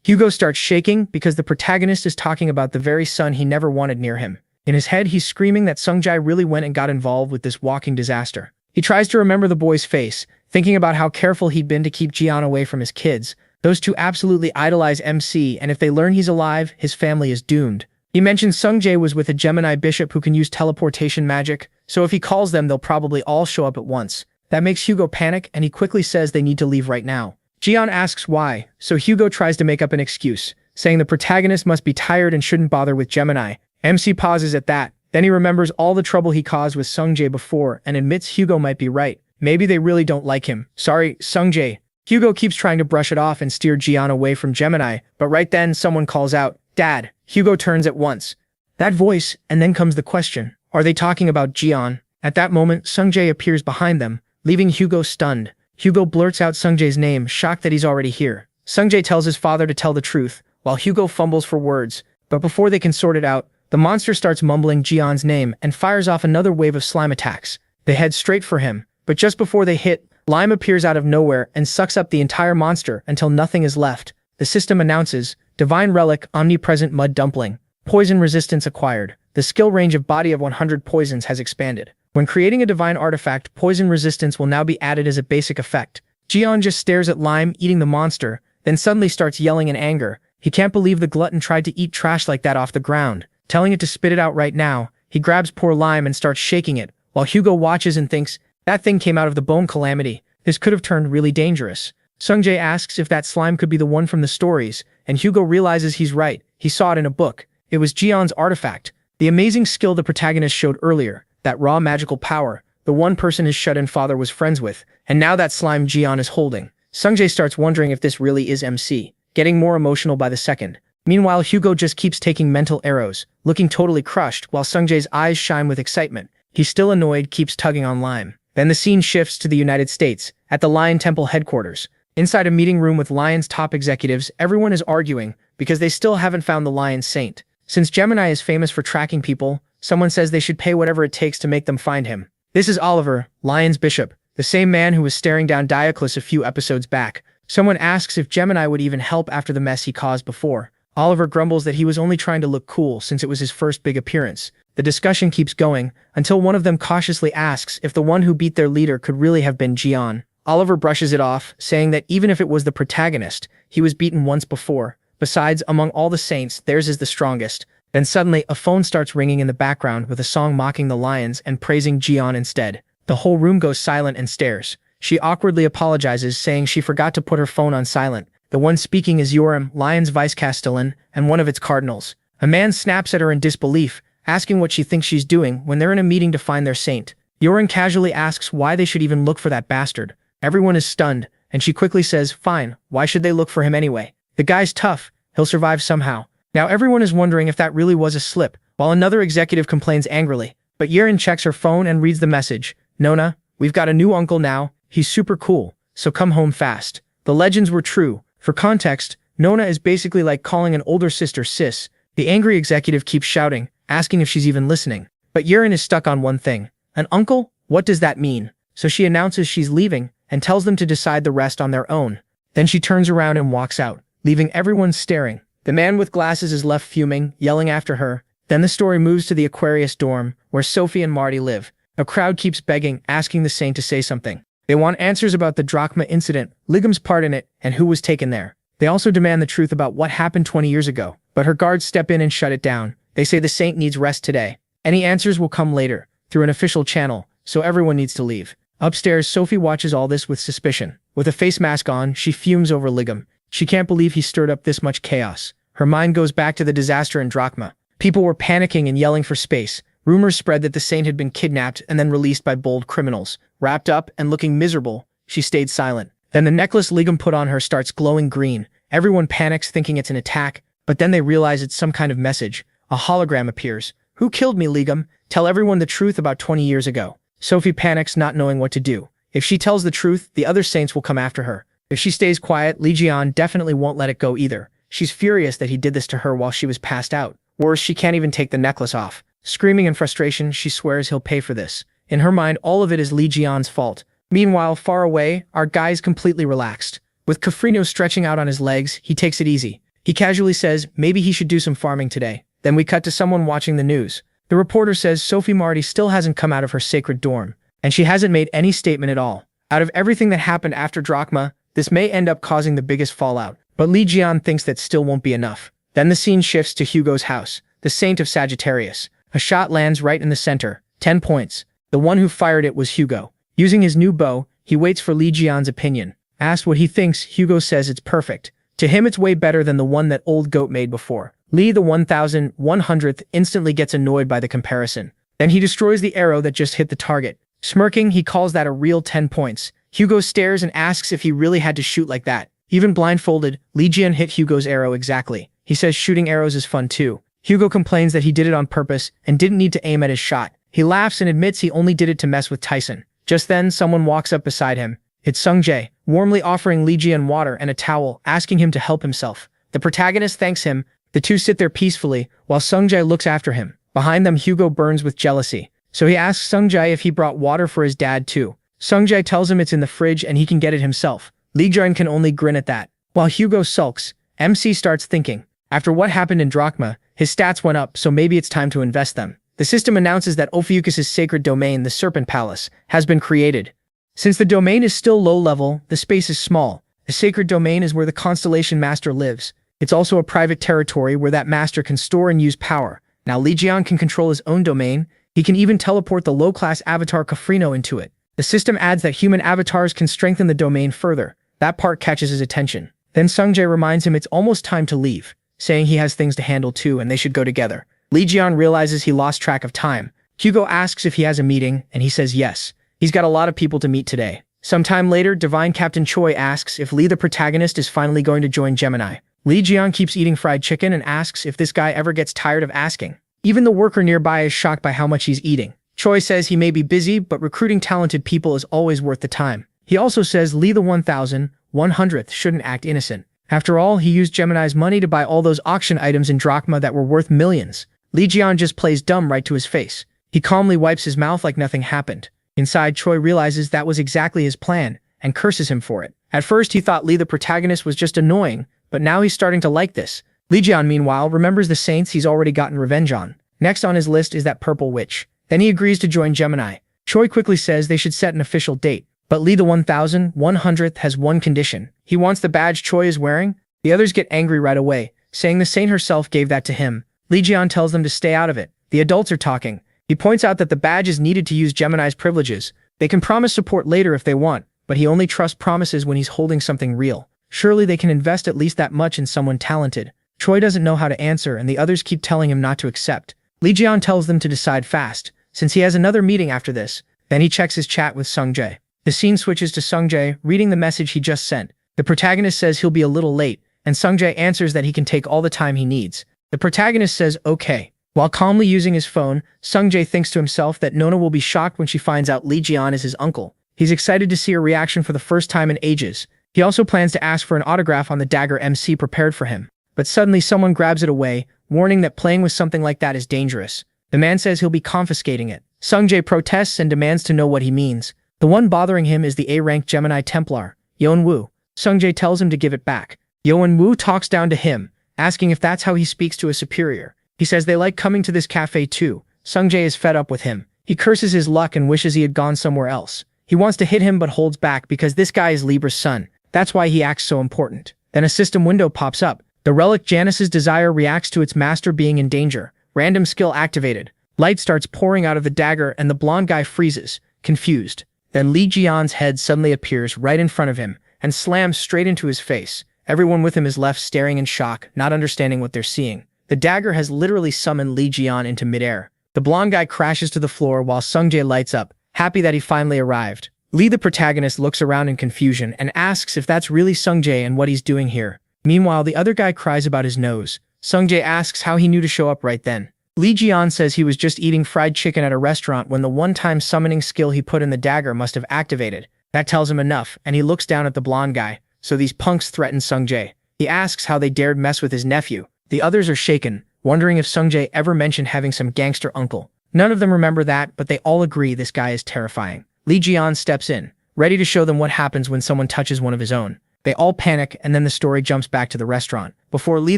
Speaker 1: Hugo starts shaking because the protagonist is talking about the very son he never wanted near him. In his head, he's screaming that Sung Jae really went and got involved with this walking disaster. He tries to remember the boy's face, thinking about how careful he'd been to keep Jian away from his kids. Those two absolutely idolize MC, and if they learn he's alive, his family is doomed. He mentions Sung Jae was with a Gemini bishop who can use teleportation magic, so if he calls them, they'll probably all show up at once. That makes Hugo panic, and he quickly says they need to leave right now. Jian asks why, so Hugo tries to make up an excuse, saying the protagonist must be tired and shouldn't bother with Gemini. MC pauses at that. Then he remembers all the trouble he caused with Sung Jae before and admits Hugo might be right. Maybe they really don't like him. Sorry, Sung Jae. Hugo keeps trying to brush it off and steer Jian away from Gemini, but right then someone calls out, "Dad." Hugo turns at once. That voice, and then comes the question. Are they talking about Jian? At that moment, Sung Jae appears behind them, leaving Hugo stunned. Hugo blurts out Sung Jae's name, shocked that he's already here. Sung Jae tells his father to tell the truth, while Hugo fumbles for words. But before they can sort it out, the monster starts mumbling Jian's name and fires off another wave of slime attacks. They head straight for him, but just before they hit, Lime appears out of nowhere and sucks up the entire monster until nothing is left. The system announces, Divine Relic, Omnipresent Mud Dumpling. Poison resistance acquired. The skill range of body of 100 poisons has expanded. When creating a divine artifact, poison resistance will now be added as a basic effect. Jian just stares at Lime eating the monster, then suddenly starts yelling in anger. He can't believe the glutton tried to eat trash like that off the ground. Telling it to spit it out right now, he grabs poor Lime and starts shaking it, while Hugo watches and thinks, that thing came out of the bone calamity. This could have turned really dangerous. Sung Jae asks if that slime could be the one from the stories, and Hugo realizes he's right. He saw it in a book. It was Jian's artifact, the amazing skill the protagonist showed earlier, that raw magical power, the one person his shut-in father was friends with, and now that slime Jian is holding. Sung Jae starts wondering if this really is MC, getting more emotional by the second. Meanwhile, Hugo just keeps taking mental arrows, looking totally crushed, while Sung Jae's eyes shine with excitement. He's still annoyed, keeps tugging on Lime. Then the scene shifts to the United States, at the Lion Temple headquarters. Inside a meeting room with Lion's top executives, everyone is arguing because they still haven't found the Lion Saint. Since Gemini is famous for tracking people, someone says they should pay whatever it takes to make them find him. This is Oliver, Lion's bishop, the same man who was staring down Dioclus a few episodes back. Someone asks if Gemini would even help after the mess he caused before. Oliver grumbles that he was only trying to look cool since it was his first big appearance. The discussion keeps going, until one of them cautiously asks if the one who beat their leader could really have been Jian. Oliver brushes it off, saying that even if it was the protagonist, he was beaten once before. Besides, among all the saints, theirs is the strongest. Then suddenly, a phone starts ringing in the background with a song mocking the lions and praising Jian instead. The whole room goes silent and stares. She awkwardly apologizes, saying she forgot to put her phone on silent. The one speaking is Yoram, Lion's vice-castellan, and one of its cardinals. A man snaps at her in disbelief, asking what she thinks she's doing when they're in a meeting to find their saint. Yoram casually asks why they should even look for that bastard. Everyone is stunned, and she quickly says, fine, why should they look for him anyway? The guy's tough, He'll survive somehow. Now everyone is wondering if that really was a slip, while another executive complains angrily. But Yerin checks her phone and reads the message. Nona, we've got a new uncle now. He's super cool, so come home fast. The legends were true. For context, Nona is basically like calling an older sister sis. The angry executive keeps shouting, asking if she's even listening. But Yerin is stuck on one thing. An uncle? What does that mean? So she announces she's leaving and tells them to decide the rest on their own. Then she turns around and walks out, leaving everyone staring. The man with glasses is left fuming, yelling after her. Then the story moves to the Aquarius dorm, where Sophie and Marty live. A crowd keeps begging, asking the Saint to say something. They want answers about the Drachma incident, Ligam's part in it, and who was taken there. They also demand the truth about what happened 20 years ago, but her guards step in and shut it down. They say the Saint needs rest today. Any answers will come later, through an official channel, so everyone needs to leave. Upstairs, Sophie watches all this with suspicion. With a face mask on, she fumes over Ligam. She can't believe he stirred up this much chaos. Her mind goes back to the disaster in Drachma. People were panicking and yelling for space. Rumors spread that the Saint had been kidnapped and then released by bold criminals. Wrapped up and looking miserable, she stayed silent. Then the necklace Ligam put on her starts glowing green. Everyone panics thinking it's an attack, but then they realize it's some kind of message. A hologram appears. Who killed me, Ligam? Tell everyone the truth about 20 years ago. Sophie panics, not knowing what to do. If she tells the truth, the other Saints will come after her. If she stays quiet, Li Jian definitely won't let it go either. She's furious that he did this to her while she was passed out. Worse, she can't even take the necklace off. Screaming in frustration, she swears he'll pay for this. In her mind, all of it is Li Jian's fault. Meanwhile, far away, our guy's completely relaxed. With Kafrino stretching out on his legs, he takes it easy. He casually says maybe he should do some farming today. Then we cut to someone watching the news. The reporter says Sophie Marty still hasn't come out of her sacred dorm, and she hasn't made any statement at all. Out of everything that happened after Drachma, this may end up causing the biggest fallout. But Li Jian thinks that still won't be enough. Then the scene shifts to Hugo's house, the Saint of Sagittarius. A shot lands right in the center. 10 points. The one who fired it was Hugo. Using his new bow, he waits for Li Jian's opinion. Asked what he thinks, Hugo says it's perfect. To him it's way better than the one that old goat made before. Li the 1100th instantly gets annoyed by the comparison. Then he destroys the arrow that just hit the target. Smirking, he calls that a real 10 points. Hugo stares and asks if he really had to shoot like that. Even blindfolded, Li Jian hit Hugo's arrow exactly. He says shooting arrows is fun too. Hugo complains that he did it on purpose and didn't need to aim at his shot. He laughs and admits he only did it to mess with Tyson. Just then, someone walks up beside him. It's Sung Jae, warmly offering Li Jian water and a towel, asking him to help himself. The protagonist thanks him. The two sit there peacefully, while Sung Jae looks after him. Behind them, Hugo burns with jealousy. So he asks Sung Jae if he brought water for his dad too. Sung Jae tells him it's in the fridge and he can get it himself. Li Jian can only grin at that. While Hugo sulks, MC starts thinking. After what happened in Drachma, his stats went up, so maybe it's time to invest them. The system announces that Ophiuchus' sacred domain, the Serpent Palace, has been created. Since the domain is still low level, the space is small. The sacred domain is where the Constellation Master lives. It's also a private territory where that master can store and use power. Now Li Jian can control his own domain. He can even teleport the low-class avatar Kafrino into it. The system adds that human avatars can strengthen the domain further. That part catches his attention. Then Sung Jae reminds him it's almost time to leave, saying he has things to handle too and they should go together. Li Jian realizes he lost track of time. Hugo asks if he has a meeting, and he says yes. He's got a lot of people to meet today. Sometime later, Divine Captain Choi asks if Li the protagonist is finally going to join Gemini. Li Jian keeps eating fried chicken and asks if this guy ever gets tired of asking. Even the worker nearby is shocked by how much he's eating. Choi says he may be busy, but recruiting talented people is always worth the time. He also says Li the 1100th shouldn't act innocent. After all, he used Gemini's money to buy all those auction items in Drachma that were worth millions. Li Jian just plays dumb right to his face. He calmly wipes his mouth like nothing happened. Inside, Choi realizes that was exactly his plan, and curses him for it. At first, he thought Li the protagonist was just annoying, but now he's starting to like this. Li Jian, meanwhile, remembers the saints he's already gotten revenge on. Next on his list is that purple witch. Then he agrees to join Gemini. Choi quickly says they should set an official date. But Li the 1100th has one condition. He wants the badge Choi is wearing. The others get angry right away, saying the saint herself gave that to him. Li Jian tells them to stay out of it. The adults are talking. He points out that the badge is needed to use Gemini's privileges. They can promise support later if they want, but he only trusts promises when he's holding something real. Surely they can invest at least that much in someone talented. Choi doesn't know how to answer, and the others keep telling him not to accept. Li Jian tells them to decide fast, since he has another meeting after this. Then he checks his chat with Sung Jae. The scene switches to Sung Jae reading the message he just sent. The protagonist says he'll be a little late, and Sungjae answers that he can take all the time he needs. The protagonist says okay. While calmly using his phone, Sungjae thinks to himself that Nona will be shocked when she finds out Lee Jian is his uncle. He's excited to see her reaction for the first time in ages. He also plans to ask for an autograph on the dagger MC prepared for him. But suddenly someone grabs it away, warning that playing with something like that is dangerous. The man says he'll be confiscating it. Sungjae protests and demands to know what he means. The one bothering him is the A-rank Gemini Templar, Yeon Woo. Sungjae tells him to give it back. Yeon Woo talks down to him, asking if that's how he speaks to a superior. He says they like coming to this cafe too. Sungjae is fed up with him. He curses his luck and wishes he had gone somewhere else. He wants to hit him but holds back because this guy is Libra's son. That's why he acts so important. Then a system window pops up. The relic Janice's desire reacts to its master being in danger. Random skill activated. Light starts pouring out of the dagger and the blonde guy freezes, confused. Then Lee Jian's head suddenly appears right in front of him and slams straight into his face. Everyone with him is left staring in shock, not understanding what they're seeing. The dagger has literally summoned Lee Jian into midair. The blonde guy crashes to the floor while Sungjae lights up, happy that he finally arrived. Lee, the protagonist, looks around in confusion and asks if that's really Sungjae and what he's doing here. Meanwhile, the other guy cries about his nose. Sungjae asks how he knew to show up right then. Lee Jian says he was just eating fried chicken at a restaurant when the one-time summoning skill he put in the dagger must have activated. That tells him enough, and he looks down at the blonde guy. So these punks threaten Sungjae. He asks how they dared mess with his nephew. The others are shaken, wondering if Sungjae ever mentioned having some gangster uncle. None of them remember that, but they all agree this guy is terrifying. Lee Jian steps in, ready to show them what happens when someone touches one of his own. They all panic, and then the story jumps back to the restaurant, before Lee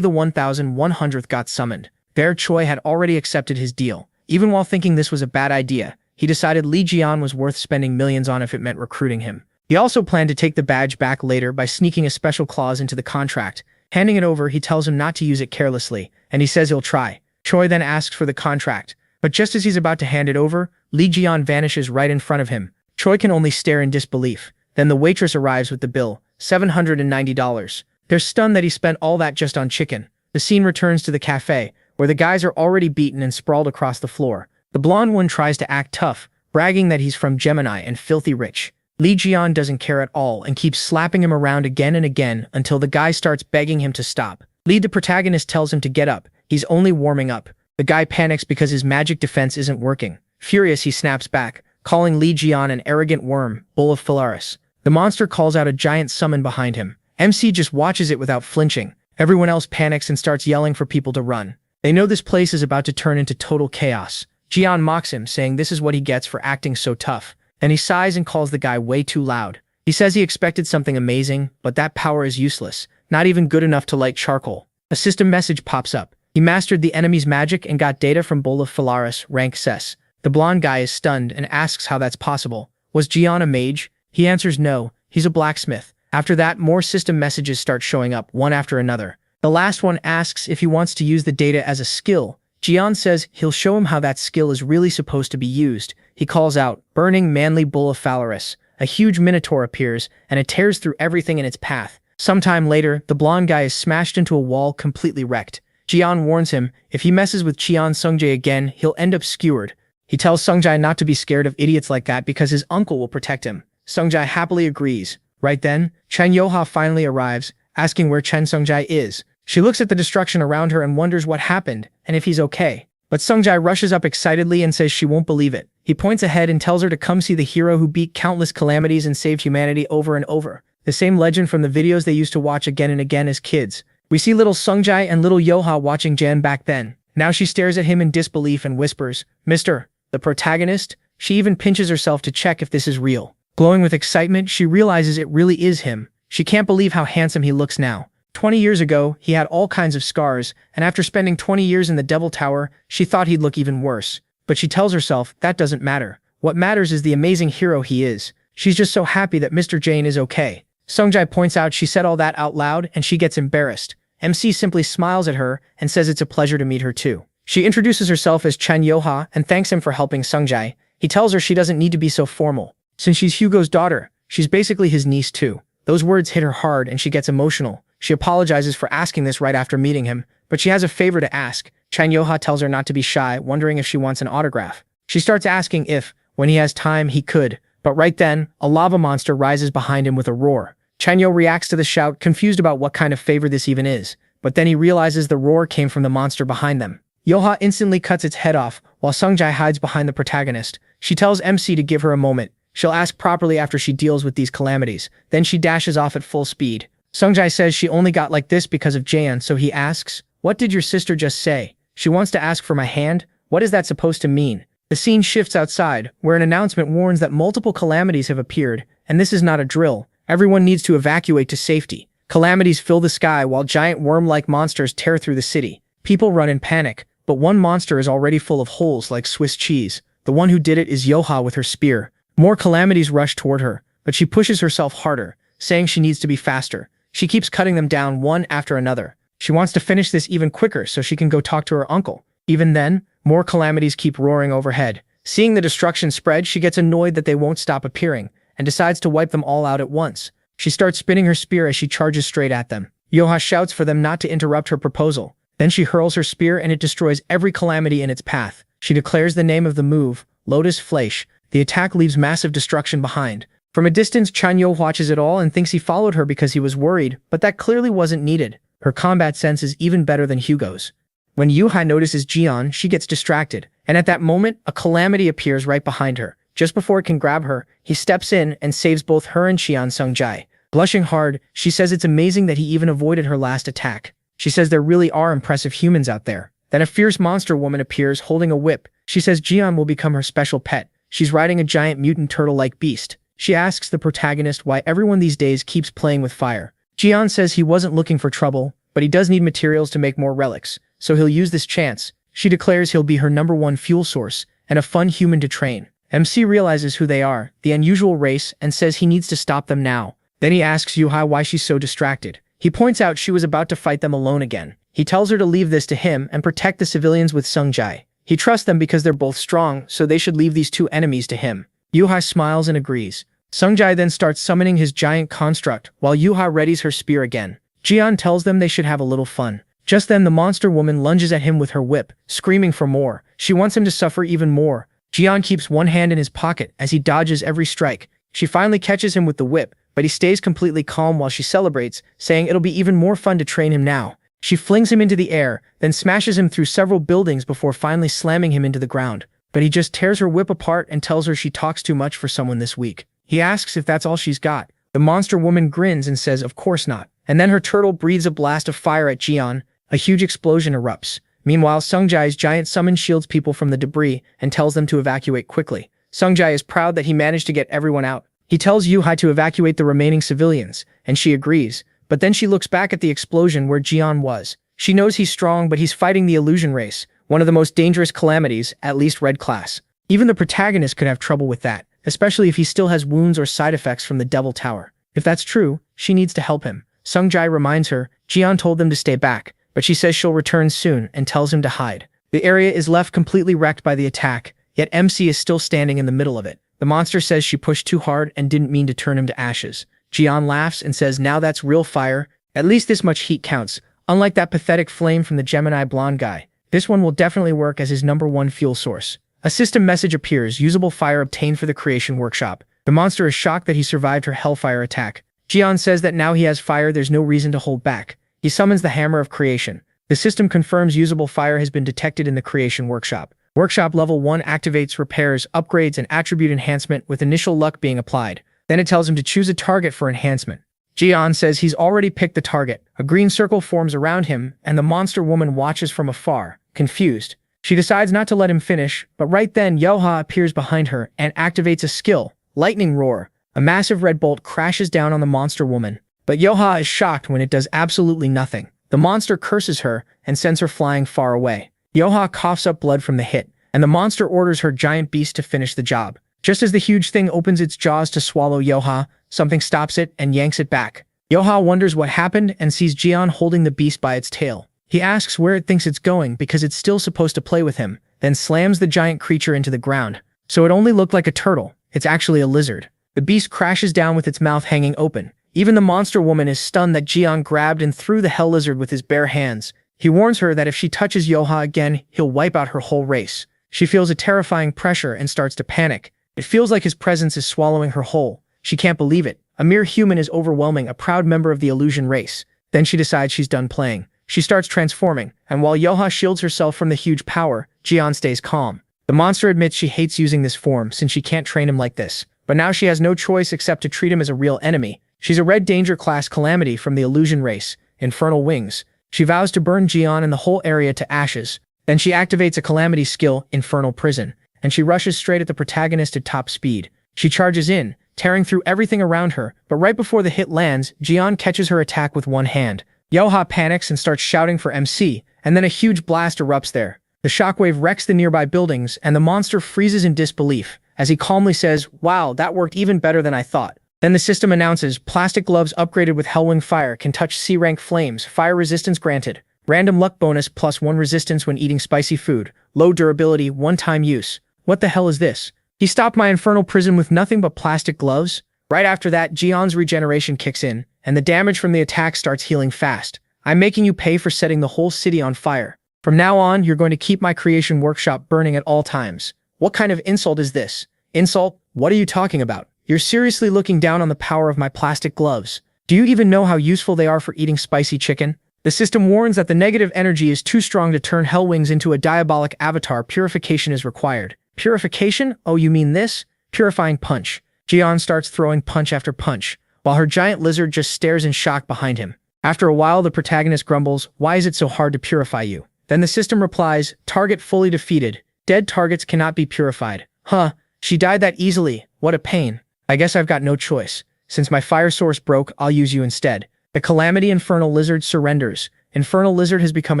Speaker 1: the 1100th got summoned. Bear Choi had already accepted his deal. Even while thinking this was a bad idea, he decided Lee Jian was worth spending millions on if it meant recruiting him. He also planned to take the badge back later by sneaking a special clause into the contract. Handing it over, he tells him not to use it carelessly, and he says he'll try. Choi then asks for the contract, but just as he's about to hand it over, Lee Jian vanishes right in front of him. Choi can only stare in disbelief. Then the waitress arrives with the bill, $790. They're stunned that he spent all that just on chicken. The scene returns to the cafe, where the guys are already beaten and sprawled across the floor. The blonde one tries to act tough, bragging that he's from Gemini and filthy rich. Lee Jian doesn't care at all and keeps slapping him around again and again until the guy starts begging him to stop. Lee, the protagonist, tells him to get up. He's only warming up. The guy panics because his magic defense isn't working. Furious, he snaps back, calling Lee Jian an arrogant worm, Bull of Phalaris. The monster calls out a giant summon behind him. MC just watches it without flinching. Everyone else panics and starts yelling for people to run. They know this place is about to turn into total chaos. Jian mocks him, saying this is what he gets for acting so tough. Then he sighs and calls the guy way too loud. He says he expected something amazing, but that power is useless, not even good enough to light charcoal. A system message pops up. He mastered the enemy's magic and got data from Bull of Phalaris, rank Ses. The blonde guy is stunned and asks how that's possible. Was Jian a mage? He answers no, he's a blacksmith. After that, more system messages start showing up, one after another. The last one asks if he wants to use the data as a skill. Jian says he'll show him how that skill is really supposed to be used. He calls out, "Burning manly Bull of Phalaris." A huge minotaur appears, and it tears through everything in its path. Sometime later, the blonde guy is smashed into a wall, completely wrecked. Jian warns him, if he messes with Cheon Sungjae again, he'll end up skewered. He tells Sungjae not to be scared of idiots like that because his uncle will protect him. Sungjae happily agrees. Right then, Chen Yoha finally arrives, asking where Chen Sungjae is. She looks at the destruction around her and wonders what happened, and if he's okay. But Sungjae rushes up excitedly and says she won't believe it. He points ahead and tells her to come see the hero who beat countless calamities and saved humanity over and over. The same legend from the videos they used to watch again and again as kids. We see little Sungjae and little Yoha watching Jan back then. Now she stares at him in disbelief and whispers, "Mr. the protagonist?" She even pinches herself to check if this is real. Glowing with excitement, she realizes it really is him. She can't believe how handsome he looks now. 20 years ago, he had all kinds of scars, and after spending 20 years in the Devil Tower, she thought he'd look even worse. But she tells herself that doesn't matter. What matters is the amazing hero he is. She's just so happy that Mr. Jane is okay. Sungjae points out she said all that out loud, and she gets embarrassed. MC simply smiles at her and says it's a pleasure to meet her too. She introduces herself as Chen Yoha and thanks him for helping Sungjae. He tells her she doesn't need to be so formal. Since she's Hugo's daughter, she's basically his niece too. Those words hit her hard and she gets emotional. She apologizes for asking this right after meeting him, but she has a favor to ask. Chen Yoha tells her not to be shy, wondering if she wants an autograph. She starts asking if, when he has time, he could, but right then, a lava monster rises behind him with a roar. Chanyo reacts to the shout, confused about what kind of favor this even is, but then he realizes the roar came from the monster behind them. Yoha instantly cuts its head off, while Sungjai hides behind the protagonist. She tells MC to give her a moment. She'll ask properly after she deals with these calamities. Then she dashes off at full speed. Sungjai says she only got like this because of Jaeon, so he asks, "What did your sister just say? She wants to ask for my hand? What is that supposed to mean?" The scene shifts outside, where an announcement warns that multiple calamities have appeared, and this is not a drill. Everyone needs to evacuate to safety. Calamities fill the sky while giant worm-like monsters tear through the city. People run in panic, but one monster is already full of holes like Swiss cheese. The one who did it is Yoha with her spear. More calamities rush toward her, but she pushes herself harder, saying she needs to be faster. She keeps cutting them down one after another. She wants to finish this even quicker so she can go talk to her uncle. Even then, more calamities keep roaring overhead. Seeing the destruction spread, she gets annoyed that they won't stop appearing, and decides to wipe them all out at once. She starts spinning her spear as she charges straight at them. Yoha shouts for them not to interrupt her proposal. Then she hurls her spear and it destroys every calamity in its path. She declares the name of the move, Lotus Flash. The attack leaves massive destruction behind. From a distance, Chanyo watches it all and thinks he followed her because he was worried, but that clearly wasn't needed. Her combat sense is even better than Hugo's. When Yuhai notices Jian, she gets distracted, and at that moment, a calamity appears right behind her. Just before it can grab her, he steps in and saves both her and Xian Sungjai. Blushing hard, she says it's amazing that he even avoided her last attack. She says there really are impressive humans out there. Then a fierce monster woman appears holding a whip. She says Jian will become her special pet. She's riding a giant mutant turtle-like beast. She asks the protagonist why everyone these days keeps playing with fire. Jian says he wasn't looking for trouble, but he does need materials to make more relics, so he'll use this chance. She declares he'll be her #1 fuel source and a fun human to train. MC realizes who they are, the unusual race, and says he needs to stop them now. Then he asks Yuhai why she's so distracted. He points out she was about to fight them alone again. He tells her to leave this to him and protect the civilians with Sungjai. He trusts them because they're both strong, so they should leave these two enemies to him. Yuhai smiles and agrees. Sungjai then starts summoning his giant construct, while Yuhai readies her spear again. Jian tells them they should have a little fun. Just then the monster woman lunges at him with her whip, screaming for more. She wants him to suffer even more. Jian keeps one hand in his pocket as he dodges every strike. She finally catches him with the whip, but he stays completely calm while she celebrates, saying it'll be even more fun to train him now. She flings him into the air, then smashes him through several buildings before finally slamming him into the ground. But he just tears her whip apart and tells her she talks too much for someone this week. He asks if that's all she's got. The monster woman grins and says of course not. And then her turtle breathes a blast of fire at Jian. A huge explosion erupts. Meanwhile, Sungjai's giant summon shields people from the debris and tells them to evacuate quickly. Sungjai is proud that he managed to get everyone out. He tells Yuhai to evacuate the remaining civilians, and she agrees. But then she looks back at the explosion where Jian was. She knows he's strong, but he's fighting the illusion race, one of the most dangerous calamities, at least red class. Even the protagonist could have trouble with that, especially if he still has wounds or side effects from the Devil Tower. If that's true, she needs to help him. Sungjai reminds her, Jian told them to stay back, but she says she'll return soon and tells him to hide. The area is left completely wrecked by the attack, yet MC is still standing in the middle of it. The monster says she pushed too hard and didn't mean to turn him to ashes. Jian laughs and says now that's real fire. At least this much heat counts, unlike that pathetic flame from the Gemini blonde guy. This one will definitely work as his #1 fuel source. A system message appears, usable fire obtained for the creation workshop. The monster is shocked that he survived her hellfire attack. Jian says that now he has fire, there's no reason to hold back. He summons the Hammer of Creation. The system confirms usable fire has been detected in the creation workshop. Workshop level 1 activates repairs, upgrades, and attribute enhancement with initial luck being applied. Then it tells him to choose a target for enhancement. Jian says he's already picked the target. A green circle forms around him, and the monster woman watches from afar, confused. She decides not to let him finish, but right then Yoha appears behind her and activates a skill, Lightning Roar. A massive red bolt crashes down on the monster woman, but Yoha is shocked when it does absolutely nothing. The monster curses her and sends her flying far away. Yoha coughs up blood from the hit, and the monster orders her giant beast to finish the job. Just as the huge thing opens its jaws to swallow Yoha, something stops it and yanks it back. Yoha wonders what happened and sees Jian holding the beast by its tail. He asks where it thinks it's going because it's still supposed to play with him, then slams the giant creature into the ground. So it only looked like a turtle. It's actually a lizard. The beast crashes down with its mouth hanging open. Even the monster woman is stunned that Jian grabbed and threw the hell lizard with his bare hands. He warns her that if she touches Yoha again, he'll wipe out her whole race. She feels a terrifying pressure and starts to panic. It feels like his presence is swallowing her whole. She can't believe it. A mere human is overwhelming a proud member of the illusion race. Then she decides she's done playing. She starts transforming, and while Yoha shields herself from the huge power, Jian stays calm. The monster admits she hates using this form since she can't train him like this. But now she has no choice except to treat him as a real enemy. She's a Red Danger class calamity from the illusion race, Infernal Wings. She vows to burn Jian and the whole area to ashes. Then she activates a calamity skill, Infernal Prison, and she rushes straight at the protagonist at top speed. She charges in, tearing through everything around her, but right before the hit lands, Jian catches her attack with one hand. Yoha panics and starts shouting for MC, and then a huge blast erupts there. The shockwave wrecks the nearby buildings, and the monster freezes in disbelief, as he calmly says, "Wow, that worked even better than I thought." Then the system announces, plastic gloves upgraded with Hellwing Fire can touch C-rank flames, fire resistance granted. Random luck bonus +1 resistance when eating spicy food. Low durability, one-time use. What the hell is this? He stopped my infernal prison with nothing but plastic gloves? Right after that, Jian's regeneration kicks in, and the damage from the attack starts healing fast. I'm making you pay for setting the whole city on fire. From now on, you're going to keep my creation workshop burning at all times. What kind of insult is this? Insult? What are you talking about? You're seriously looking down on the power of my plastic gloves. Do you even know how useful they are for eating spicy chicken? The system warns that the negative energy is too strong to turn Hellwings into a diabolic avatar. Purification is required. Purification? Oh, you mean this? Purifying punch. Jian starts throwing punch after punch, while her giant lizard just stares in shock behind him. After a while, the protagonist grumbles, "Why is it so hard to purify you?" Then the system replies, "Target fully defeated. Dead targets cannot be purified." Huh, she died that easily. What a pain. I guess I've got no choice. Since my fire source broke, I'll use you instead. The Calamity Infernal Lizard surrenders. Infernal Lizard has become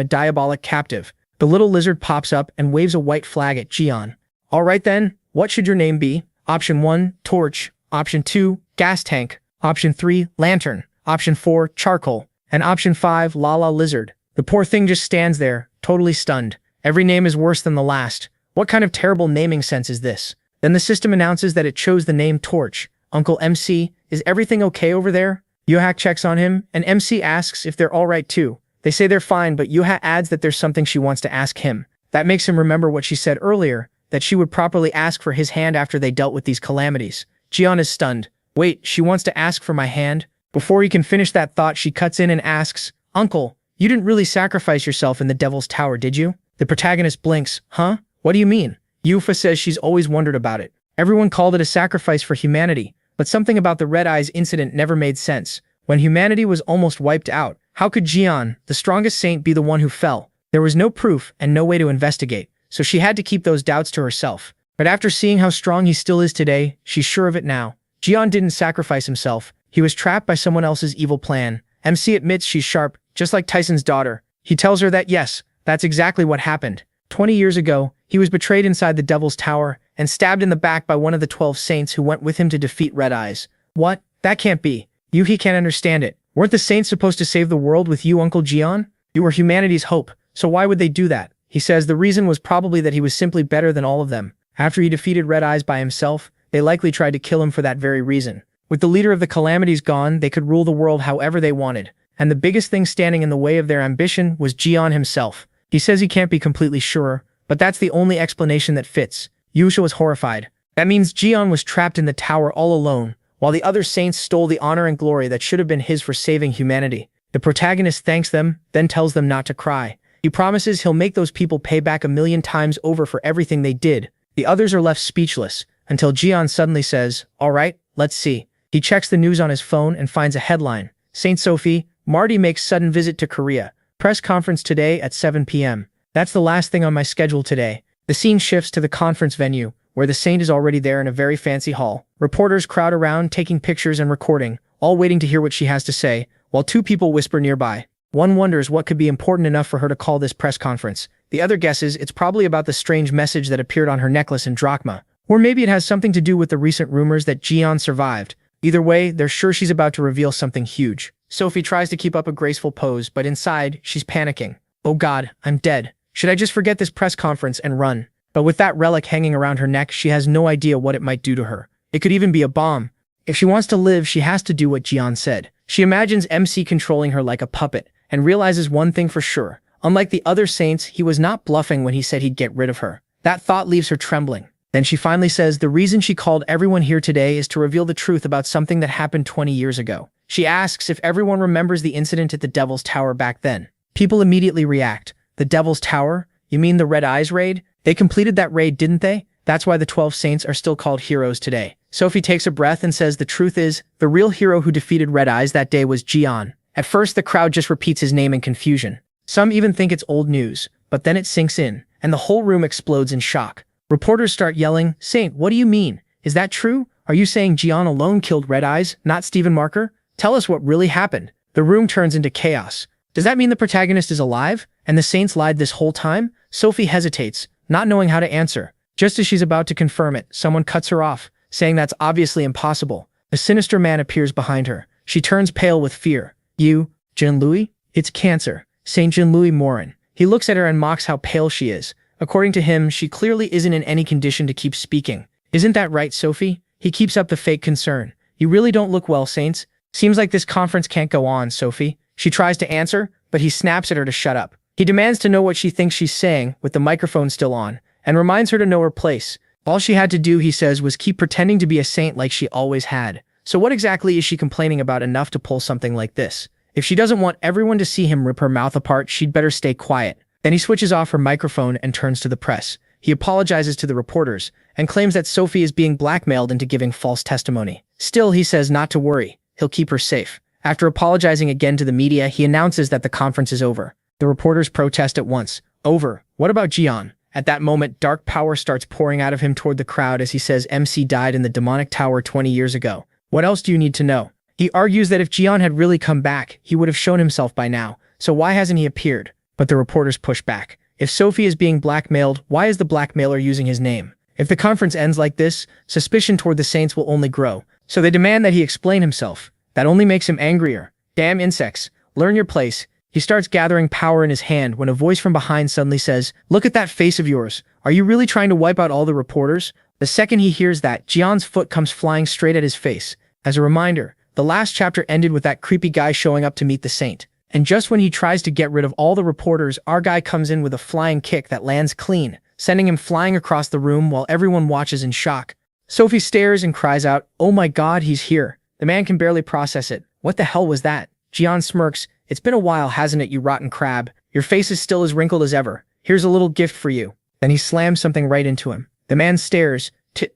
Speaker 1: a diabolic captive. The little lizard pops up and waves a white flag at Jian. Alright then, what should your name be? Option 1, Torch. Option 2, Gas Tank. Option 3, Lantern. Option 4, Charcoal. And Option 5, Lala Lizard. The poor thing just stands there, totally stunned. Every name is worse than the last. What kind of terrible naming sense is this? Then the system announces that it chose the name Torch. Uncle MC, is everything okay over there? Yuha checks on him, and MC asks if they're alright too. They say they're fine, but Yuha adds that there's something she wants to ask him. That makes him remember what she said earlier, that she would properly ask for his hand after they dealt with these calamities. Jian is stunned. Wait, she wants to ask for my hand? Before he can finish that thought, she cuts in and asks, "Uncle, you didn't really sacrifice yourself in the Devil's Tower, did you?" The protagonist blinks. Huh? What do you mean? Yufa says she's always wondered about it. Everyone called it a sacrifice for humanity, but something about the Red Eyes incident never made sense. When humanity was almost wiped out, how could Jian, the strongest saint, be the one who fell? There was no proof and no way to investigate, so she had to keep those doubts to herself. But after seeing how strong he still is today, she's sure of it now. Jian didn't sacrifice himself. He was trapped by someone else's evil plan. MC admits she's sharp, just like Tyson's daughter. He tells her that yes, that's exactly what happened. 20 years ago, he was betrayed inside the Devil's Tower and stabbed in the back by one of the 12 saints who went with him to defeat Red Eyes. What? That can't be. Yuhi can't understand it. Weren't the saints supposed to save the world with you, Uncle Jian? You were humanity's hope, so why would they do that? He says the reason was probably that he was simply better than all of them. After he defeated Red Eyes by himself, they likely tried to kill him for that very reason. With the leader of the Calamities gone, they could rule the world however they wanted. And the biggest thing standing in the way of their ambition was Jian himself. He says he can't be completely sure, but that's the only explanation that fits. Yusha was horrified. That means Jian was trapped in the tower all alone, while the other saints stole the honor and glory that should have been his for saving humanity. The protagonist thanks them, then tells them not to cry. He promises he'll make those people pay back 1,000,000 times over for everything they did. The others are left speechless, until Jian suddenly says, "Alright, let's see." He checks the news on his phone and finds a headline. Saint Sophie, Marty makes sudden visit to Korea. Press conference today at 7 p.m. That's the last thing on my schedule today. The scene shifts to the conference venue, where the saint is already there in a very fancy hall. Reporters crowd around, taking pictures and recording, all waiting to hear what she has to say, while two people whisper nearby. One wonders what could be important enough for her to call this press conference. The other guesses it's probably about the strange message that appeared on her necklace in drachma. Or maybe it has something to do with the recent rumors that Jian survived. Either way, they're sure she's about to reveal something huge. Sophie tries to keep up a graceful pose, but inside, she's panicking. Oh god, I'm dead. Should I just forget this press conference and run? But with that relic hanging around her neck, she has no idea what it might do to her. It could even be a bomb. If she wants to live, she has to do what Jian said. She imagines MC controlling her like a puppet, and realizes one thing for sure. Unlike the other saints, he was not bluffing when he said he'd get rid of her. That thought leaves her trembling. Then she finally says the reason she called everyone here today is to reveal the truth about something that happened 20 years ago. She asks if everyone remembers the incident at the Devil's Tower back then. People immediately react. The Devil's Tower? You mean the Red Eyes raid? They completed that raid, didn't they? That's why the 12 Saints are still called heroes today. Sophie takes a breath and says the truth is, the real hero who defeated Red Eyes that day was Jian. At first, the crowd just repeats his name in confusion. Some even think it's old news, but then it sinks in, and the whole room explodes in shock. Reporters start yelling, "Saint, what do you mean? Is that true? Are you saying Jian alone killed Red Eyes, not Stephen Marker? Tell us what really happened." The room turns into chaos. Does that mean the protagonist is alive, and the Saints lied this whole time? Sophie hesitates, not knowing how to answer. Just as she's about to confirm it, someone cuts her off, saying that's obviously impossible. A sinister man appears behind her. She turns pale with fear. "You, Jean-Louis? It's cancer. Saint Jean-Louis Morin." He looks at her and mocks how pale she is. According to him, she clearly isn't in any condition to keep speaking. "Isn't that right, Sophie?" He keeps up the fake concern. "You really don't look well, Saints. Seems like this conference can't go on, Sophie." She tries to answer, but he snaps at her to shut up. He demands to know what she thinks she's saying, with the microphone still on, and reminds her to know her place. All she had to do, he says, was keep pretending to be a saint like she always had. So what exactly is she complaining about enough to pull something like this? If she doesn't want everyone to see him rip her mouth apart, she'd better stay quiet. Then he switches off her microphone and turns to the press. He apologizes to the reporters and claims that Sophie is being blackmailed into giving false testimony. Still, he says not to worry. He'll keep her safe. After apologizing again to the media, he announces that the conference is over. The reporters protest at once. "Over? What about Jian?" At that moment, dark power starts pouring out of him toward the crowd as he says MC died in the demonic tower 20 years ago. What else do you need to know? He argues that if Jian had really come back, he would have shown himself by now. So why hasn't he appeared? But the reporters push back. If Sophie is being blackmailed, why is the blackmailer using his name? If the conference ends like this, suspicion toward the Saints will only grow. So they demand that he explain himself. That only makes him angrier. "Damn insects. Learn your place." He starts gathering power in his hand when a voice from behind suddenly says, "Look at that face of yours. Are you really trying to wipe out all the reporters?" The second he hears that, Jian's foot comes flying straight at his face. As a reminder, the last chapter ended with that creepy guy showing up to meet the Saint. And just when he tries to get rid of all the reporters, our guy comes in with a flying kick that lands clean, sending him flying across the room while everyone watches in shock. Sophie stares and cries out, "Oh my god, he's here." The man can barely process it. What the hell was that? Jian smirks. "It's been a while, hasn't it, you rotten crab? Your face is still as wrinkled as ever. Here's a little gift for you." Then he slams something right into him. The man stares.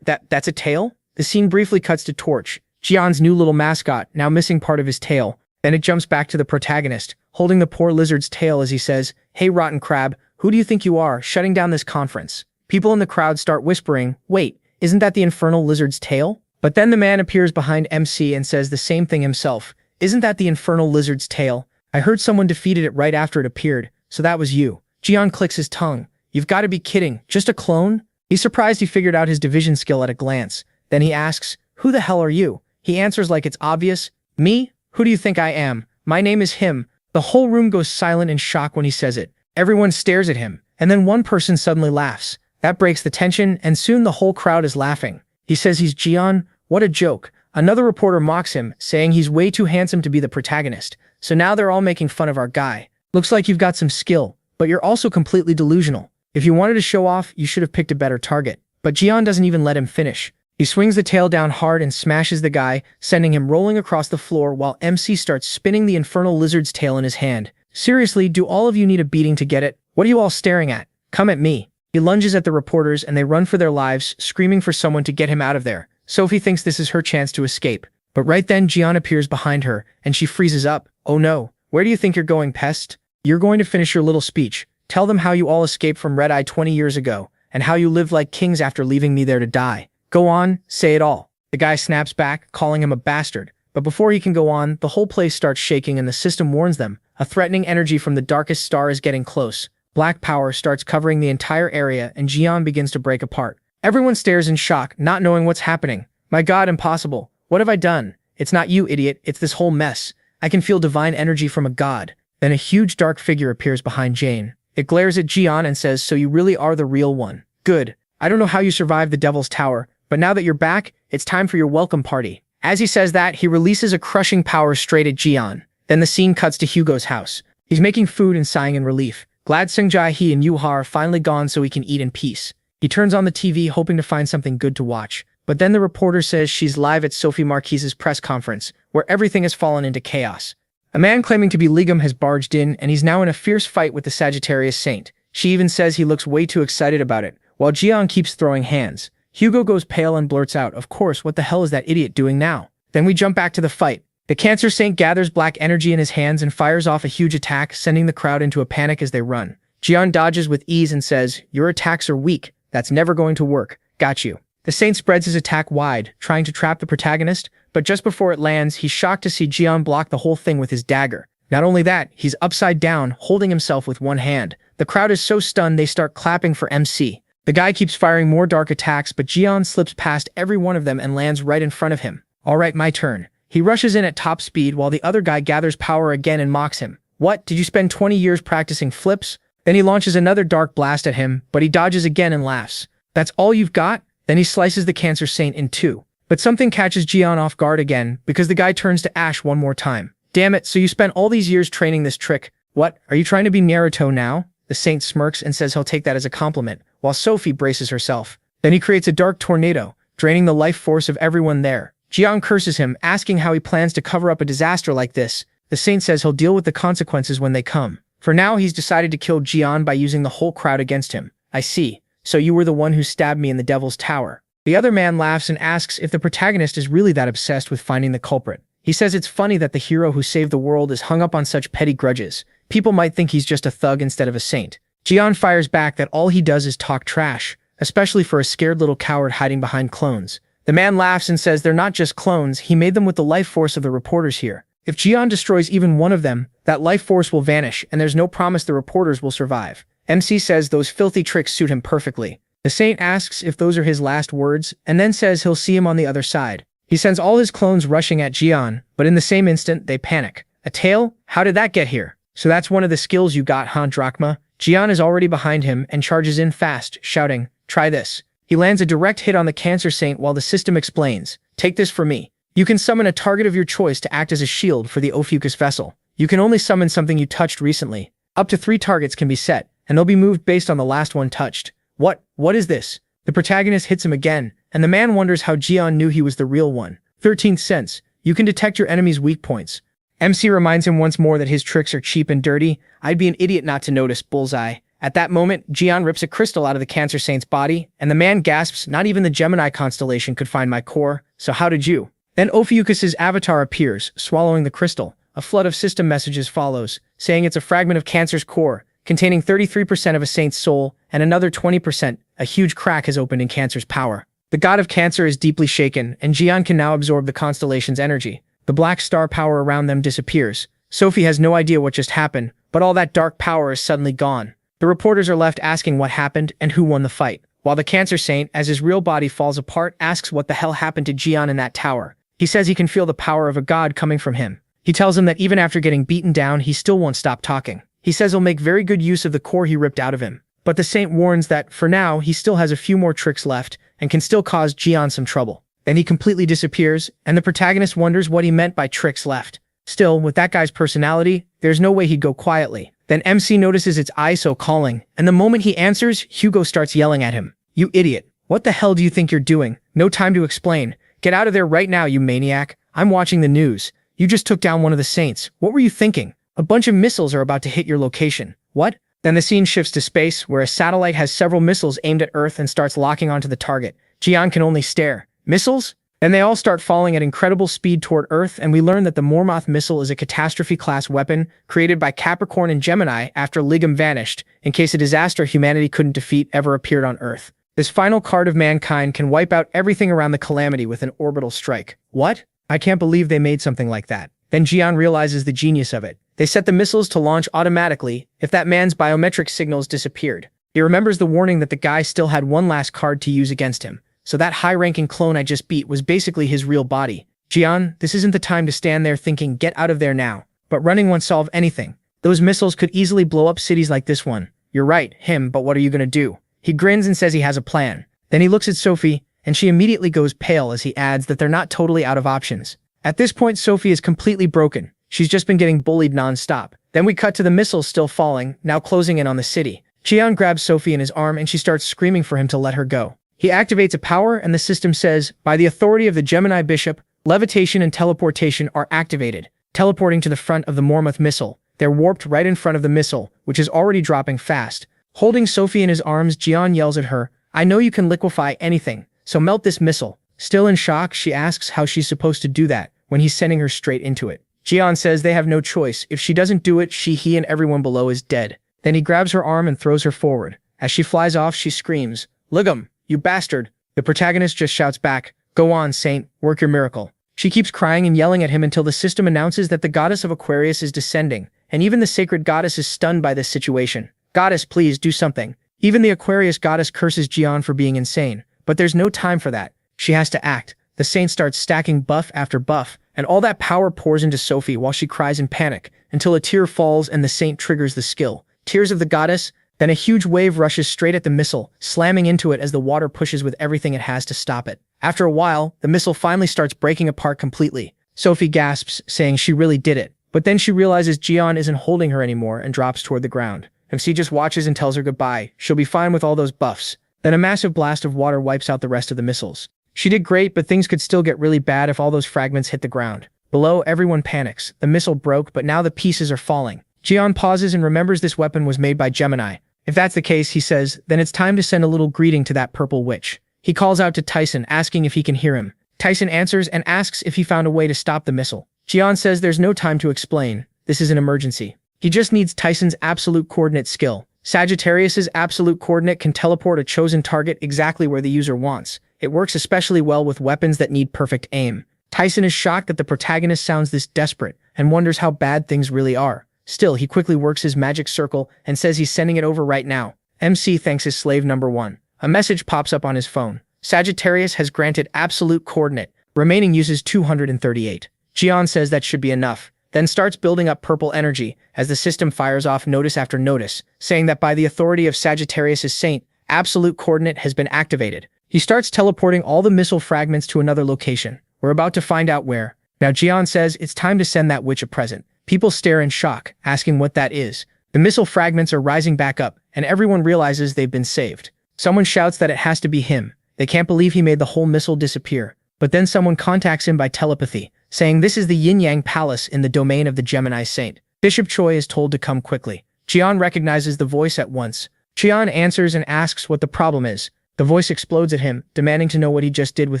Speaker 1: That's a tail?" The scene briefly cuts to Torch, Jian's new little mascot, now missing part of his tail. Then it jumps back to the protagonist, holding the poor lizard's tail as he says, "Hey rotten crab, who do you think you are, shutting down this conference?" People in the crowd start whispering, "Wait, isn't that the infernal lizard's tail?" But then the man appears behind MC and says the same thing himself. "Isn't that the infernal lizard's tail? I heard someone defeated it right after it appeared, so that was you." Jian clicks his tongue. "You've got to be kidding, just a clone?" He's surprised he figured out his division skill at a glance. Then he asks, "Who the hell are you?" He answers like it's obvious. "Me? Who do you think I am? My name is him." The whole room goes silent in shock when he says it. Everyone stares at him, and then one person suddenly laughs. That breaks the tension, and soon the whole crowd is laughing. He says he's Jian. What a joke. Another reporter mocks him, saying he's way too handsome to be the protagonist. So now they're all making fun of our guy. "Looks like you've got some skill, but you're also completely delusional. If you wanted to show off, you should have picked a better target." But Jian doesn't even let him finish. He swings the tail down hard and smashes the guy, sending him rolling across the floor while MC starts spinning the infernal lizard's tail in his hand. "Seriously, do all of you need a beating to get it? What are you all staring at? Come at me." He lunges at the reporters and they run for their lives, screaming for someone to get him out of there. Sophie thinks this is her chance to escape. But right then Jian appears behind her, and she freezes up. "Oh no, where do you think you're going, pest? You're going to finish your little speech. Tell them how you all escaped from Red Eye 20 years ago, and how you lived like kings after leaving me there to die. Go on, say it all." The guy snaps back, calling him a bastard. But before he can go on, the whole place starts shaking and the system warns them. A threatening energy from the darkest star is getting close. Black power starts covering the entire area, and Jian begins to break apart. Everyone stares in shock, not knowing what's happening. "My god, impossible. What have I done?" "It's not you, idiot. It's this whole mess. I can feel divine energy from a god." Then a huge dark figure appears behind Jane. It glares at Jian and says, "So you really are the real one. Good. I don't know how you survived the Devil's Tower, but now that you're back, it's time for your welcome party." As he says that, he releases a crushing power straight at Jian. Then the scene cuts to Hugo's house. He's making food and sighing in relief. Glad Sungjai, he and Yuha are finally gone so he can eat in peace. He turns on the TV hoping to find something good to watch. But then the reporter says she's live at Sophie Marquise's press conference, where everything has fallen into chaos. A man claiming to be Legum has barged in, and he's now in a fierce fight with the Sagittarius Saint. She even says he looks way too excited about it, while Jian keeps throwing hands. Hugo goes pale and blurts out, "Of course, what the hell is that idiot doing now?" Then we jump back to the fight. The Cancer Saint gathers black energy in his hands and fires off a huge attack, sending the crowd into a panic as they run. Jian dodges with ease and says, "Your attacks are weak. That's never going to work. Got you." The Saint spreads his attack wide, trying to trap the protagonist, but just before it lands, he's shocked to see Jian block the whole thing with his dagger. Not only that, he's upside down, holding himself with one hand. The crowd is so stunned they start clapping for MC. The guy keeps firing more dark attacks, but Jian slips past every one of them and lands right in front of him. "Alright, my turn." He rushes in at top speed while the other guy gathers power again and mocks him. "What, did you spend 20 years practicing flips?" Then he launches another dark blast at him, but he dodges again and laughs. "That's all you've got?" Then he slices the Cancer Saint in two. But something catches Jian off guard again, because the guy turns to Ash one more time. "Damn it, so you spent all these years training this trick. What, are you trying to be Naruto now?" The Saint smirks and says he'll take that as a compliment, while Sophie braces herself. Then he creates a dark tornado, draining the life force of everyone there. Jian curses him, asking how he plans to cover up a disaster like this. The Saint says he'll deal with the consequences when they come. For now, he's decided to kill Jian by using the whole crowd against him. "I see. So you were the one who stabbed me in the Devil's Tower." The other man laughs and asks if the protagonist is really that obsessed with finding the culprit. He says it's funny that the hero who saved the world is hung up on such petty grudges. People might think he's just a thug instead of a saint. Jian fires back that all he does is talk trash, especially for a scared little coward hiding behind clones. The man laughs and says they're not just clones, he made them with the life force of the reporters here. If Jian destroys even one of them, that life force will vanish, and there's no promise the reporters will survive. MC says those filthy tricks suit him perfectly. The Saint asks if those are his last words, and then says he'll see him on the other side. He sends all his clones rushing at Jian, but in the same instant, they panic. "A tail? How did that get here?" "So that's one of the skills you got, huh, Drachma?" Jian is already behind him and charges in fast, shouting, "Try this." He lands a direct hit on the Cancer Saint while the system explains, "Take this from me. You can summon a target of your choice to act as a shield for the Ophiuchus vessel. You can only summon something you touched recently. Up to 3 targets can be set, and they'll be moved based on the last one touched." What is this?" The protagonist hits him again, and the man wonders how Jian knew he was the real one. 13th sense. You can detect your enemy's weak points. MC reminds him once more that his tricks are cheap and dirty. "I'd be an idiot not to notice, Bullseye." At that moment, Jian rips a crystal out of the Cancer Saint's body, and the man gasps, "Not even the Gemini constellation could find my core, so how did you?" Then Ophiuchus's avatar appears, swallowing the crystal. A flood of system messages follows, saying it's a fragment of Cancer's core, containing 33% of a saint's soul, and another 20%. A huge crack has opened in Cancer's power. The god of Cancer is deeply shaken, and Jian can now absorb the constellation's energy. The black star power around them disappears. Sophie has no idea what just happened, but all that dark power is suddenly gone. The reporters are left asking what happened and who won the fight, while the Cancer Saint, as his real body falls apart, asks what the hell happened to Jian in that tower. He says he can feel the power of a god coming from him. He tells him that even after getting beaten down, he still won't stop talking. He says he'll make very good use of the core he ripped out of him. But the Saint warns that, for now, he still has a few more tricks left and can still cause Jian some trouble. Then he completely disappears, and the protagonist wonders what he meant by tricks left. Still, with that guy's personality, there's no way he'd go quietly. Then MC notices it's ISO calling, and the moment he answers, Hugo starts yelling at him. "You idiot. What the hell do you think you're doing? No time to explain. Get out of there right now, you maniac. I'm watching the news. You just took down one of the Saints. What were you thinking? A bunch of missiles are about to hit your location." "What?" Then the scene shifts to space, where a satellite has several missiles aimed at Earth and starts locking onto the target. Jian can only stare. "Missiles?" Then they all start falling at incredible speed toward Earth, and we learn that the Mormoth missile is a catastrophe-class weapon created by Capricorn and Gemini after Legum vanished, in case a disaster humanity couldn't defeat ever appeared on Earth. This final card of mankind can wipe out everything around the Calamity with an orbital strike. What? I can't believe they made something like that. Then Jian realizes the genius of it. They set the missiles to launch automatically if that man's biometric signals disappeared. He remembers the warning that the guy still had one last card to use against him. So that high-ranking clone I just beat was basically his real body. "Jian, this isn't the time to stand there thinking, get out of there now. But running won't solve anything. Those missiles could easily blow up cities like this one." "You're right, but what are you gonna do?" He grins and says he has a plan. Then he looks at Sophie, and she immediately goes pale as he adds that they're not totally out of options. At this point, Sophie is completely broken. She's just been getting bullied non-stop. Then we cut to the missiles still falling, now closing in on the city. Jian grabs Sophie in his arm and she starts screaming for him to let her go. He activates a power and the system says, by the authority of the Gemini Bishop, levitation and teleportation are activated, teleporting to the front of the Mormoth missile. They're warped right in front of the missile, which is already dropping fast. Holding Sophie in his arms, Jian yells at her, I know you can liquefy anything, so melt this missile. Still in shock, she asks how she's supposed to do that when he's sending her straight into it. Jian says they have no choice. If she doesn't do it, he and everyone below is dead. Then he grabs her arm and throws her forward. As she flies off, she screams, Ligum, you bastard. The protagonist just shouts back, go on, Saint, work your miracle. She keeps crying and yelling at him until the system announces that the goddess of Aquarius is descending, and even the sacred goddess is stunned by this situation. Goddess, please do something. Even the Aquarius goddess curses Jian for being insane, but there's no time for that. She has to act. The saint starts stacking buff after buff, and all that power pours into Sophie while she cries in panic, until a tear falls and the saint triggers the skill. Tears of the goddess, then a huge wave rushes straight at the missile, slamming into it as the water pushes with everything it has to stop it. After a while, the missile finally starts breaking apart completely. Sophie gasps, saying she really did it. But then she realizes Jian isn't holding her anymore and drops toward the ground. MC just watches and tells her goodbye. She'll be fine with all those buffs. Then a massive blast of water wipes out the rest of the missiles. She did great, but things could still get really bad if all those fragments hit the ground. Below, everyone panics. The missile broke, but now the pieces are falling. Jian pauses and remembers this weapon was made by Gemini. If that's the case, he says, then it's time to send a little greeting to that purple witch. He calls out to Tyson, asking if he can hear him. Tyson answers and asks if he found a way to stop the missile. Jian says there's no time to explain. This is an emergency. He just needs Tyson's absolute coordinate skill. Sagittarius's absolute coordinate can teleport a chosen target exactly where the user wants. It works especially well with weapons that need perfect aim. Tyson is shocked that the protagonist sounds this desperate and wonders how bad things really are. Still, he quickly works his magic circle and says he's sending it over right now. MC thanks his slave number 1. A message pops up on his phone. Sagittarius has granted absolute coordinate. Remaining uses 238. Jian says that should be enough, then starts building up purple energy as the system fires off notice after notice, saying that by the authority of Sagittarius's saint, absolute coordinate has been activated. He starts teleporting all the missile fragments to another location. We're about to find out where. Now Jian says it's time to send that witch a present. People stare in shock, asking what that is. The missile fragments are rising back up, and everyone realizes they've been saved. Someone shouts that it has to be him. They can't believe he made the whole missile disappear. But then someone contacts him by telepathy, saying this is the Yin-Yang Palace in the domain of the Gemini Saint. Bishop Choi is told to come quickly. Jian recognizes the voice at once. Jian answers and asks what the problem is. The voice explodes at him, demanding to know what he just did with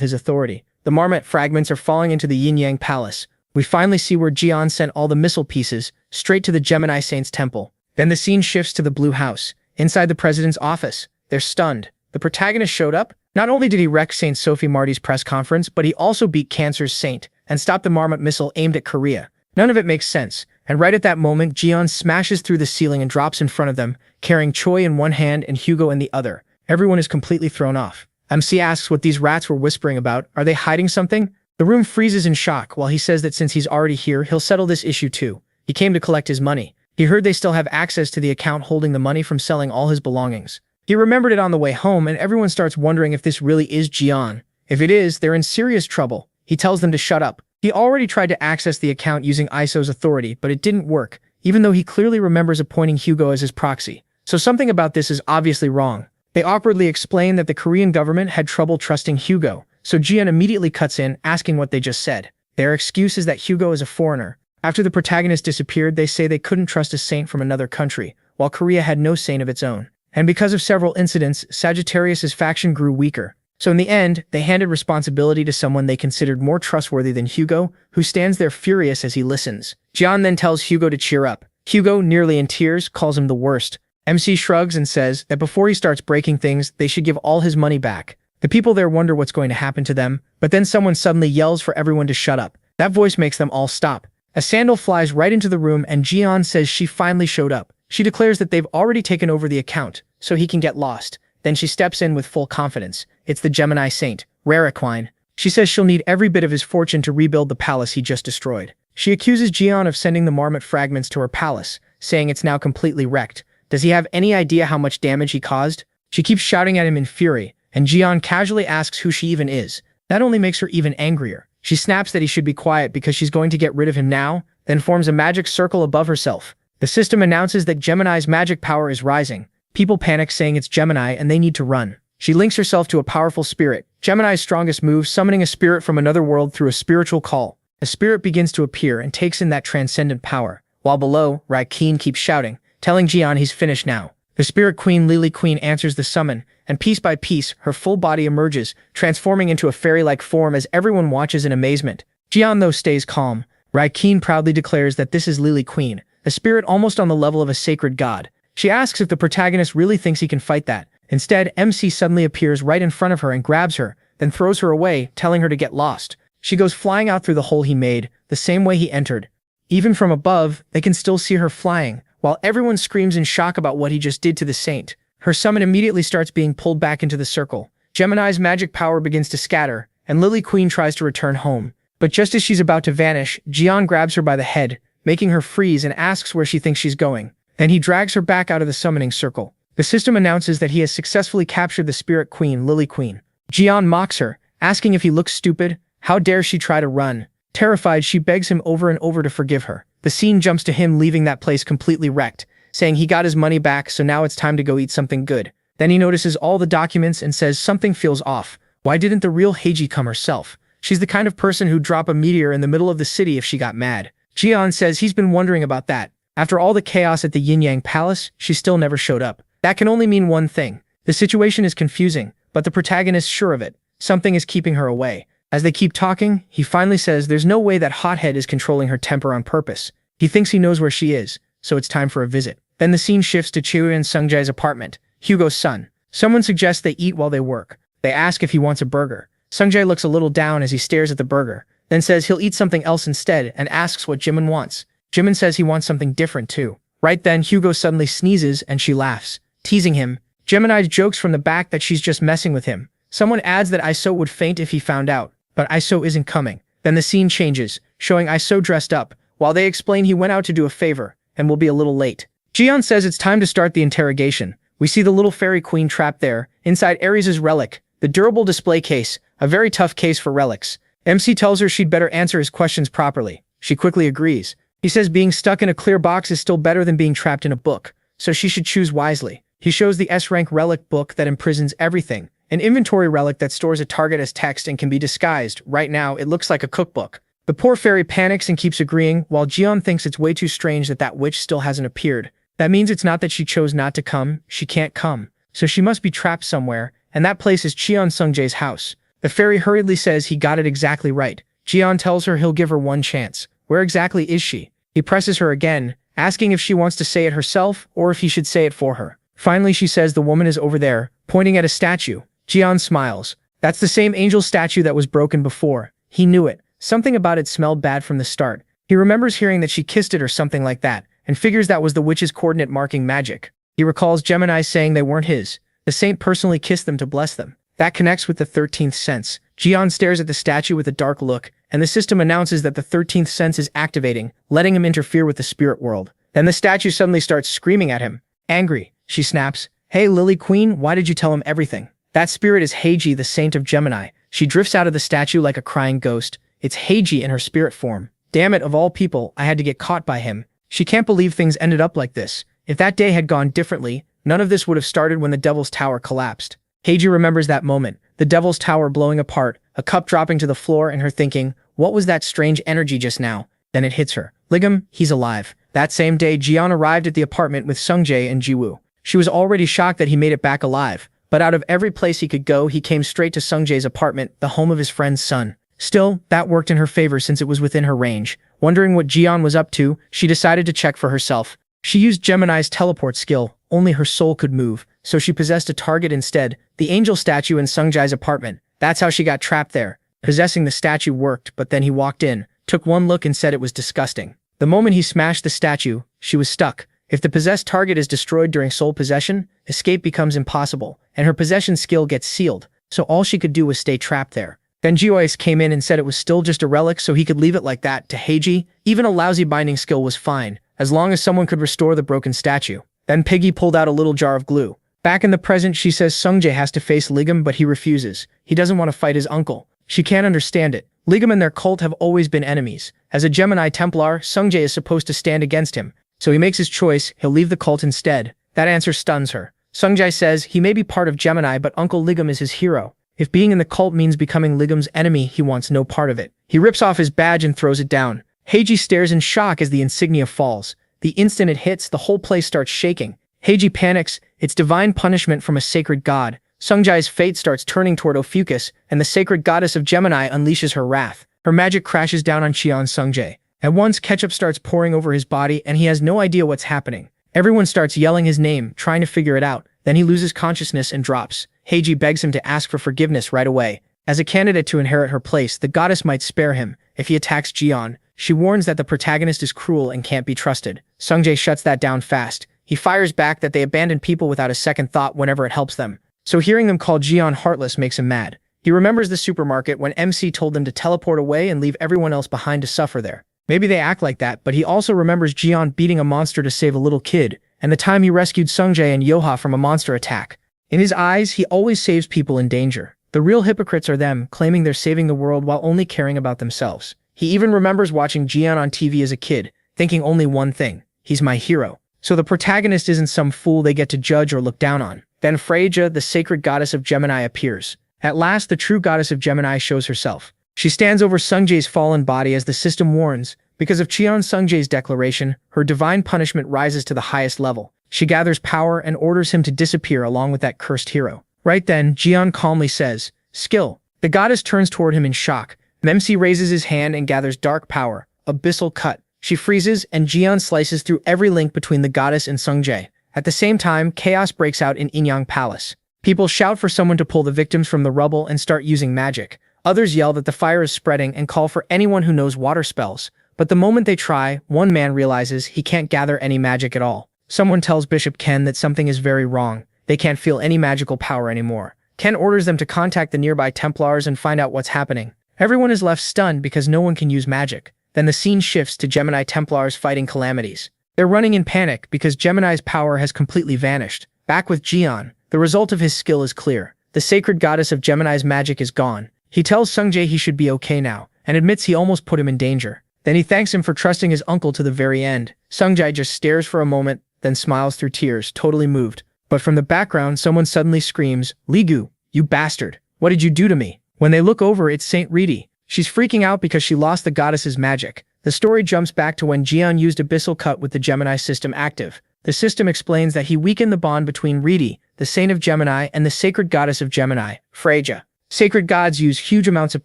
Speaker 1: his authority. The Marmot fragments are falling into the Yin-Yang Palace. We finally see where Jian sent all the missile pieces, straight to the Gemini Saint's temple. Then the scene shifts to the Blue House. Inside the president's office, they're stunned. The protagonist showed up. Not only did he wreck Saint Sophie Marty's press conference, but he also beat Cancer's Saint and stopped the Marmot missile aimed at Korea. None of it makes sense. And right at that moment, Jian smashes through the ceiling and drops in front of them, carrying Choi in one hand and Hugo in the other. Everyone is completely thrown off. MC asks what these rats were whispering about. Are they hiding something? The room freezes in shock while he says that since he's already here, he'll settle this issue too. He came to collect his money. He heard they still have access to the account holding the money from selling all his belongings. He remembered it on the way home, and everyone starts wondering if this really is Jian. If it is, they're in serious trouble. He tells them to shut up. He already tried to access the account using ISO's authority, but it didn't work, even though he clearly remembers appointing Hugo as his proxy. So something about this is obviously wrong. They awkwardly explain that the Korean government had trouble trusting Hugo, so Jian immediately cuts in, asking what they just said. Their excuse is that Hugo is a foreigner. After the protagonist disappeared, they say they couldn't trust a saint from another country, while Korea had no saint of its own. And because of several incidents, Sagittarius's faction grew weaker. So in the end, they handed responsibility to someone they considered more trustworthy than Hugo, who stands there furious as he listens. Jian then tells Hugo to cheer up. Hugo, nearly in tears, calls him the worst. MC shrugs and says that before he starts breaking things, they should give all his money back. The people there wonder what's going to happen to them, but then someone suddenly yells for everyone to shut up. That voice makes them all stop. A sandal flies right into the room and Jian says she finally showed up. She declares that they've already taken over the account, so he can get lost. Then she steps in with full confidence. It's the Gemini Saint, Rariquine. She says she'll need every bit of his fortune to rebuild the palace he just destroyed. She accuses Jian of sending the Marmot fragments to her palace, saying it's now completely wrecked. Does he have any idea how much damage he caused? She keeps shouting at him in fury, and Jian casually asks who she even is. That only makes her even angrier. She snaps that he should be quiet because she's going to get rid of him now, then forms a magic circle above herself. The system announces that Gemini's magic power is rising. People panic saying it's Gemini and they need to run. She links herself to a powerful spirit. Gemini's strongest move, summoning a spirit from another world through a spiritual call. A spirit begins to appear and takes in that transcendent power. While below, Raikeen keeps shouting, telling Jian he's finished now. The spirit queen Lily Queen answers the summon, and piece by piece, her full body emerges, transforming into a fairy-like form as everyone watches in amazement. Jian, though, stays calm. Raikeen proudly declares that this is Lily Queen, a spirit almost on the level of a sacred god. She asks if the protagonist really thinks he can fight that. Instead, MC suddenly appears right in front of her and grabs her, then throws her away, telling her to get lost. She goes flying out through the hole he made, the same way he entered. Even from above, they can still see her flying, while everyone screams in shock about what he just did to the saint. Her summon immediately starts being pulled back into the circle. Gemini's magic power begins to scatter, and Lily Queen tries to return home. But just as she's about to vanish, Jian grabs her by the head, making her freeze and asks where she thinks she's going. Then he drags her back out of the summoning circle. The system announces that he has successfully captured the spirit queen, Lily Queen. Jian mocks her, asking if he looks stupid. How dare she try to run? Terrified, she begs him over and over to forgive her. The scene jumps to him leaving that place completely wrecked, saying he got his money back, so now it's time to go eat something good. Then he notices all the documents and says something feels off. Why didn't the real Heiji come herself? She's the kind of person who'd drop a meteor in the middle of the city if she got mad. Jian says he's been wondering about that. After all the chaos at the Yin Yang Palace, she still never showed up. That can only mean one thing. The situation is confusing, but the protagonist's sure of it. Something is keeping her away. As they keep talking, he finally says there's no way that hothead is controlling her temper on purpose. He thinks he knows where she is, so it's time for a visit. Then the scene shifts to Chiyu and Sungjae's apartment, Hugo's son. Someone suggests they eat while they work. They ask if he wants a burger. Sungjae looks a little down as he stares at the burger, then says he'll eat something else instead and asks what Jimin wants. Jimin says he wants something different too. Right then, Hugo suddenly sneezes and she laughs, teasing him. Gemini jokes from the back that she's just messing with him. Someone adds that Iso would faint if he found out, but Iso isn't coming. Then the scene changes, showing Iso dressed up, while they explain he went out to do a favor and will be a little late. Jian says it's time to start the interrogation. We see the little fairy queen trapped there, inside Ares' relic, the durable display case, a very tough case for relics. MC tells her she'd better answer his questions properly. She quickly agrees. He says being stuck in a clear box is still better than being trapped in a book, so she should choose wisely. He shows the S-rank relic book that imprisons everything, an inventory relic that stores a target as text and can be disguised. Right now, it looks like a cookbook. The poor fairy panics and keeps agreeing, while Jian thinks it's way too strange that that witch still hasn't appeared. That means it's not that she chose not to come, she can't come. So she must be trapped somewhere, and that place is Cheon Sungjae's house. The fairy hurriedly says he got it exactly right. Jian tells her he'll give her one chance. Where exactly is she? He presses her again, asking if she wants to say it herself or if he should say it for her. Finally, she says the woman is over there, pointing at a statue. Jian smiles. That's the same angel statue that was broken before. He knew it. Something about it smelled bad from the start. He remembers hearing that she kissed it or something like that, and figures that was the witch's coordinate marking magic. He recalls Gemini saying they weren't his. The saint personally kissed them to bless them. That connects with the 13th sense. Jian stares at the statue with a dark look, and the system announces that the 13th sense is activating, letting him interfere with the spirit world. Then the statue suddenly starts screaming at him. Angry, she snaps, "Hey Lily Queen, why did you tell him everything?" That spirit is Heiji, the saint of Gemini. She drifts out of the statue like a crying ghost. It's Heiji in her spirit form. Damn it, of all people, I had to get caught by him. She can't believe things ended up like this. If that day had gone differently, none of this would have started when the Devil's Tower collapsed. Heiji remembers that moment, the Devil's Tower blowing apart, a cup dropping to the floor, and her thinking, what was that strange energy just now? Then it hits her. Ligam, he's alive. That same day, Jian arrived at the apartment with Sungjae and Jiwoo. She was already shocked that he made it back alive, but out of every place he could go, he came straight to Sungjae's apartment, the home of his friend's son. Still, that worked in her favor since it was within her range. Wondering what Jian was up to, she decided to check for herself. She used Gemini's teleport skill, only her soul could move, so she possessed a target instead, the angel statue in Sungjae's apartment. That's how she got trapped there. Possessing the statue worked, but then he walked in, took one look and said it was disgusting. The moment he smashed the statue, she was stuck. If the possessed target is destroyed during soul possession, escape becomes impossible, and her possession skill gets sealed, so all she could do was stay trapped there. Then Jiwoo came in and said it was still just a relic so he could leave it like that to Heiji. Even a lousy binding skill was fine, as long as someone could restore the broken statue. Then Piggy pulled out a little jar of glue. Back in the present, she says Sungjae has to face Ligam, but he refuses. He doesn't want to fight his uncle. She can't understand it. Ligam and their cult have always been enemies. As a Gemini Templar, Sungjae is supposed to stand against him. So he makes his choice, he'll leave the cult instead. That answer stuns her. Sungjae says he may be part of Gemini, but Uncle Ligum is his hero. If being in the cult means becoming Ligum's enemy, he wants no part of it. He rips off his badge and throws it down. Heiji stares in shock as the insignia falls. The instant it hits, the whole place starts shaking. Heiji panics. It's divine punishment from a sacred god. Sungjae's fate starts turning toward Ophiuchus, and the sacred goddess of Gemini unleashes her wrath. Her magic crashes down on Cheon Sungjae. At once, ketchup starts pouring over his body, and he has no idea what's happening. Everyone starts yelling his name, trying to figure it out. Then he loses consciousness and drops. Heiji begs him to ask for forgiveness right away. As a candidate to inherit her place, the goddess might spare him if he attacks Jian. She warns that the protagonist is cruel and can't be trusted. Sungjae shuts that down fast. He fires back that they abandon people without a second thought whenever it helps them. So hearing them call Jian heartless makes him mad. He remembers the supermarket when MC told them to teleport away and leave everyone else behind to suffer there. Maybe they act like that, but he also remembers Jian beating a monster to save a little kid, and the time he rescued Sungjae and Yoha from a monster attack. In his eyes, he always saves people in danger. The real hypocrites are them, claiming they're saving the world while only caring about themselves. He even remembers watching Jian on TV as a kid, thinking only one thing: he's my hero. So the protagonist isn't some fool they get to judge or look down on. Then Freya, the sacred goddess of Gemini, appears. At last, the true goddess of Gemini shows herself. She stands over Sungjae's fallen body as the system warns. Because of Cheon Sungjae's declaration, her divine punishment rises to the highest level. She gathers power and orders him to disappear along with that cursed hero. Right then, Jian calmly says, "Skill." The goddess turns toward him in shock. MC raises his hand and gathers dark power, abyssal cut. She freezes, and Jian slices through every link between the goddess and Sungjae. At the same time, chaos breaks out in Inyang Palace. People shout for someone to pull the victims from the rubble and start using magic. Others yell that the fire is spreading and call for anyone who knows water spells. But the moment they try, one man realizes he can't gather any magic at all. Someone tells Bishop Ken that something is very wrong. They can't feel any magical power anymore. Ken orders them to contact the nearby Templars and find out what's happening. Everyone is left stunned because no one can use magic. Then the scene shifts to Gemini Templars fighting calamities. They're running in panic because Gemini's power has completely vanished. Back with Jian, the result of his skill is clear. The sacred goddess of Gemini's magic is gone. He tells Sungjae he should be okay now, and admits he almost put him in danger. Then he thanks him for trusting his uncle to the very end. Sungjae just stares for a moment, then smiles through tears, totally moved. But from the background, someone suddenly screams, "Ligu, you bastard! What did you do to me?" When they look over, it's Saint Riti. She's freaking out because she lost the goddess's magic. The story jumps back to when Jian used Abyssal Cut with the Gemini system active. The system explains that he weakened the bond between Riti, the saint of Gemini, and the sacred goddess of Gemini, Freya. Sacred gods use huge amounts of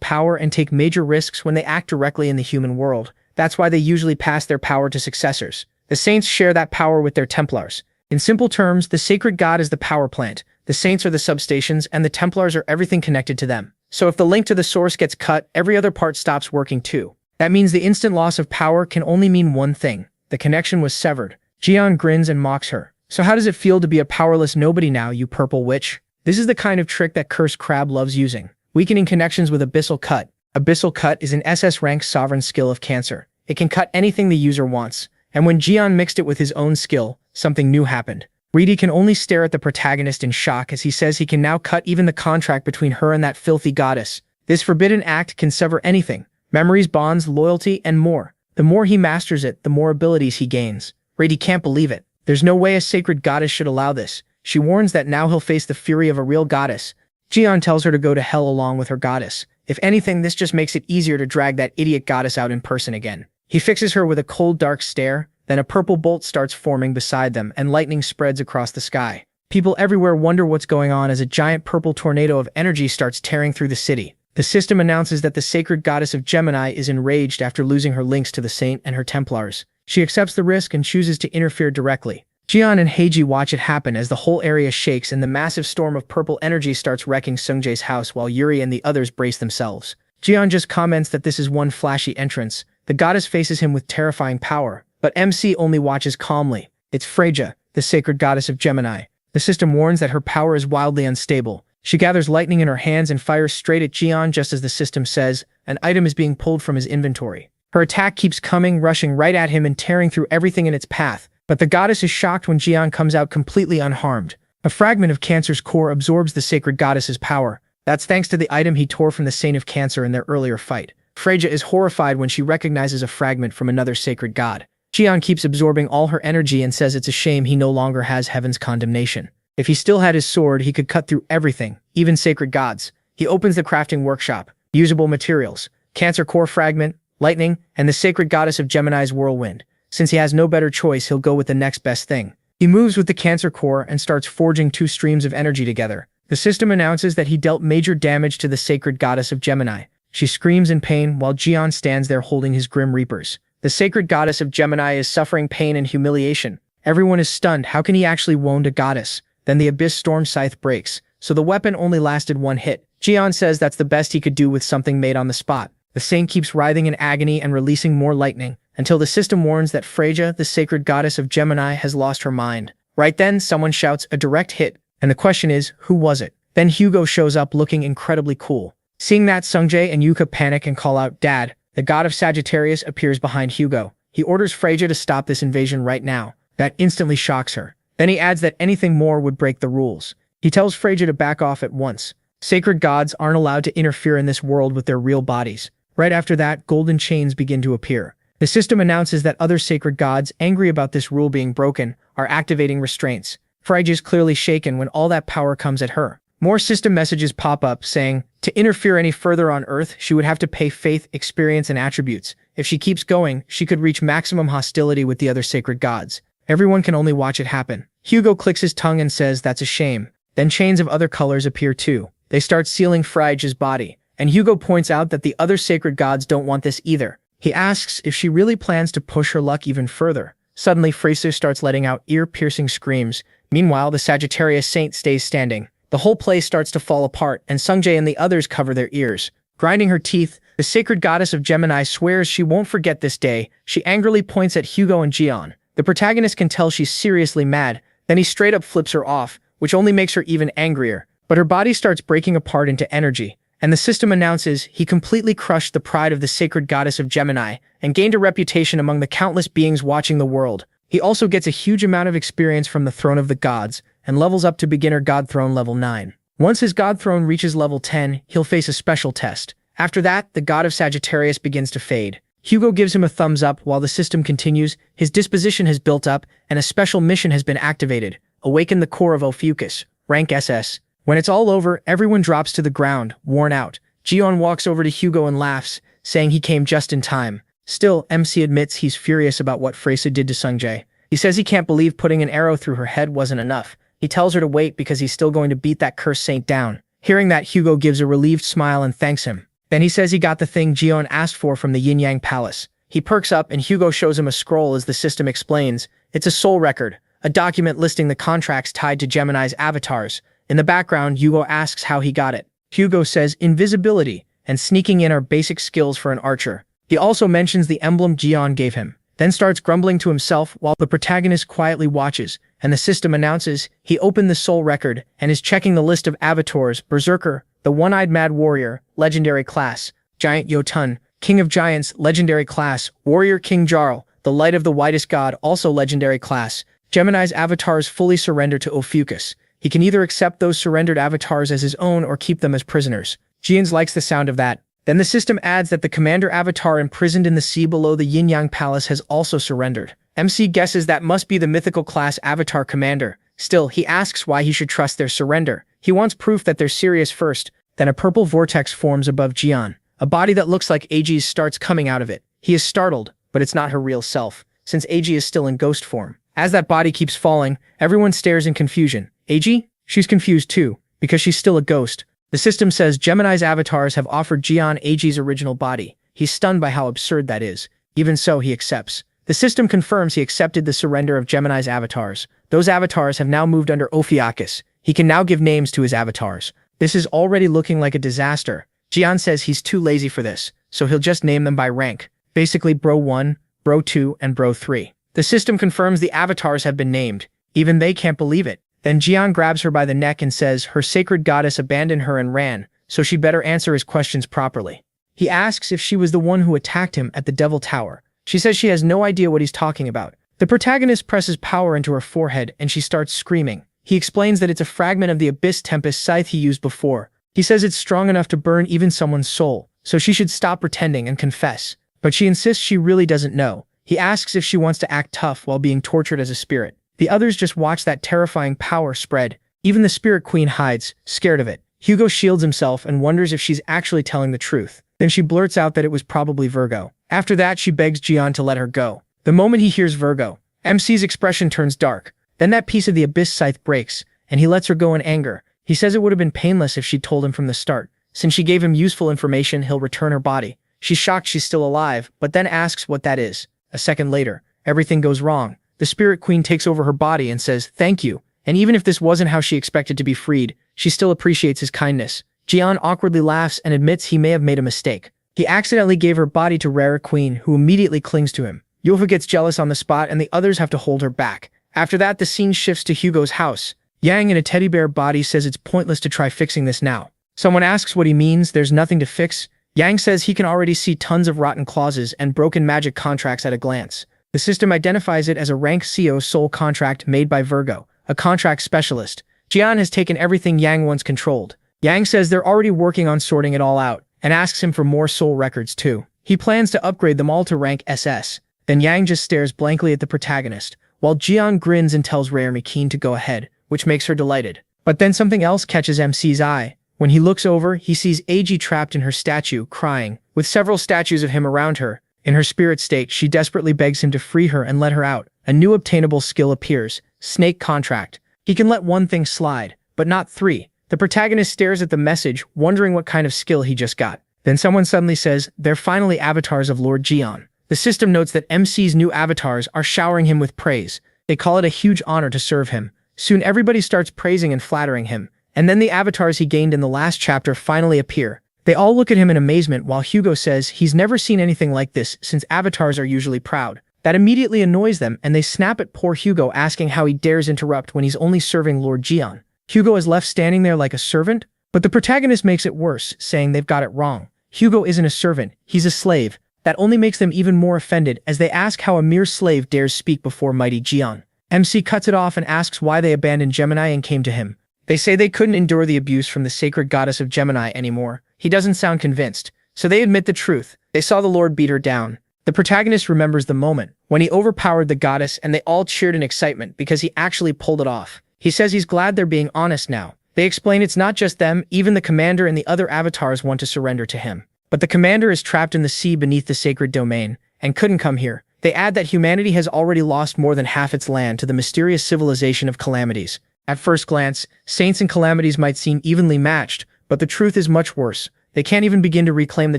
Speaker 1: power and take major risks when they act directly in the human world. That's why they usually pass their power to successors. The saints share that power with their Templars. In simple terms, the sacred god is the power plant, the saints are the substations, and the Templars are everything connected to them. So if the link to the source gets cut, every other part stops working too. That means the instant loss of power can only mean one thing: the connection was severed. Jian grins and mocks her. "So how does it feel to be a powerless nobody now, you purple witch?" This is the kind of trick that Cursed Crab loves using. Weakening connections with Abyssal Cut. Abyssal Cut is an SS rank sovereign skill of Cancer. It can cut anything the user wants. And when Jian mixed it with his own skill, something new happened. Riti can only stare at the protagonist in shock as he says he can now cut even the contract between her and that filthy goddess. This forbidden act can sever anything: memories, bonds, loyalty, and more. The more he masters it, the more abilities he gains. Riti can't believe it. There's no way a sacred goddess should allow this. She warns that now he'll face the fury of a real goddess. Jian tells her to go to hell along with her goddess. If anything, this just makes it easier to drag that idiot goddess out in person again. He fixes her with a cold, dark stare, then a purple bolt starts forming beside them and lightning spreads across the sky. People everywhere wonder what's going on as a giant purple tornado of energy starts tearing through the city. The system announces that the sacred goddess of Gemini is enraged after losing her links to the saint and her Templars. She accepts the risk and chooses to interfere directly. Jian and Heiji watch it happen as the whole area shakes and the massive storm of purple energy starts wrecking Sungjae's house while Yuri and the others brace themselves. Jian just comments that this is one flashy entrance. The goddess faces him with terrifying power, but MC only watches calmly. It's Freya, the sacred goddess of Gemini. The system warns that her power is wildly unstable. She gathers lightning in her hands and fires straight at Jian just as the system says an item is being pulled from his inventory. Her attack keeps coming, rushing right at him and tearing through everything in its path. But the goddess is shocked when Jian comes out completely unharmed. A fragment of Cancer's core absorbs the sacred goddess's power. That's thanks to the item he tore from the Saint of Cancer in their earlier fight. Freya is horrified when she recognizes a fragment from another sacred god. Jian keeps absorbing all her energy and says it's a shame he no longer has heaven's condemnation. If he still had his sword, he could cut through everything, even sacred gods. He opens the crafting workshop. Usable materials, Cancer Core Fragment, lightning, and the sacred goddess of Gemini's whirlwind. Since he has no better choice, he'll go with the next best thing. He moves with the Cancer Core and starts forging two streams of energy together. The system announces that he dealt major damage to the sacred goddess of Gemini. She screams in pain while Jian stands there holding his grim reapers. The sacred goddess of Gemini is suffering pain and humiliation. Everyone is stunned. How can he actually wound a goddess? Then the Abyss Storm Scythe breaks, so the weapon only lasted one hit. Jian says that's the best he could do with something made on the spot. The saint keeps writhing in agony and releasing more lightning, until the system warns that Freyja, the sacred goddess of Gemini, has lost her mind. Right then, someone shouts a direct hit, and the question is, who was it? Then Hugo shows up looking incredibly cool. Seeing that, Sungjae and Yuka panic and call out, "Dad!" The god of Sagittarius appears behind Hugo. He orders Freyja to stop this invasion right now. That instantly shocks her. Then he adds that anything more would break the rules. He tells Freyja to back off at once. Sacred gods aren't allowed to interfere in this world with their real bodies. Right after that, golden chains begin to appear. The system announces that other sacred gods, angry about this rule being broken, are activating restraints. Freyja is clearly shaken when all that power comes at her. More system messages pop up saying, to interfere any further on Earth, she would have to pay faith, experience, and attributes. If she keeps going, she could reach maximum hostility with the other sacred gods. Everyone can only watch it happen. Hugo clicks his tongue and says that's a shame. Then chains of other colors appear too. They start sealing Freyja's body, and Hugo points out that the other sacred gods don't want this either. He asks if she really plans to push her luck even further. Suddenly, Freyja starts letting out ear-piercing screams. Meanwhile, the Sagittarius saint stays standing. The whole place starts to fall apart, and Sungjae and the others cover their ears. Grinding her teeth, the sacred goddess of Gemini swears she won't forget this day. She angrily points at Hugo and Jian. The protagonist can tell she's seriously mad, then he straight up flips her off, which only makes her even angrier. But her body starts breaking apart into energy, and the system announces he completely crushed the pride of the sacred goddess of Gemini and gained a reputation among the countless beings watching the world. He also gets a huge amount of experience from the Throne of the Gods and levels up to Beginner God Throne level 9. Once his God Throne reaches level 10, he'll face a special test. After that, the god of Sagittarius begins to fade. Hugo gives him a thumbs up while the system continues. His disposition has built up, and a special mission has been activated. Awaken the core of Ophiuchus, rank SS. When it's all over, everyone drops to the ground, worn out. Jian walks over to Hugo and laughs, saying he came just in time. Still, MC admits he's furious about what Freyja did to Sungjae. He says he can't believe putting an arrow through her head wasn't enough. He tells her to wait because he's still going to beat that cursed saint down. Hearing that, Hugo gives a relieved smile and thanks him. Then he says he got the thing Jian asked for from the Yin Yang Palace. He perks up and Hugo shows him a scroll as the system explains. It's a soul record, a document listing the contracts tied to Gemini's avatars. In the background, Hugo asks how he got it. Hugo says invisibility and sneaking in are basic skills for an archer. He also mentions the emblem Jian gave him, then starts grumbling to himself while the protagonist quietly watches, and the system announces he opened the soul record and is checking the list of avatars: Berserker, the One-Eyed Mad Warrior, Legendary Class; Giant Jotun, King of Giants, Legendary Class; Warrior King Jarl, the Light of the Whitest God, also Legendary Class. Gemini's avatars fully surrender to Ophiuchus. He can either accept those surrendered avatars as his own or keep them as prisoners. Jian likes the sound of that. Then the system adds that the commander avatar imprisoned in the sea below the Yin Yang Palace has also surrendered. MC guesses that must be the mythical class avatar commander. Still, he asks why he should trust their surrender. He wants proof that they're serious first. Then a purple vortex forms above Jian. A body that looks like Aegis starts coming out of it. He is startled, but it's not her real self, since Aegis is still in ghost form. As that body keeps falling, everyone stares in confusion. Aegis? She's confused too, because she's still a ghost. The system says Gemini's avatars have offered Jian Aegis' original body. He's stunned by how absurd that is. Even so, he accepts. The system confirms he accepted the surrender of Gemini's avatars. Those avatars have now moved under Ophiuchus. He can now give names to his avatars. This is already looking like a disaster. Jian says he's too lazy for this, so he'll just name them by rank. Basically Bro 1, Bro 2, and Bro 3. The system confirms the avatars have been named. Even they can't believe it. Then Jian grabs her by the neck and says her sacred goddess abandoned her and ran, so she better answer his questions properly. He asks if she was the one who attacked him at the Devil Tower. She says she has no idea what he's talking about. The protagonist presses power into her forehead and she starts screaming. He explains that it's a fragment of the Abyss Tempest scythe he used before. He says it's strong enough to burn even someone's soul, so she should stop pretending and confess. But she insists she really doesn't know. He asks if she wants to act tough while being tortured as a spirit. The others just watch that terrifying power spread. Even the Spirit Queen hides, scared of it. Hugo shields himself and wonders if she's actually telling the truth. Then she blurts out that it was probably Virgo. After that, she begs Jian to let her go. The moment he hears Virgo, MC's expression turns dark. Then that piece of the Abyss Scythe breaks, and he lets her go in anger. He says it would have been painless if she'd told him from the start. Since she gave him useful information, he'll return her body. She's shocked she's still alive, but then asks what that is. A second later, everything goes wrong. The Spirit Queen takes over her body and says, "Thank you." And even if this wasn't how she expected to be freed, she still appreciates his kindness. Jian awkwardly laughs and admits he may have made a mistake. He accidentally gave her body to Rara Queen, who immediately clings to him. Yufa gets jealous on the spot and the others have to hold her back. After that, the scene shifts to Hugo's house. Yang in a teddy bear body says it's pointless to try fixing this now. Someone asks what he means, there's nothing to fix. Yang says he can already see tons of rotten clauses and broken magic contracts at a glance. The system identifies it as a rank CO soul contract made by Virgo, a contract specialist. Jian has taken everything Yang once controlled. Yang says they're already working on sorting it all out, and asks him for more soul records too. He plans to upgrade them all to rank SS. Then Yang just stares blankly at the protagonist, while Jian grins and tells Rara Queen to go ahead, which makes her delighted. But then something else catches MC's eye. When he looks over, he sees AG trapped in her statue, crying, with several statues of him around her. In her spirit state, she desperately begs him to free her and let her out. A new obtainable skill appears, Snake Contract. He can let one thing slide, but not three. The protagonist stares at the message, wondering what kind of skill he just got. Then someone suddenly says, they're finally avatars of Lord Jian. The system notes that MC's new avatars are showering him with praise. They call it a huge honor to serve him. Soon everybody starts praising and flattering him. And then the avatars he gained in the last chapter finally appear. They all look at him in amazement while Hugo says he's never seen anything like this since avatars are usually proud. That immediately annoys them and they snap at poor Hugo asking how he dares interrupt when he's only serving Lord Jian. Hugo is left standing there like a servant, but the protagonist makes it worse, saying they've got it wrong. Hugo isn't a servant, he's a slave. That only makes them even more offended as they ask how a mere slave dares speak before mighty Jian. MC cuts it off and asks why they abandoned Gemini and came to him. They say they couldn't endure the abuse from the sacred goddess of Gemini anymore. He doesn't sound convinced, so they admit the truth. They saw the Lord beat her down. The protagonist remembers the moment when he overpowered the goddess and they all cheered in excitement because he actually pulled it off. He says he's glad they're being honest now. They explain it's not just them, even the commander and the other avatars want to surrender to him. But the commander is trapped in the sea beneath the sacred domain and couldn't come here. They add that humanity has already lost more than half its land to the mysterious civilization of calamities. At first glance, saints and calamities might seem evenly matched, but the truth is much worse. They can't even begin to reclaim the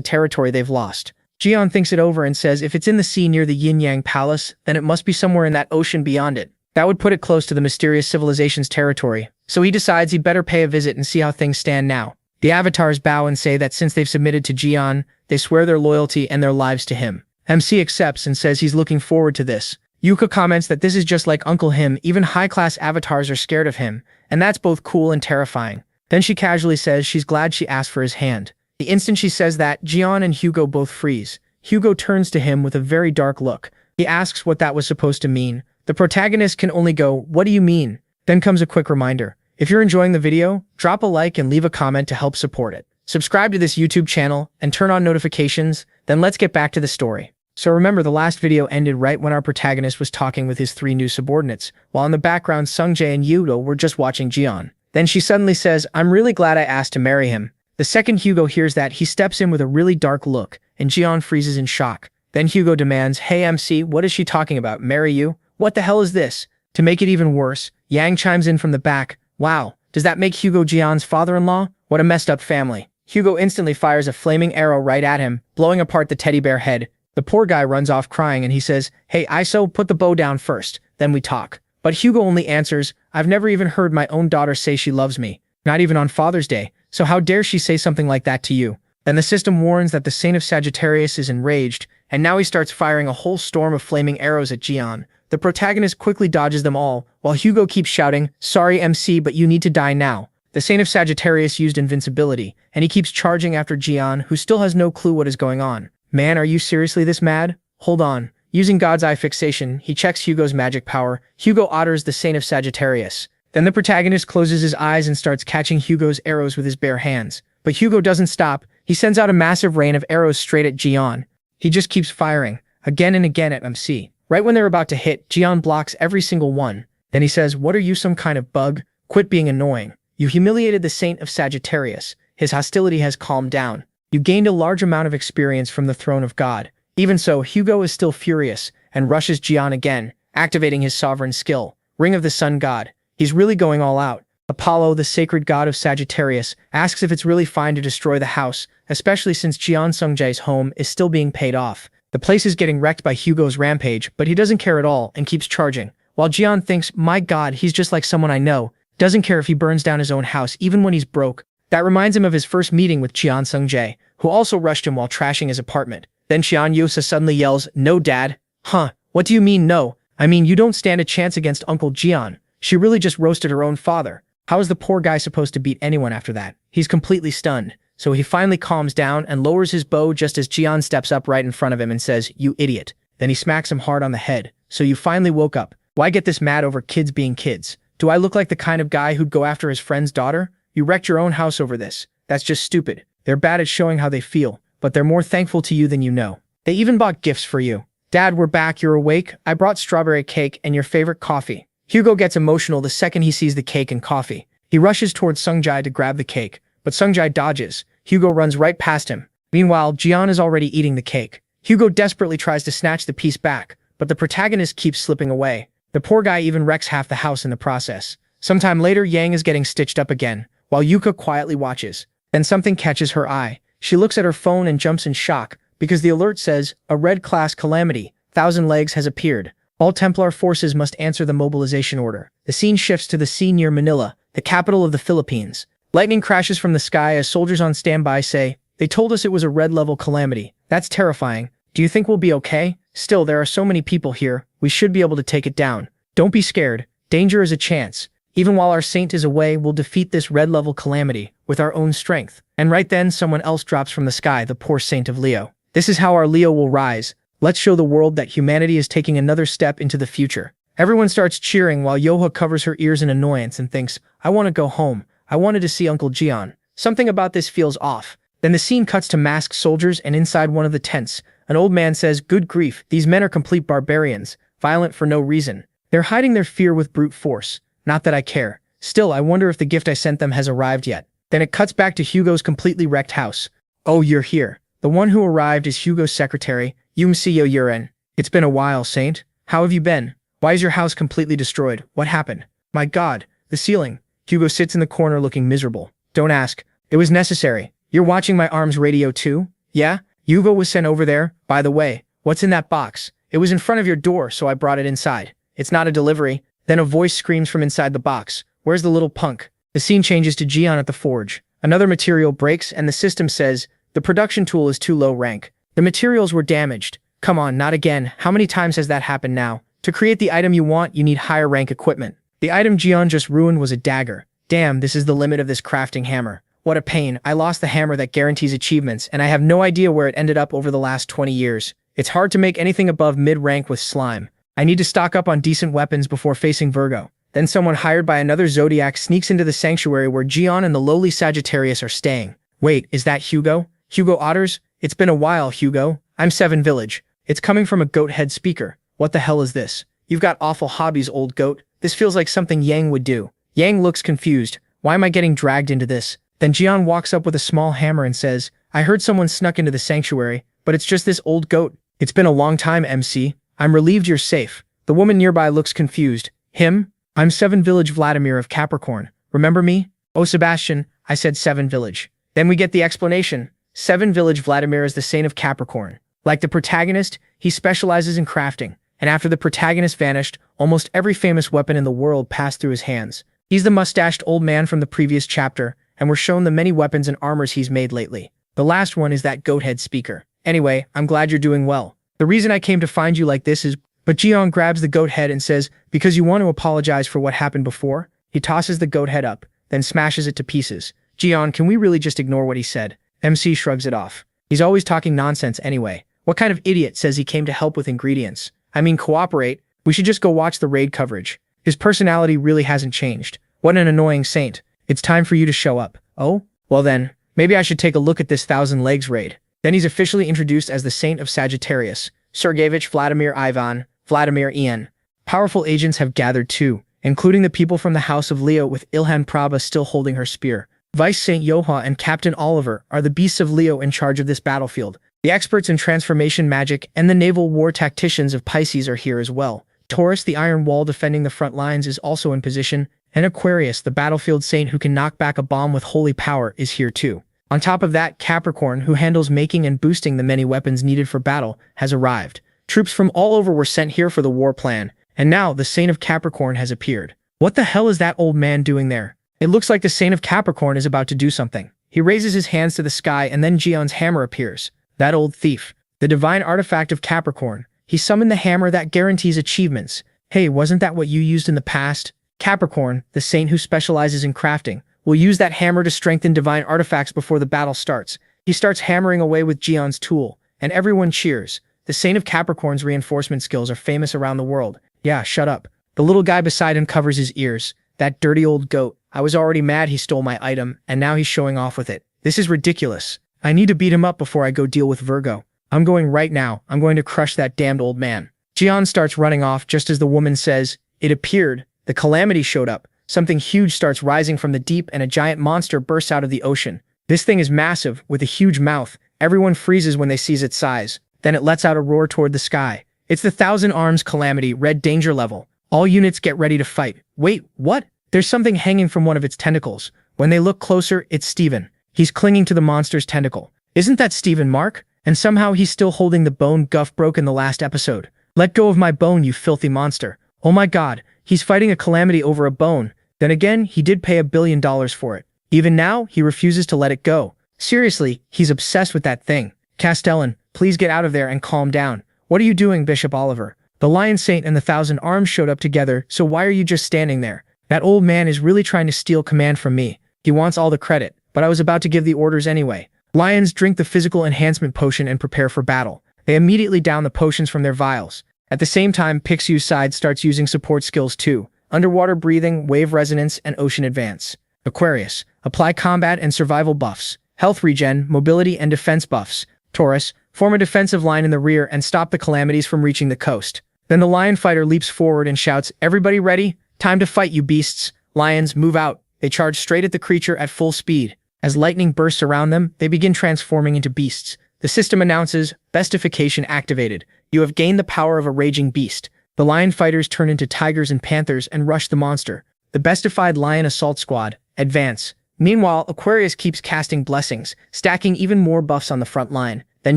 Speaker 1: territory they've lost. Jian thinks it over and says if it's in the sea near the Yin-Yang Palace, then it must be somewhere in that ocean beyond it. That would put it close to the mysterious civilization's territory, so he decides he'd better pay a visit and see how things stand now. The avatars bow and say that since they've submitted to Jian, they swear their loyalty and their lives to him. MC accepts and says he's looking forward to this. Yuka comments that this is just like Uncle Him, even high-class avatars are scared of him, and that's both cool and terrifying. Then she casually says she's glad she asked for his hand. The instant she says that, Jian and Hugo both freeze. Hugo turns to him with a very dark look. He asks what that was supposed to mean. The protagonist can only go, "What do you mean?" Then comes a quick reminder. If you're enjoying the video, drop a like and leave a comment to help support it. Subscribe to this YouTube channel and turn on notifications, then let's get back to the story. So remember, the last video ended right when our protagonist was talking with his 3 new subordinates, while in the background Sungjae and Yudo were just watching Jian. Then she suddenly says, "I'm really glad I asked to marry him." The second Hugo hears that, he steps in with a really dark look, and Jian freezes in shock. Then Hugo demands, "Hey MC, what is she talking about? Marry you? What the hell is this?" To make it even worse, Yang chimes in from the back. "Wow, does that make Hugo Jian's father-in-law? What a messed up family." Hugo instantly fires a flaming arrow right at him, blowing apart the teddy bear head. The poor guy runs off crying and he says, "Hey Iso, put the bow down first, then we talk." But Hugo only answers, "I've never even heard my own daughter say she loves me. Not even on Father's Day, so how dare she say something like that to you?" Then the system warns that the Saint of Sagittarius is enraged, and now he starts firing a whole storm of flaming arrows at Jian. The protagonist quickly dodges them all, while Hugo keeps shouting, "Sorry MC, but you need to die now." The Saint of Sagittarius used invincibility, and he keeps charging after Jian, who still has no clue what is going on. "Man, are you seriously this mad? Hold on." Using God's Eye fixation, he checks Hugo's magic power. Hugo orders the Saint of Sagittarius. Then the protagonist closes his eyes and starts catching Hugo's arrows with his bare hands. But Hugo doesn't stop. He sends out a massive rain of arrows straight at Jian. He just keeps firing, again and again at MC. Right when they're about to hit, Jian blocks every single one. Then he says, "What are you, some kind of bug? Quit being annoying. You humiliated the Saint of Sagittarius. His hostility has calmed down. You gained a large amount of experience from the throne of God. Even so, Hugo is still furious and rushes Gian again, activating his sovereign skill, Ring of the Sun God. He's really going all out. Apollo, the sacred god of Sagittarius, asks if it's really fine to destroy the house, especially since Jian Sungjae's home is still being paid off. The place is getting wrecked by Hugo's rampage, but he doesn't care at all and keeps charging. While Jian thinks, my god, he's just like someone I know, doesn't care if he burns down his own house even when he's broke. That reminds him of his first meeting with Jian Sungjae, who also rushed him while trashing his apartment. Then Qian Yusa suddenly yells, no dad. Huh, what do you mean no? I mean you don't stand a chance against Uncle Jian. She really just roasted her own father. How is the poor guy supposed to beat anyone after that? He's completely stunned. So he finally calms down and lowers his bow just as Jian steps up right in front of him and says, you idiot. Then he smacks him hard on the head. So you finally woke up. Why get this mad over kids being kids? Do I look like the kind of guy who'd go after his friend's daughter? You wrecked your own house over this. That's just stupid. They're bad at showing how they feel, but they're more thankful to you than you know. They even bought gifts for you. Dad, we're back, you're awake. I brought strawberry cake and your favorite coffee. Hugo gets emotional the second he sees the cake and coffee. He rushes towards Sungjae to grab the cake, but Sungjae dodges. Hugo runs right past him. Meanwhile, Jian is already eating the cake. Hugo desperately tries to snatch the piece back, but the protagonist keeps slipping away. The poor guy even wrecks half the house in the process. Sometime later, Yang is getting stitched up again, while Yuka quietly watches. Then something catches her eye. She looks at her phone and jumps in shock, because the alert says, a red class calamity, Thousand Legs has appeared. All Templar forces must answer the mobilization order. The scene shifts to the sea near Manila, the capital of the Philippines. Lightning crashes from the sky as soldiers on standby say, they told us it was a red-level calamity. That's terrifying. Do you think we'll be okay? Still, there are so many people here. We should be able to take it down. Don't be scared. Danger is a chance. Even while our saint is away, we'll defeat this red-level calamity with our own strength. And right then, someone else drops from the sky, the poor saint of Leo. This is how our Leo will rise. Let's show the world that humanity is taking another step into the future. Everyone starts cheering while Yoha covers her ears in annoyance and thinks, I want to go home. I wanted to see Uncle Jian. Something about this feels off. Then the scene cuts to masked soldiers and inside one of the tents, an old man says, good grief, these men are complete barbarians, violent for no reason. They're hiding their fear with brute force. Not that I care. Still, I wonder if the gift I sent them has arrived yet. Then it cuts back to Hugo's completely wrecked house. Oh, you're here. The one who arrived is Hugo's secretary, Yumseo Yuren. It's been a while, Saint. How have you been? Why is your house completely destroyed? What happened? My God, the ceiling. Hugo sits in the corner looking miserable. Don't ask. It was necessary. You're watching my arms radio too? Yeah? Hugo was sent over there. By the way, what's in that box? It was in front of your door, so I brought it inside. It's not a delivery. Then a voice screams from inside the box. Where's the little punk? The scene changes to Jian at the forge. Another material breaks and the system says, the production tool is too low rank. The materials were damaged. Come on, not again. How many times has that happened now? To create the item you want, you need higher rank equipment. The item Jian just ruined was a dagger. Damn, this is the limit of this crafting hammer. What a pain. I lost the hammer that guarantees achievements, and I have no idea where it ended up over the last 20 years. It's hard to make anything above mid-rank with slime. I need to stock up on decent weapons before facing Virgo. Then someone hired by another Zodiac sneaks into the sanctuary where Jian and the lowly Sagittarius are staying. Wait, is that Hugo? Hugo Otters? It's been a while, Hugo. I'm Seven Village. It's coming from a goat head speaker. What the hell is this? You've got awful hobbies, old goat. This feels like something Yang would do. Yang looks confused. Why am I getting dragged into this? Then Jian walks up with a small hammer and says, I heard someone snuck into the sanctuary, but it's just this old goat. It's been a long time, MC. I'm relieved you're safe. The woman nearby looks confused. Him? I'm Seven Village Vladimir of Capricorn. Remember me? Oh, Sebastian, I said Seven Village. Then we get the explanation. Seven Village Vladimir is the saint of Capricorn. Like the protagonist, he specializes in crafting, and after the protagonist vanished, almost every famous weapon in the world passed through his hands. He's the mustached old man from the previous chapter, and we're shown the many weapons and armors he's made lately. The last one is that goat head speaker. Anyway, I'm glad you're doing well. The reason I came to find you like this is, but Jian grabs the goat head and says, because you want to apologize for what happened before? He tosses the goat head up, then smashes it to pieces. Jian, can we really just ignore what he said? MC shrugs it off. He's always talking nonsense anyway. What kind of idiot says he came to help with ingredients? I mean, cooperate. We should just go watch the raid coverage. His personality really hasn't changed. What an annoying saint. It's time for you to show up. Oh? Well then, maybe I should take a look at this Thousand Legs raid. Then he's officially introduced as the Saint of Sagittarius, Sergeyevich Vladimir Ivan, Vladimir Ian. Powerful agents have gathered too, including the people from the House of Leo with Ilhan Prabha still holding her spear. Vice Saint Yoha and Captain Oliver are the beasts of Leo in charge of this battlefield. The experts in transformation magic and the naval war tacticians of Pisces are here as well. Taurus, the iron wall defending the front lines, is also in position, and Aquarius, the battlefield saint who can knock back a bomb with holy power, is here too. On top of that, Capricorn, who handles making and boosting the many weapons needed for battle, has arrived. Troops from all over were sent here for the war plan, and now the Saint of Capricorn has appeared. What the hell is that old man doing there? It looks like the Saint of Capricorn is about to do something. He raises his hands to the sky and then Gion's hammer appears. That old thief. The divine artifact of Capricorn. He summoned the hammer that guarantees achievements. Hey, wasn't that what you used in the past? Capricorn, the saint who specializes in crafting, will use that hammer to strengthen divine artifacts before the battle starts. He starts hammering away with Gion's tool, and everyone cheers. The Saint of Capricorn's reinforcement skills are famous around the world. Yeah, shut up. The little guy beside him covers his ears. That dirty old goat. I was already mad he stole my item, and now he's showing off with it. This is ridiculous. I need to beat him up before I go deal with Virgo. I'm going right now. I'm going to crush that damned old man. Gion starts running off just as the woman says, "It appeared." The calamity showed up. Something huge starts rising from the deep and a giant monster bursts out of the ocean. This thing is massive, with a huge mouth. Everyone freezes when they see its size. Then it lets out a roar toward the sky. It's the Thousand Arms Calamity, red danger level. All units get ready to fight. Wait, what? There's something hanging from one of its tentacles. When they look closer, it's Steven. He's clinging to the monster's tentacle. Isn't that Steven, Mark? And somehow he's still holding the bone Guff broke in the last episode. Let go of my bone, you filthy monster. Oh my god, he's fighting a calamity over a bone. Then again, he did pay $1 billion for it. Even now, he refuses to let it go. Seriously, he's obsessed with that thing. Castellan, please get out of there and calm down. What are you doing, Bishop Oliver? The Lion Saint and the Thousand Arms showed up together, so why are you just standing there? That old man is really trying to steal command from me. He wants all the credit, but I was about to give the orders anyway. Lions drink the physical enhancement potion and prepare for battle. They immediately down the potions from their vials. At the same time, Pixiu's side starts using support skills too. Underwater breathing, wave resonance, and ocean advance. Aquarius, apply combat and survival buffs. Health regen, mobility and defense buffs. Taurus, form a defensive line in the rear and stop the calamities from reaching the coast. Then the lion fighter leaps forward and shouts, "Everybody ready? Time to fight, you beasts. Lions, move out." They charge straight at the creature at full speed. As lightning bursts around them, they begin transforming into beasts. The system announces, "Bestification activated. You have gained the power of a raging beast." The lion fighters turn into tigers and panthers and rush the monster. The bestified lion assault squad, advance. Meanwhile, Aquarius keeps casting blessings, stacking even more buffs on the front line. Then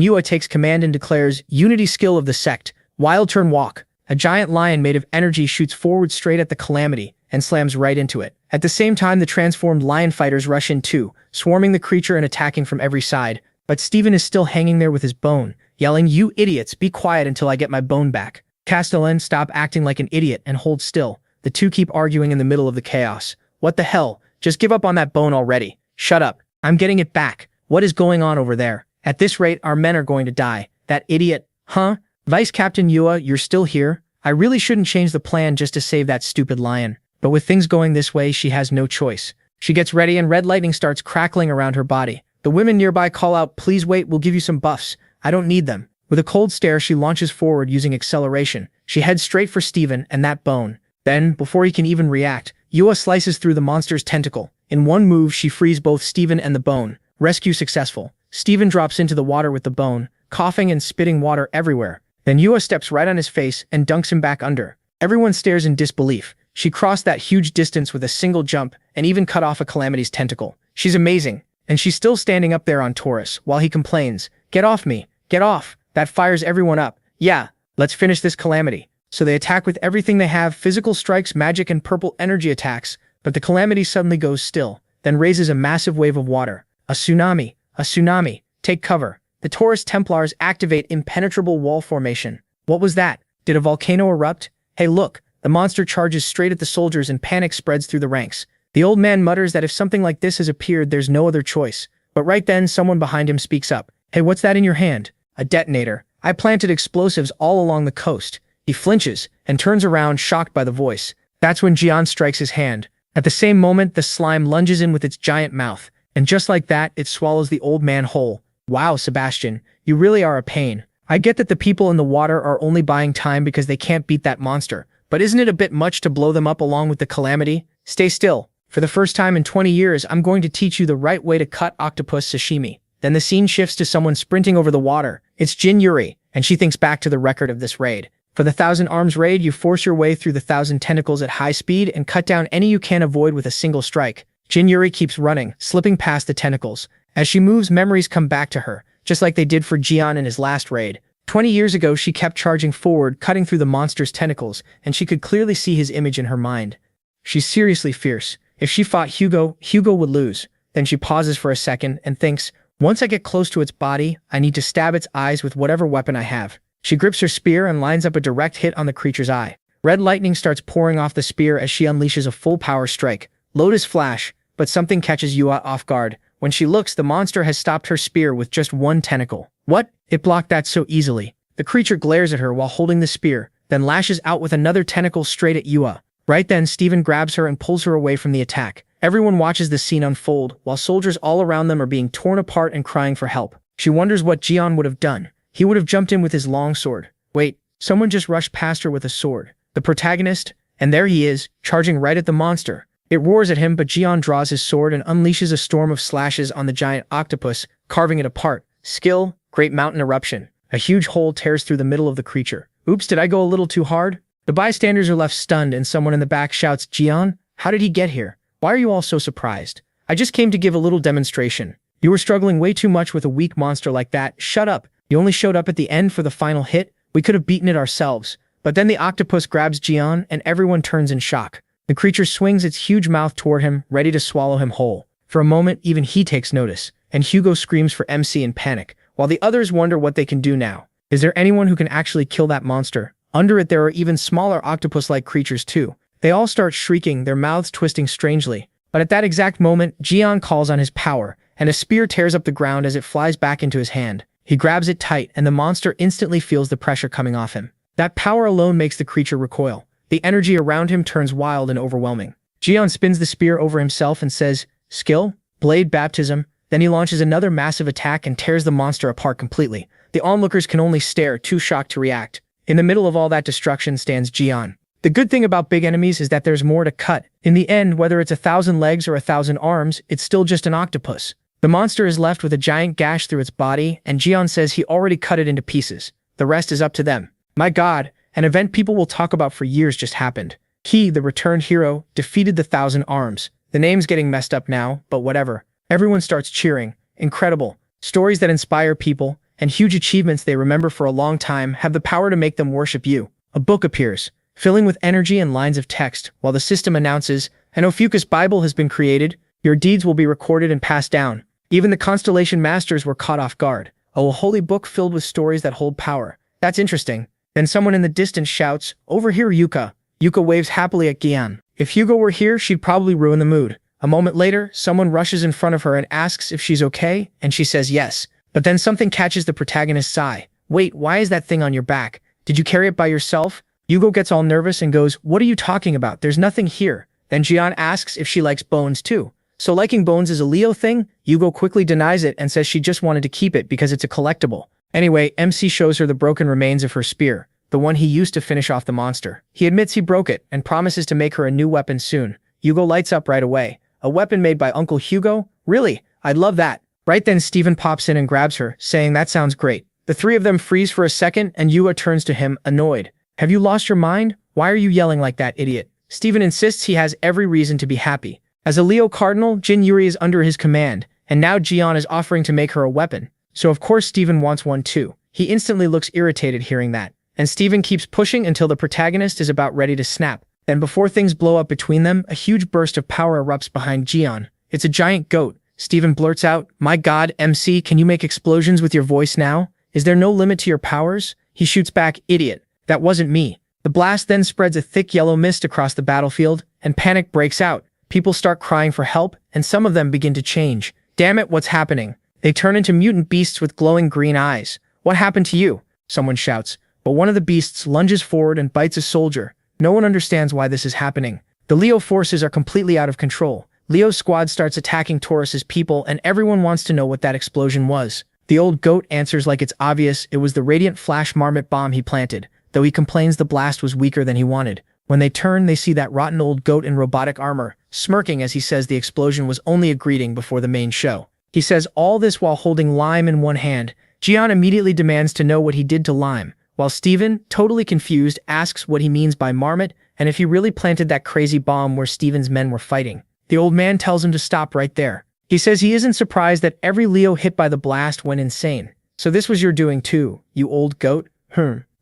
Speaker 1: Yua takes command and declares, "Unity skill of the sect. Wild turn walk." A giant lion made of energy shoots forward straight at the calamity and slams right into it. At the same time, the transformed lion fighters rush in too, swarming the creature and attacking from every side. But Steven is still hanging there with his bone, yelling, "You idiots, be quiet until I get my bone back." Castellan, stop acting like an idiot and hold still. The two keep arguing in the middle of the chaos. What the hell? Just give up on that bone already. Shut up. I'm getting it back. What is going on over there? At this rate, our men are going to die. That idiot. Huh? Vice Captain Yua, you're still here? I really shouldn't change the plan just to save that stupid lion. But with things going this way, she has no choice. She gets ready and red lightning starts crackling around her body. The women nearby call out, "Please wait, we'll give you some buffs. I don't need them." With a cold stare, she launches forward using acceleration. She heads straight for Steven and that bone. Then, before he can even react, Yua slices through the monster's tentacle. In one move, she frees both Steven and the bone. Rescue successful. Steven drops into the water with the bone, coughing and spitting water everywhere. Then Yua steps right on his face and dunks him back under. Everyone stares in disbelief. She crossed that huge distance with a single jump and even cut off a calamity's tentacle. She's amazing. And she's still standing up there on Taurus while he complains, "Get off me. Get off." That fires everyone up. Yeah, let's finish this calamity. So they attack with everything they have, physical strikes, magic, and purple energy attacks. But the calamity suddenly goes still, then raises a massive wave of water. A tsunami. A tsunami. Take cover. The Taurus Templars activate impenetrable wall formation. What was that? Did a volcano erupt? Hey look, the monster charges straight at the soldiers and panic spreads through the ranks. The old man mutters that if something like this has appeared, there's no other choice. But right then, someone behind him speaks up. "Hey, what's that in your hand?" "A detonator. I planted explosives all along the coast." He flinches and turns around, shocked by the voice. That's when Gion strikes his hand. At the same moment, the slime lunges in with its giant mouth. And just like that, it swallows the old man whole. Wow, Sebastian, you really are a pain. I get that the people in the water are only buying time because they can't beat that monster. But isn't it a bit much to blow them up along with the calamity? Stay still. For the first time in 20 years, I'm going to teach you the right way to cut octopus sashimi. Then the scene shifts to someone sprinting over the water. It's Jin Yuri, and she thinks back to the record of this raid. For the 1,000 Arms raid, you force your way through the 1,000 tentacles at high speed and cut down any you can avoid with a single strike. Jin Yuri keeps running, slipping past the tentacles. As she moves, memories come back to her, just like they did for Jian in his last raid. 20 years ago, she kept charging forward, cutting through the monster's tentacles, and she could clearly see his image in her mind. She's seriously fierce. If she fought Hugo, Hugo would lose. Then she pauses for a second and thinks, once I get close to its body, I need to stab its eyes with whatever weapon I have. She grips her spear and lines up a direct hit on the creature's eye. Red lightning starts pouring off the spear as she unleashes a full power strike. Lotus flash, but something catches Yua off guard. When she looks, the monster has stopped her spear with just one tentacle. What? It blocked that so easily. The creature glares at her while holding the spear, then lashes out with another tentacle straight at Yua. Right then, Steven grabs her and pulls her away from the attack. Everyone watches the scene unfold, while soldiers all around them are being torn apart and crying for help. She wonders what Jian would have done. He would have jumped in with his long sword. Wait, someone just rushed past her with a sword. The protagonist? And there he is, charging right at the monster. It roars at him, but Jian draws his sword and unleashes a storm of slashes on the giant octopus, carving it apart. Skill, Great Mountain Eruption. A huge hole tears through the middle of the creature. Oops, did I go a little too hard? The bystanders are left stunned and someone in the back shouts, Jian, how did he get here? Why are you all so surprised? I just came to give a little demonstration. You were struggling way too much with a weak monster like that. Shut up. You only showed up at the end for the final hit. We could have beaten it ourselves. But then the octopus grabs Jian and everyone turns in shock. The creature swings its huge mouth toward him, ready to swallow him whole. For a moment, even he takes notice, and Hugo screams for MC in panic, while the others wonder what they can do now. Is there anyone who can actually kill that monster? Under it, there are even smaller octopus-like creatures too. They all start shrieking, their mouths twisting strangely. But at that exact moment, Jian calls on his power, and a spear tears up the ground as it flies back into his hand. He grabs it tight, and the monster instantly feels the pressure coming off him. That power alone makes the creature recoil. The energy around him turns wild and overwhelming. Jian spins the spear over himself and says, Skill, Blade Baptism. Then he launches another massive attack and tears the monster apart completely. The onlookers can only stare, too shocked to react. In the middle of all that destruction stands Jian. The good thing about big enemies is that there's more to cut. In the end, whether it's 1,000 legs or 1,000 arms, it's still just an octopus. The monster is left with a giant gash through its body, and Jian says he already cut it into pieces. The rest is up to them. My god, an event people will talk about for years just happened. He, the returned hero, defeated the 1,000 Arms. The name's getting messed up now, but whatever. Everyone starts cheering. Incredible. Stories that inspire people, and huge achievements they remember for a long time have the power to make them worship you. A book appears, filling with energy and lines of text, while the system announces, an Ophiuchus Bible has been created. Your deeds will be recorded and passed down. Even the Constellation Masters were caught off guard. Oh, a holy book filled with stories that hold power. That's interesting. Then someone in the distance shouts, over here, Yuka. Yuka waves happily at Gian. If Hugo were here, she'd probably ruin the mood. A moment later, someone rushes in front of her and asks if she's okay, and she says yes. But then something catches the protagonist's eye. Wait, why is that thing on your back? Did you carry it by yourself? Hugo gets all nervous and goes, what are you talking about? There's nothing here. Then Gian asks if she likes bones too. So liking bones is a Leo thing? Hugo quickly denies it and says she just wanted to keep it because it's a collectible. Anyway, MC shows her the broken remains of her spear, the one he used to finish off the monster. He admits he broke it and promises to make her a new weapon soon. Hugo lights up right away. A weapon made by Uncle Hugo? Really? I'd love that. Right then Steven pops in and grabs her, saying that sounds great. The three of them freeze for a second and Yua turns to him, annoyed. Have you lost your mind? Why are you yelling like that, idiot? Steven insists he has every reason to be happy. As a Leo Cardinal, Jin Yuri is under his command, and now Jian is offering to make her a weapon. So of course Steven wants one too. He instantly looks irritated hearing that, and Steven keeps pushing until the protagonist is about ready to snap. Then before things blow up between them, a huge burst of power erupts behind Jian. It's a giant goat. Steven blurts out, my god, MC, can you make explosions with your voice now? Is there no limit to your powers? He shoots back, idiot. That wasn't me. The blast then spreads a thick yellow mist across the battlefield, and panic breaks out. People start crying for help, and some of them begin to change. Damn it, what's happening? They turn into mutant beasts with glowing green eyes. What happened to you? Someone shouts. But one of the beasts lunges forward and bites a soldier. No one understands why this is happening. The Leo forces are completely out of control. Leo's squad starts attacking Taurus's people, and everyone wants to know what that explosion was. The old goat answers like it's obvious it was the radiant flash marmot bomb he planted, though he complains the blast was weaker than he wanted. When they turn, they see that rotten old goat in robotic armor, smirking as he says the explosion was only a greeting before the main show. He says all this while holding Lime in one hand. Jian immediately demands to know what he did to Lime, while Steven, totally confused, asks what he means by Marmot and if he really planted that crazy bomb where Steven's men were fighting. The old man tells him to stop right there. He says he isn't surprised that every Leo hit by the blast went insane. So this was your doing too, you old goat?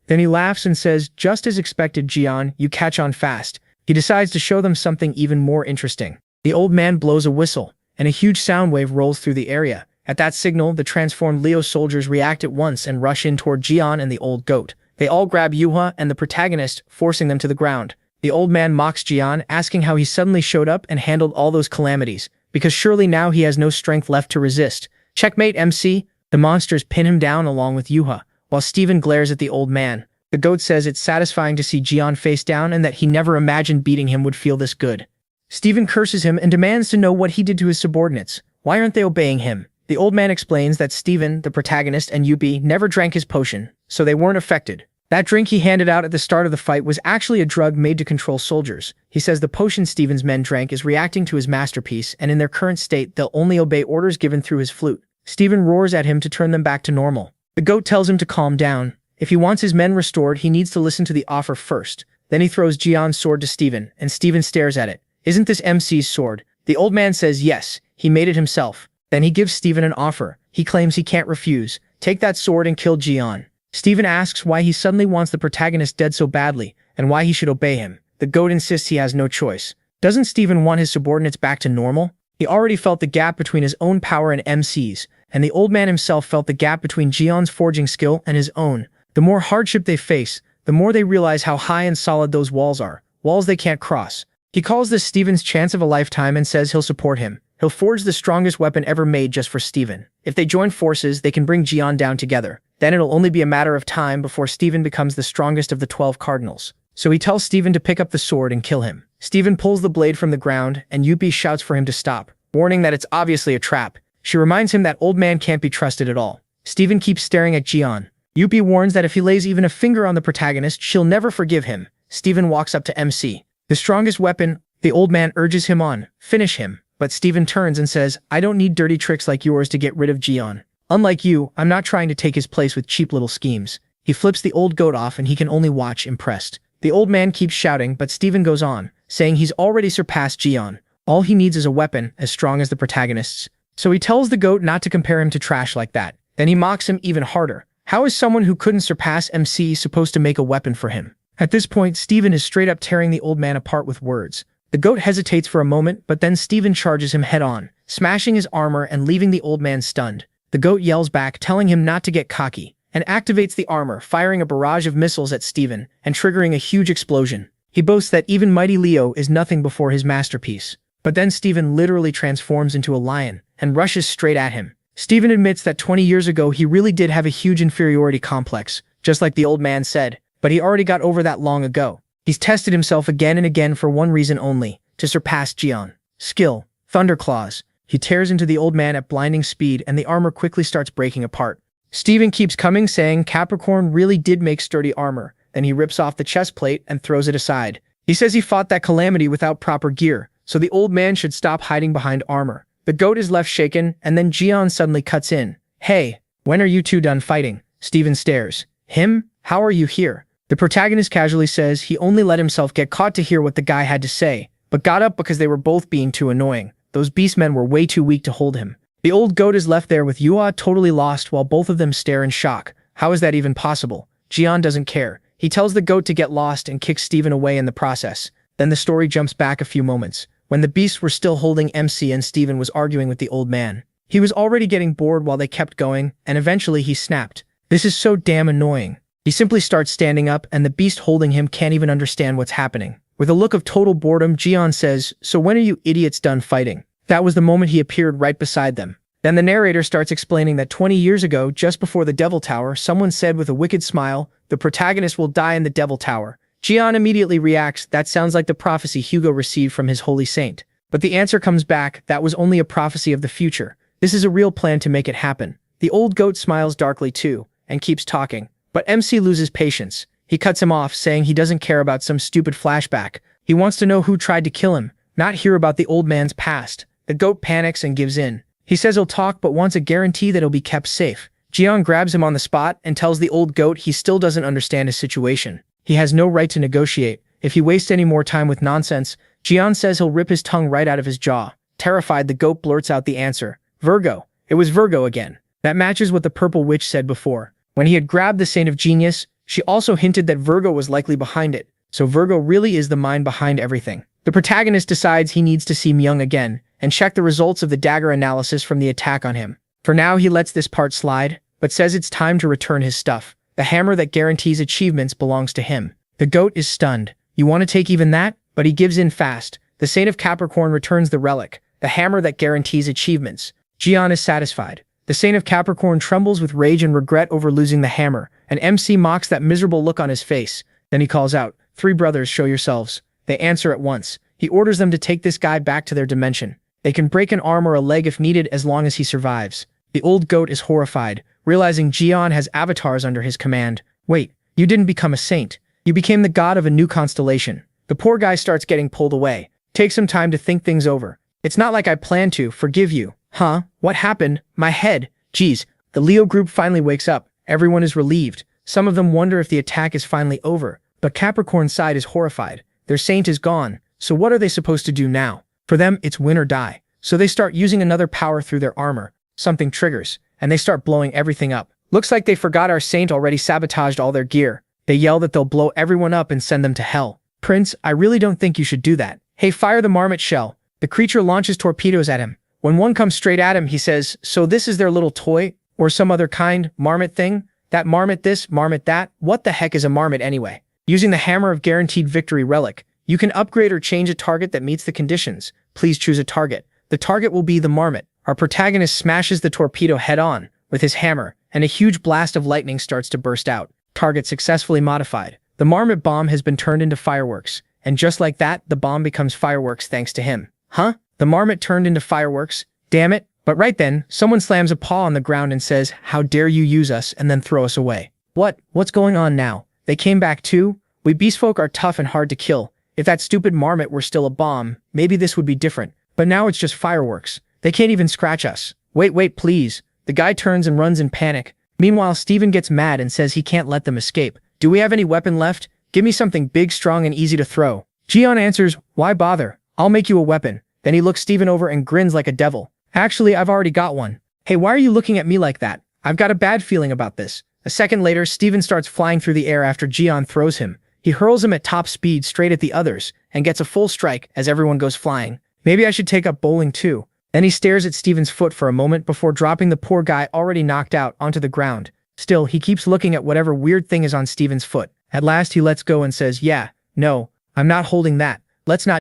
Speaker 1: Then he laughs and says, just as expected, Jian, you catch on fast. He decides to show them something even more interesting. The old man blows a whistle, and a huge sound wave rolls through the area. At that signal, the transformed Leo soldiers react at once and rush in toward Jian and the old goat. They all grab Yuha and the protagonist, forcing them to the ground. The old man mocks Jian, asking how he suddenly showed up and handled all those calamities, because surely now he has no strength left to resist. Checkmate, MC. The monsters pin him down along with Yuha, while Steven glares at the old man. The goat says it's satisfying to see Jian face down and that he never imagined beating him would feel this good. Steven curses him and demands to know what he did to his subordinates. Why aren't they obeying him? The old man explains that Steven, the protagonist, and Yuppie never drank his potion, so they weren't affected. That drink he handed out at the start of the fight was actually a drug made to control soldiers. He says the potion Steven's men drank is reacting to his masterpiece, and in their current state, they'll only obey orders given through his flute. Steven roars at him to turn them back to normal. The goat tells him to calm down. If he wants his men restored, he needs to listen to the offer first. Then he throws Jian's sword to Steven, and Steven stares at it. Isn't this MC's sword? The old man says yes, he made it himself. Then he gives Steven an offer. He claims he can't refuse. Take that sword and kill Jian. Steven asks why he suddenly wants the protagonist dead so badly, and why he should obey him. The goat insists he has no choice. Doesn't Steven want his subordinates back to normal? He already felt the gap between his own power and MC's, and the old man himself felt the gap between Jian's forging skill and his own. The more hardship they face, the more they realize how high and solid those walls are, walls they can't cross. He calls this Steven's chance of a lifetime and says he'll support him. He'll forge the strongest weapon ever made just for Steven. If they join forces, they can bring Jian down together. Then it'll only be a matter of time before Steven becomes the strongest of the 12 cardinals. So he tells Steven to pick up the sword and kill him. Steven pulls the blade from the ground, and Yuppie shouts for him to stop, warning that it's obviously a trap. She reminds him that old man can't be trusted at all. Steven keeps staring at Jian. Yuppie warns that if he lays even a finger on the protagonist, she'll never forgive him. Steven walks up to MC. The strongest weapon, the old man urges him on. Finish him. But Steven turns and says, I don't need dirty tricks like yours to get rid of Jian. Unlike you, I'm not trying to take his place with cheap little schemes. He flips the old goat off and he can only watch, impressed. The old man keeps shouting, but Steven goes on, saying he's already surpassed Jian. All he needs is a weapon as strong as the protagonist's. So he tells the goat not to compare him to trash like that. Then he mocks him even harder. How is someone who couldn't surpass MC supposed to make a weapon for him? At this point, Steven is straight up tearing the old man apart with words. The goat hesitates for a moment, but then Steven charges him head-on, smashing his armor and leaving the old man stunned. The goat yells back, telling him not to get cocky, and activates the armor, firing a barrage of missiles at Steven and triggering a huge explosion. He boasts that even Mighty Leo is nothing before his masterpiece. But then Steven literally transforms into a lion and rushes straight at him. Steven admits that 20 years ago he really did have a huge inferiority complex, just like the old man said, but he already got over that long ago. He's tested himself again and again for one reason only, to surpass Jian. Skill. Thunderclaws. He tears into the old man at blinding speed and the armor quickly starts breaking apart. Steven keeps coming, saying Capricorn really did make sturdy armor. Then he rips off the chest plate and throws it aside. He says he fought that calamity without proper gear, so the old man should stop hiding behind armor. The goat is left shaken, and then Jian suddenly cuts in. Hey, when are you two done fighting? Steven stares. Him? How are you here? The protagonist casually says he only let himself get caught to hear what the guy had to say, but got up because they were both being too annoying. Those beastmen were way too weak to hold him. The old goat is left there with Yuha totally lost while both of them stare in shock. How is that even possible? Jian doesn't care. He tells the goat to get lost and kicks Steven away in the process. Then the story jumps back a few moments, when the beasts were still holding MC and Steven was arguing with the old man. He was already getting bored while they kept going, and eventually he snapped. This is so damn annoying. He simply starts standing up and the beast holding him can't even understand what's happening. With a look of total boredom, Jian says, so when are you idiots done fighting? That was the moment he appeared right beside them. Then the narrator starts explaining that 20 years ago, just before the Devil Tower, someone said with a wicked smile, the protagonist will die in the Devil Tower. Jian immediately reacts, that sounds like the prophecy Hugo received from his holy saint. But the answer comes back, that was only a prophecy of the future. This is a real plan to make it happen. The old goat smiles darkly too, and keeps talking. But MC loses patience. He cuts him off, saying he doesn't care about some stupid flashback. He wants to know who tried to kill him, not hear about the old man's past. The goat panics and gives in. He says he'll talk but wants a guarantee that he'll be kept safe. Jian grabs him on the spot and tells the old goat he still doesn't understand his situation. He has no right to negotiate. If he wastes any more time with nonsense, Jian says he'll rip his tongue right out of his jaw. Terrified, the goat blurts out the answer. Virgo. It was Virgo again. That matches what the purple witch said before. When he had grabbed the Saint of Genius, she also hinted that Virgo was likely behind it. So Virgo really is the mind behind everything. The protagonist decides he needs to see Myung again and check the results of the dagger analysis from the attack on him. For now, he lets this part slide, but says it's time to return his stuff. The hammer that guarantees achievements belongs to him. The goat is stunned. You want to take even that? But he gives in fast. The Saint of Capricorn returns the relic, the hammer that guarantees achievements. Jian is satisfied. The Saint of Capricorn trembles with rage and regret over losing the hammer, and MC mocks that miserable look on his face. Then he calls out, "Three brothers, show yourselves." They answer at once. He orders them to take this guy back to their dimension. They can break an arm or a leg if needed as long as he survives. The old goat is horrified, realizing Jian has avatars under his command. Wait, you didn't become a saint. You became the god of a new constellation. The poor guy starts getting pulled away. Take some time to think things over. It's not like I plan to forgive you. Huh? What happened? My head. Geez. The Leo group finally wakes up. Everyone is relieved. Some of them wonder if the attack is finally over. But Capricorn's side is horrified. Their saint is gone. So what are they supposed to do now? For them, it's win or die. So they start using another power through their armor. Something triggers, and they start blowing everything up. Looks like they forgot our saint already sabotaged all their gear. They yell that they'll blow everyone up and send them to hell. Prince, I really don't think you should do that. Hey, fire the marmot shell. The creature launches torpedoes at him. When one comes straight at him, he says, so this is their little toy? Or some other kind marmot thing? That marmot this, marmot that? What the heck is a marmot anyway? Using the Hammer of Guaranteed Victory relic, you can upgrade or change a target that meets the conditions. Please choose a target. The target will be the marmot. Our protagonist smashes the torpedo head-on with his hammer, and a huge blast of lightning starts to burst out. Target successfully modified. The marmot bomb has been turned into fireworks, and just like that, the bomb becomes fireworks thanks to him. Huh? The marmot turned into fireworks? Damn it. But right then, someone slams a paw on the ground and says, how dare you use us and then throw us away. What's going on now? They came back too? We beastfolk are tough and hard to kill. If that stupid marmot were still a bomb, maybe this would be different. But now it's just fireworks. They can't even scratch us. Wait, please. The guy turns and runs in panic. Meanwhile, Steven gets mad and says he can't let them escape. Do we have any weapon left? Give me something big, strong, and easy to throw. Jian answers, why bother? I'll make you a weapon. Then he looks Steven over and grins like a devil. Actually, I've already got one. Hey, why are you looking at me like that? I've got a bad feeling about this. A second later, Steven starts flying through the air after Jian throws him. He hurls him at top speed straight at the others and gets a full strike as everyone goes flying. Maybe I should take up bowling too. Then he stares at Steven's foot for a moment before dropping the poor guy already knocked out onto the ground. Still, he keeps looking at whatever weird thing is on Steven's foot. At last, he lets go and says, yeah, no, I'm not holding that. Let's not